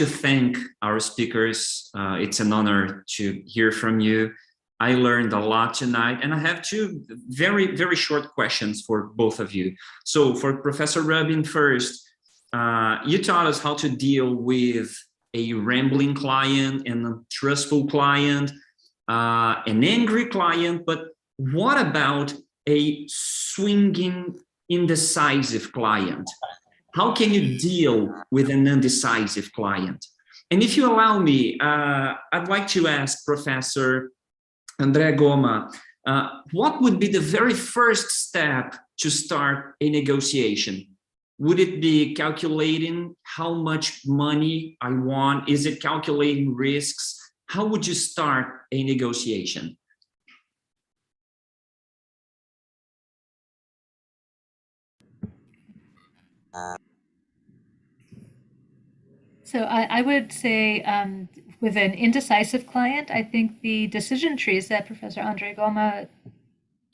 Speaker 10: thank our speakers. It's an honor to hear from you. I learned a lot tonight, and I have two very, very short questions for both of you. So for Professor Rubin first, you taught us how to deal with a rambling client and a trustful client, an angry client, but what about a swinging, indecisive client? How can you deal with an indecisive client? And if you allow me, I'd like to ask Professor André Goma, what would be the very first step to start a negotiation? Would it be calculating how much money I want? Is it calculating risks? How would you start a negotiation?
Speaker 8: So I would say with an indecisive client, I think the decision trees that Professor André Goma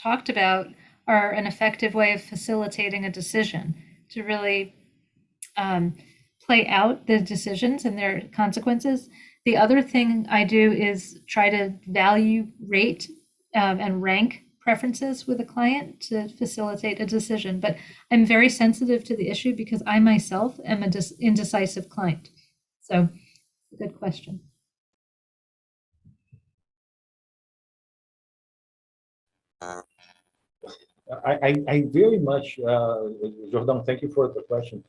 Speaker 8: talked about are an effective way of facilitating a decision to really play out the decisions and their consequences. The other thing I do is try to value, rate, and rank preferences with a client to facilitate a decision. But I'm very sensitive to the issue because I myself am an indecisive client. So, good question.
Speaker 6: I very much, Jordan, thank you for the question.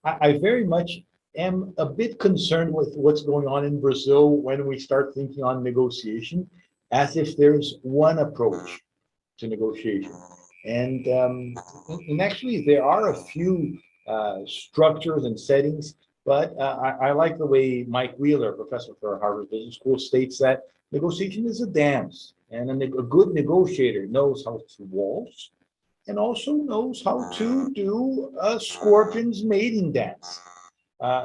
Speaker 6: I very much am a bit concerned with what's going on in Brazil when we start thinking on negotiation, as if there's one approach to negotiation. And actually, there are a few structures and settings, but I like the way Mike Wheeler, professor for Harvard Business School, states that negotiation is a dance, and a good negotiator knows how to waltz and also knows how to do a scorpion's mating dance.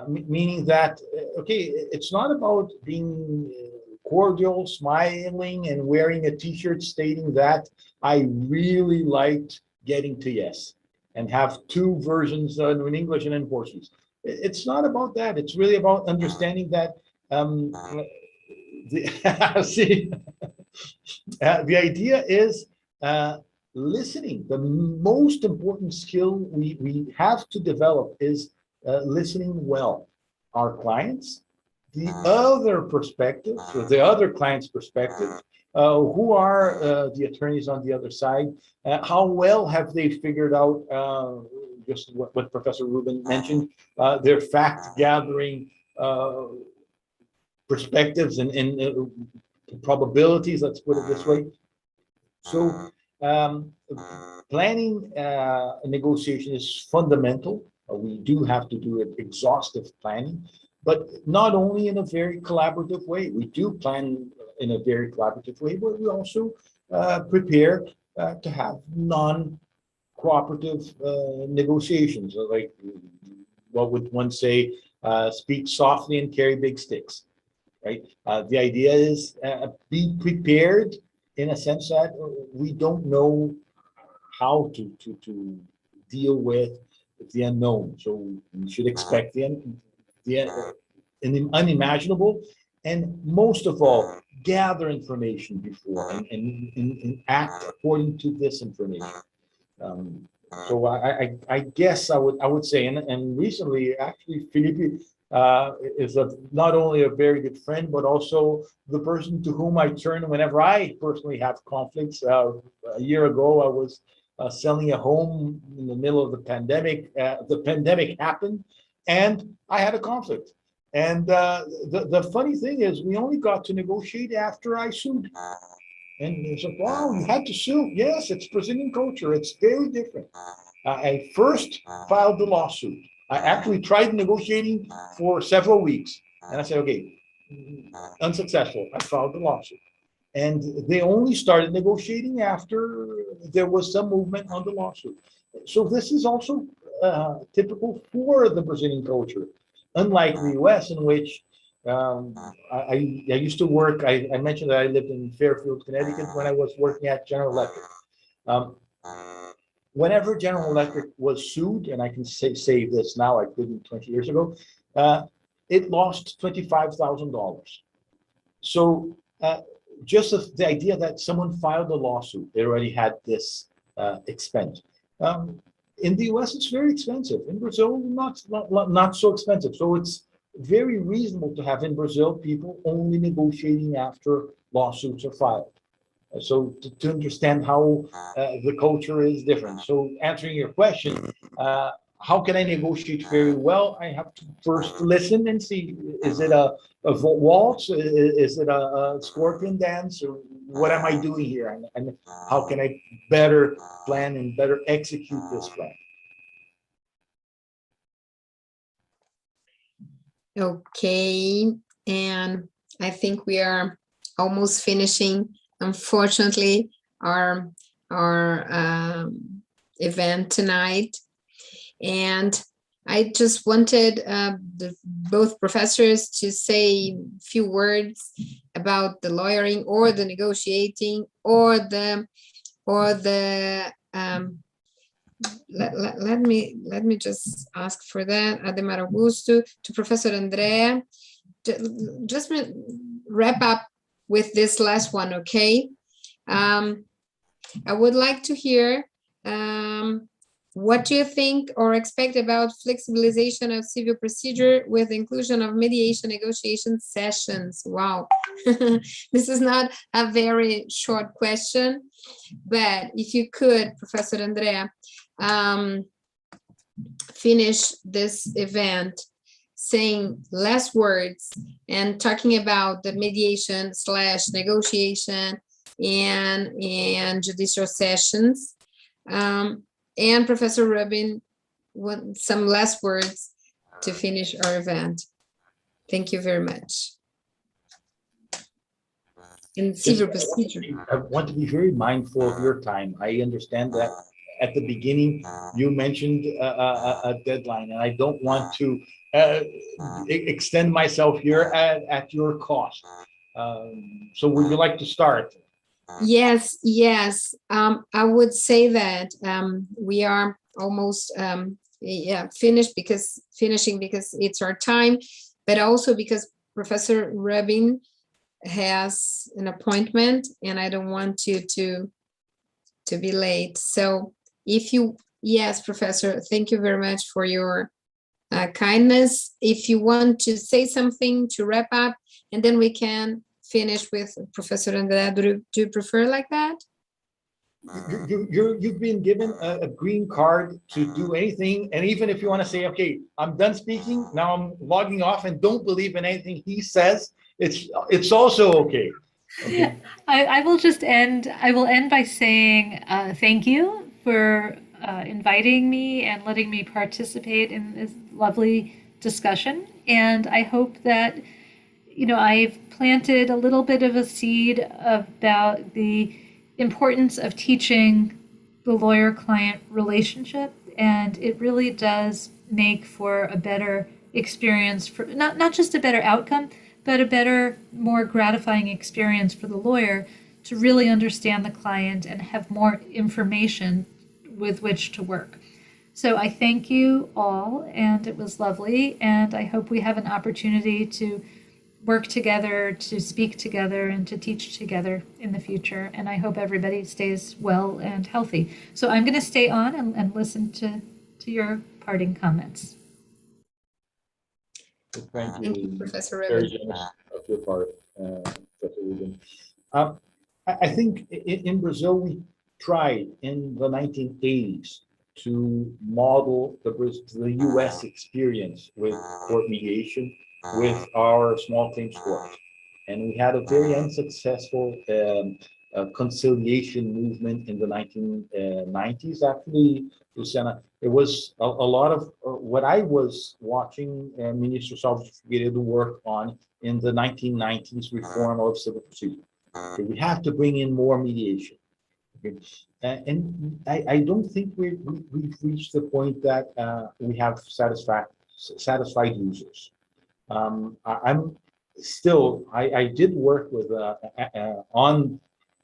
Speaker 6: Meaning that, okay, it's not about being cordial, smiling, and wearing a t-shirt stating that I really liked getting to yes, and have two versions in English and in Portuguese. It's not about that. It's really about understanding that the idea is listening. The most important skill we have to develop is listening well. Our clients, the other perspective, so the other client's perspective, Who are the attorneys on the other side? How well have they figured out just what Professor Rubin mentioned, their fact-gathering perspectives and probabilities, let's put it this way. So planning a negotiation is fundamental. We do have to do exhaustive planning, but not only in a very collaborative way. We do plan in a very collaborative way, but we also prepare to have non-cooperative negotiations. Like, what would one say? Speak softly and carry big sticks, right? The idea is be prepared in a sense that we don't know how to deal with the unknown. So we should expect the unimaginable, and most of all, gather information before and act according to this information. So I guess I would say, and recently actually Felipe is not only a very good friend, but also the person to whom I turn whenever I personally have conflicts. A year ago, I was selling a home in the middle of the pandemic. The pandemic happened, and I had a conflict. And the funny thing is, we only got to negotiate after I sued. And it's like, wow, you had to sue. Yes, it's Brazilian culture. It's very different. I first filed the lawsuit. I actually tried negotiating for several weeks. And I said, okay, unsuccessful. I filed the lawsuit. And they only started negotiating after there was some movement on the lawsuit. So this is also typical for the Brazilian culture. Unlike the US, in which I used to work, I mentioned that I lived in Fairfield, Connecticut when I was working at General Electric. Whenever General Electric was sued, and I can say this now, I didn't 20 years ago, it lost $25,000. So just the idea that someone filed a lawsuit, they already had this expense. In the US, it's very expensive. In Brazil, not so expensive. So it's very reasonable to have in Brazil people only negotiating after lawsuits are filed. So to understand how the culture is different. So answering your question, how can I negotiate very well? I have to first listen and see, is it a waltz? Is it a scorpion dance? Or what am I doing here? And how can I better plan and better execute this plan?
Speaker 1: Okay, and I think we are almost finishing, unfortunately, our event tonight. And I just wanted both professors to say a few words about the lawyering or the negotiating or the let me just ask for that, Ademar Augusto, to Professor Andrea. Just wrap up with this last one, okay? I would like to hear what do you think or expect about flexibilization of civil procedure with the inclusion of mediation negotiation sessions? Wow, this is not a very short question, but if you could, Professor Andrea, finish this event saying less words and talking about the mediation / negotiation and judicial sessions. And Professor Rubin, some last words to finish our event. Thank you very much. In civil procedure.
Speaker 6: I want to be very mindful of your time. I understand that at the beginning you mentioned a deadline, and I don't want to extend myself here at your cost. So would you like to start?
Speaker 1: Yes. I would say that we are almost finishing because it's our time, but also because Professor Rubin has an appointment, and I don't want you to be late. So yes, Professor, thank you very much for your kindness. If you want to say something to wrap up, and then we can finish with Professor André? Do you prefer like that?
Speaker 6: You've been given a green card to do anything, and even if you want to say, okay, I'm done speaking, now I'm logging off and don't believe in anything he says, it's also okay. Okay.
Speaker 8: I will just end. I will end by saying thank you for inviting me and letting me participate in this lovely discussion. And I hope that, you know, I've planted a little bit of a seed about the importance of teaching the lawyer-client relationship, and it really does make for a better experience for not just a better outcome, but a better, more gratifying experience for the lawyer to really understand the client and have more information with which to work. So I thank you all, and it was lovely, and I hope we have an opportunity to work together, to speak together, and to teach together in the future. And I hope everybody stays well and healthy. So I'm going to stay on and listen to your parting comments.
Speaker 6: Thank
Speaker 1: Thank you, Professor
Speaker 9: Very
Speaker 1: Ribbon.
Speaker 9: generous of your part, Professor Ruben.
Speaker 6: I think in Brazil, we tried in the 1980s to model the US experience with court mediation with our small claims court. And we had a very unsuccessful conciliation movement in the 1990s. Actually, Luciana, it was a lot of what I was watching Minister Salvo Figueiredo work on in the 1990s reform of civil procedure. Okay, we have to bring in more mediation. Okay. And I don't think we've reached the point that we have satisfied users. I'm still, I did work with on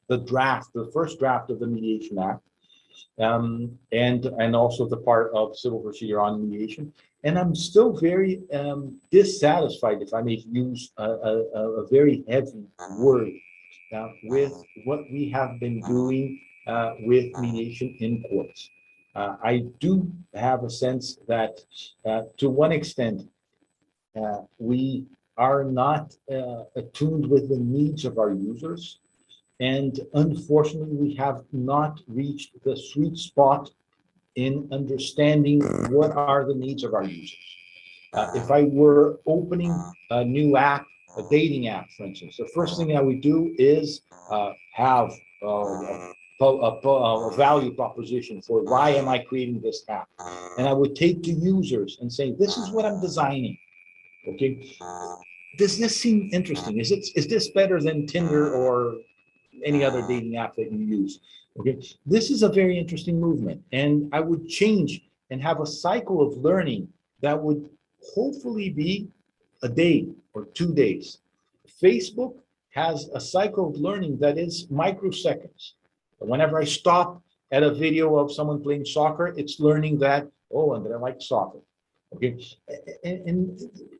Speaker 6: the first draft of the Mediation Act, and also the part of civil procedure on mediation. And I'm still very dissatisfied, if I may use a very heavy word, with what we have been doing with mediation in courts. I do have a sense that to one extent, we are not attuned with the needs of our users. And unfortunately, we have not reached the sweet spot in understanding what are the needs of our users. If I were opening a new app, a dating app, for instance, the first thing I would do is have a value proposition for why am I creating this app? And I would take to users and say, this is what I'm designing. Okay, does this seem interesting? Is this better than Tinder or any other dating app that you use? Okay, this is a very interesting movement, and I would change and have a cycle of learning that would hopefully be a day or 2 days. Facebook has a cycle of learning that is microseconds. Whenever I stop at a video of someone playing soccer, it's learning that, oh, and I like soccer. Okay, and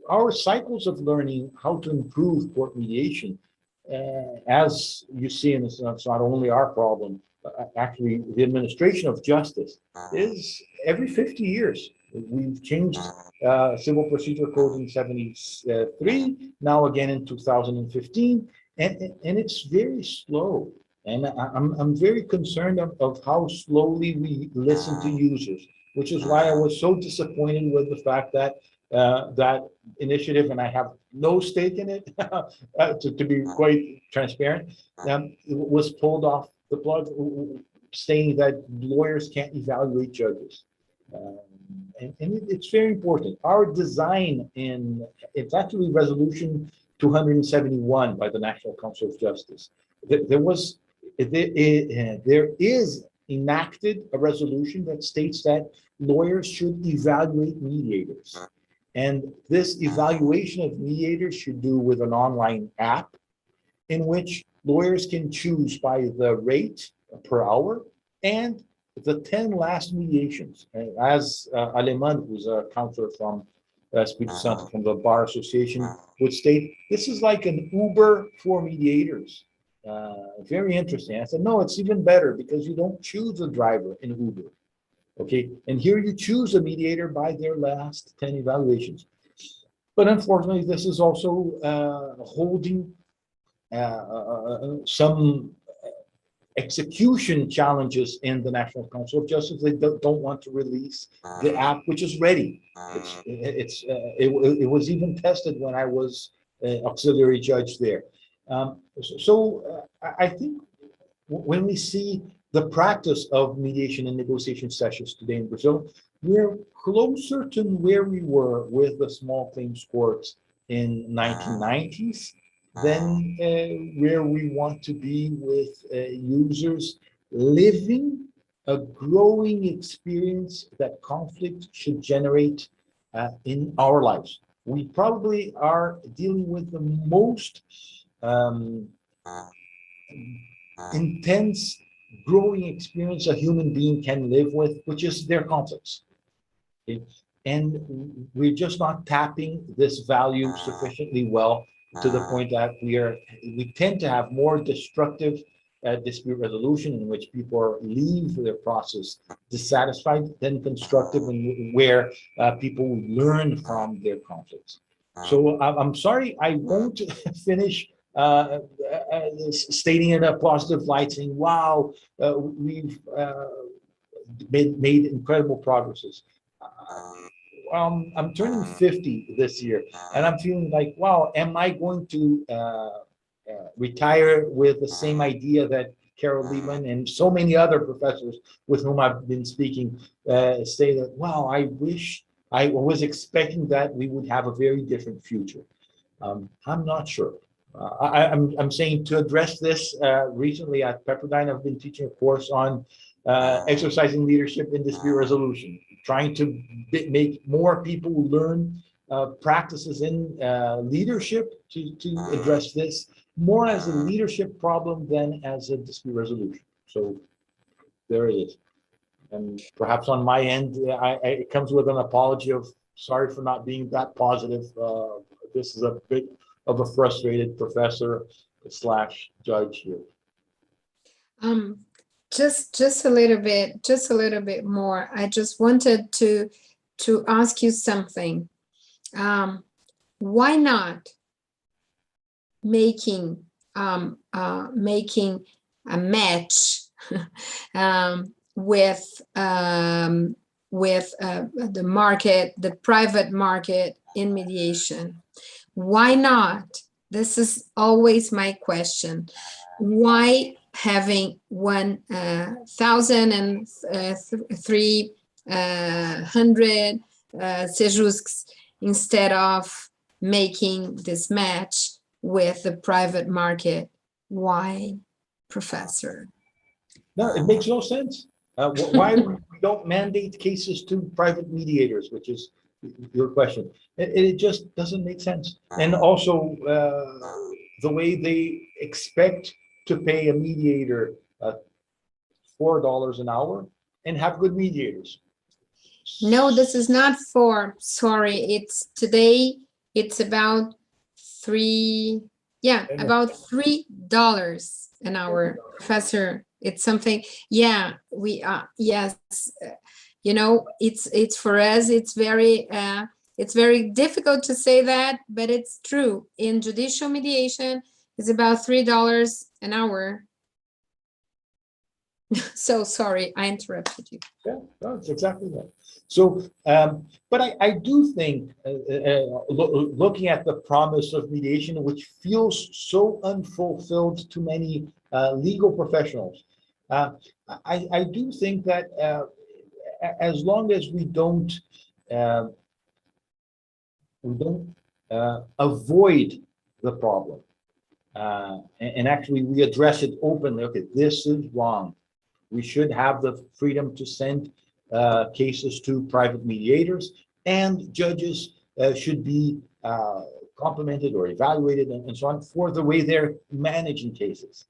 Speaker 6: our cycles of learning how to improve court mediation, as you see, and it's not only our problem, actually the administration of justice is every 50 years. We've changed Civil Procedure Code in 73, now again in 2015, and it's very slow. And I'm very concerned of how slowly we listen to users, which is why I was so disappointed with the fact that that initiative, and I have no stake in it, to be quite transparent, was pulled off the plug, saying that lawyers can't evaluate judges. And it's very important. Our design it's actually Resolution 271 by the National Council of Justice. There is enacted a resolution that states that lawyers should evaluate mediators. And this evaluation of mediators should do with an online app in which lawyers can choose by the rate per hour and the 10 last mediations. As Aleman, who's a counselor from Espírito Santo, from the Bar Association, would state, this is like an Uber for mediators. Very interesting. I said, no, it's even better because you don't choose a driver in Uber. Okay, and here you choose a mediator by their last 10 evaluations. But unfortunately, this is also holding some execution challenges in the National Council of Justice. They don't want to release the app, which is ready. It was even tested when I was auxiliary judge there. I think when we see the practice of mediation and negotiation sessions today in Brazil, we're closer to where we were with the small claims courts in 1990s than where we want to be with users living a growing experience that conflict should generate in our lives. We probably are dealing with the most intense growing experience a human being can live with, which is their conflicts. Okay? And we're just not tapping this value sufficiently well to the point that we tend to have more destructive dispute resolution in which people leave their process dissatisfied than constructive, and where people learn from their conflicts. So I'm sorry, I won't finish stating in a positive light, saying, wow, we've made incredible progresses. I'm turning 50 this year, and I'm feeling like, wow, am I going to retire with the same idea that Carol Liebman and so many other professors with whom I've been speaking say that, wow, I wish I was expecting that we would have a very different future. I'm not sure. I'm saying to address this, recently at Pepperdine, I've been teaching a course on exercising leadership in dispute resolution, trying to make more people learn practices in leadership to address this more as a leadership problem than as a dispute resolution. So there it is. And perhaps on my end, it comes with an apology of sorry for not being that positive. This is a bit of a frustrated professor / judge here.
Speaker 1: Just a little bit more. I just wanted to ask you something. Why not making a match with the market, the private market in mediation? Why not? This is always my question. Why having 1,300 sejusks instead of making this match with the private market? Why, Professor?
Speaker 6: No, it makes no sense. Why we don't mandate cases to private mediators, which is your question. It just doesn't make sense. And also the way they expect to pay a mediator $4 an hour and have good mediators.
Speaker 1: No, this is not sorry. It's today, it's about about $3 an hour, Professor. It's something, yeah, we are, yes. You know, it's for us, it's very difficult to say that, but it's true. In judicial mediation, it's about $3 an hour. So sorry, I interrupted you.
Speaker 6: Yeah, no, it's exactly that. So, but I do think, looking at the promise of mediation, which feels so unfulfilled to many legal professionals, I do think that as long as we don't avoid the problem, and actually we address it openly, okay, this is wrong. We should have the freedom to send cases to private mediators, and judges should be complimented or evaluated and so on for the way they're managing cases.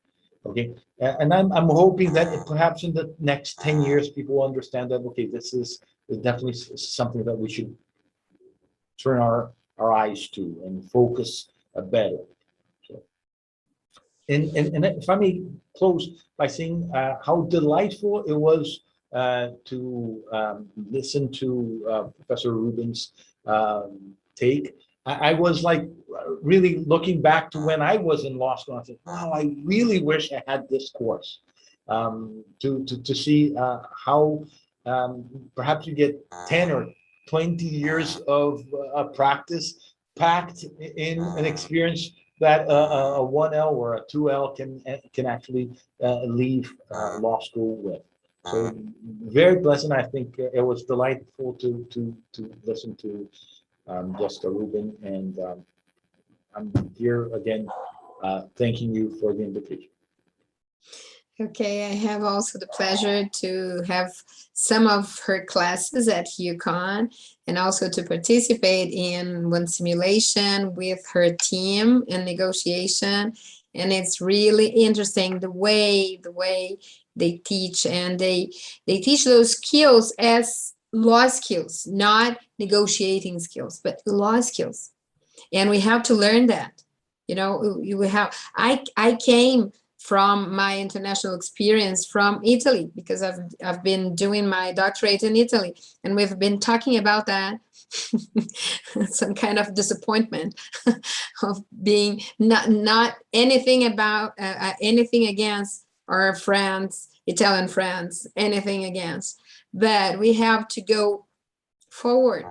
Speaker 6: Okay, and I'm hoping that perhaps in the next 10 years, people will understand that, okay, this is definitely something that we should turn our eyes to and focus better. So, and if I may close by saying how delightful it was to listen to Professor Rubin's take. I was like really looking back to when I was in law school. I said, wow, I really wish I had this course to see how perhaps you get 10 or 20 years of practice packed in an experience that a 1L or a 2L can actually leave law school with. So very pleasant. I think it was delightful to listen to Jessica Rubin, and I'm here again thanking you for the invitation.
Speaker 1: Okay, I have also the pleasure to have some of her classes at UConn and also to participate in one simulation with her team in negotiation. And it's really interesting the way they teach, and they teach those skills as law skills, not negotiating skills, but law skills. And we have to learn that. You know, I came from my international experience from Italy, because I've been doing my doctorate in Italy, and we've been talking about that. Some kind of disappointment of being not anything about anything against our friends, Italian friends, anything against, but we have to go forward.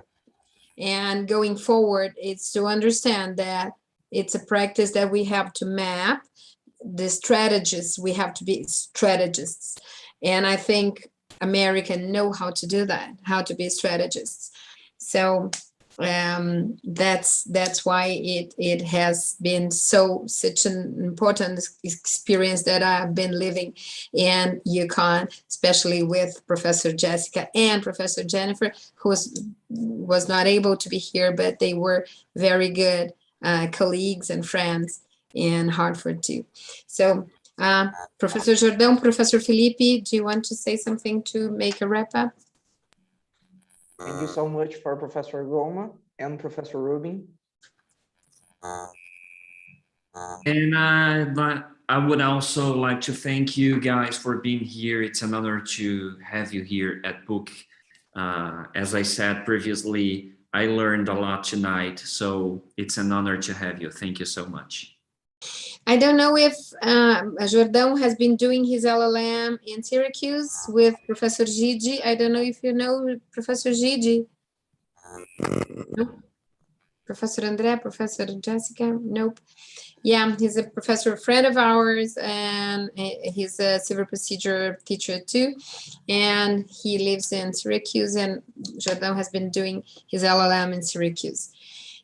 Speaker 1: And going forward, it's to understand that it's a practice that we have to map. The strategists, we have to be strategists, and I think Americans know how to do that, how to be strategists. So that's why it has been such an important experience that I've been living in UConn, especially with Professor Jessica and Professor Jennifer, who was not able to be here, but they were very good colleagues and friends in Hartford too. So Professor Jordão, Professor Felipe, do you want to say something to make a wrap up?
Speaker 7: Thank you so much for Professor Goma and Professor Rubin.
Speaker 10: And I would also like to thank you guys for being here. It's an honor to have you here at Book. As I said previously, I learned a lot tonight, so it's an honor to have you. Thank you so much.
Speaker 1: I don't know if Jordão has been doing his LLM in Syracuse with Professor Gigi. I don't know if you know Professor Gigi. No? Professor André, Professor Jessica? Nope. Yeah, he's a professor, friend of ours, and he's a civil procedure teacher too. And he lives in Syracuse, and Jordão has been doing his LLM in Syracuse.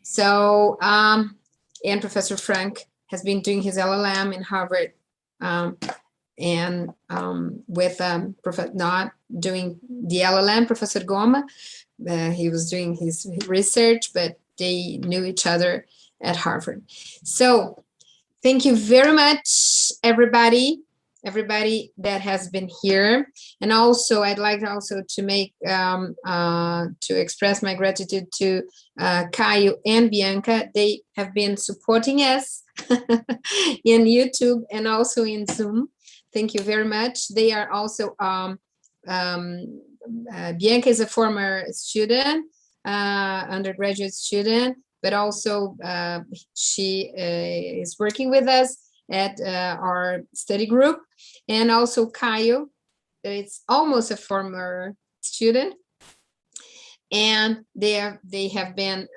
Speaker 1: So, and Professor Frank has been doing his LLM in Harvard, and with not doing the LLM, Professor Goma, he was doing his research, but they knew each other at Harvard. So thank you very much, everybody that has been here. And also, I'd like also to make, to express my gratitude to Caio and Bianca. They have been supporting us in YouTube and also in Zoom. Thank you very much. They are also, Bianca is a former student, undergraduate student, but also she is working with us at our study group. And also Caio, it's almost a former student. And they have been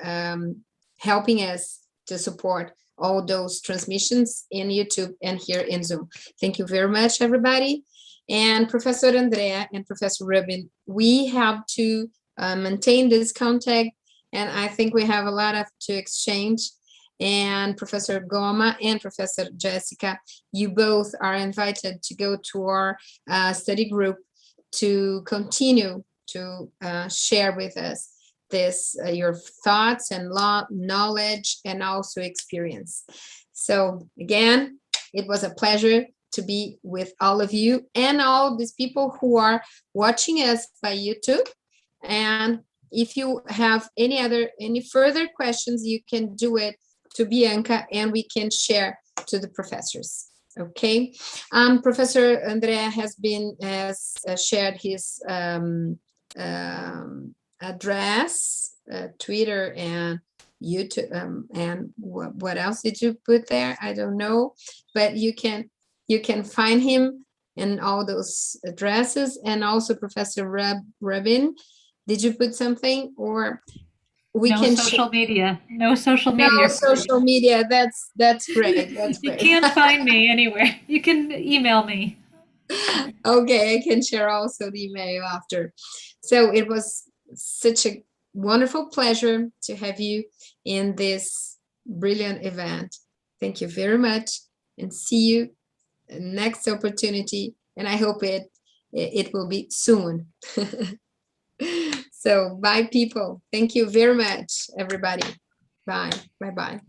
Speaker 1: helping us to support all those transmissions in YouTube and here in Zoom. Thank you very much, everybody. And Professor Andrea and Professor Rubin, we have to maintain this contact, and I think we have a lot to exchange. And Professor Goma and Professor Jessica, you both are invited to go to our study group to continue to share with us this your thoughts and knowledge and also experience. So again, it was a pleasure to be with all of you and all these people who are watching us by YouTube. And if you have any further questions, you can do it to Bianca and we can share to the professors. Okay. Professor Andrea has shared his address, Twitter and YouTube, and what else did you put there? I don't know, but you can find him in all those addresses. And also Professor Rubin, did you put something, or we
Speaker 8: no
Speaker 1: can
Speaker 8: social media? No social media.
Speaker 1: No social media. That's great. That's
Speaker 8: You
Speaker 1: great.
Speaker 8: can't find me anywhere. You can email me.
Speaker 1: Okay, I can share also the email after. So it was such a wonderful pleasure to have you in this brilliant event. Thank you very much, and see you next opportunity. And I hope it will be soon. So bye, people. Thank you very much, everybody. Bye. Bye-bye.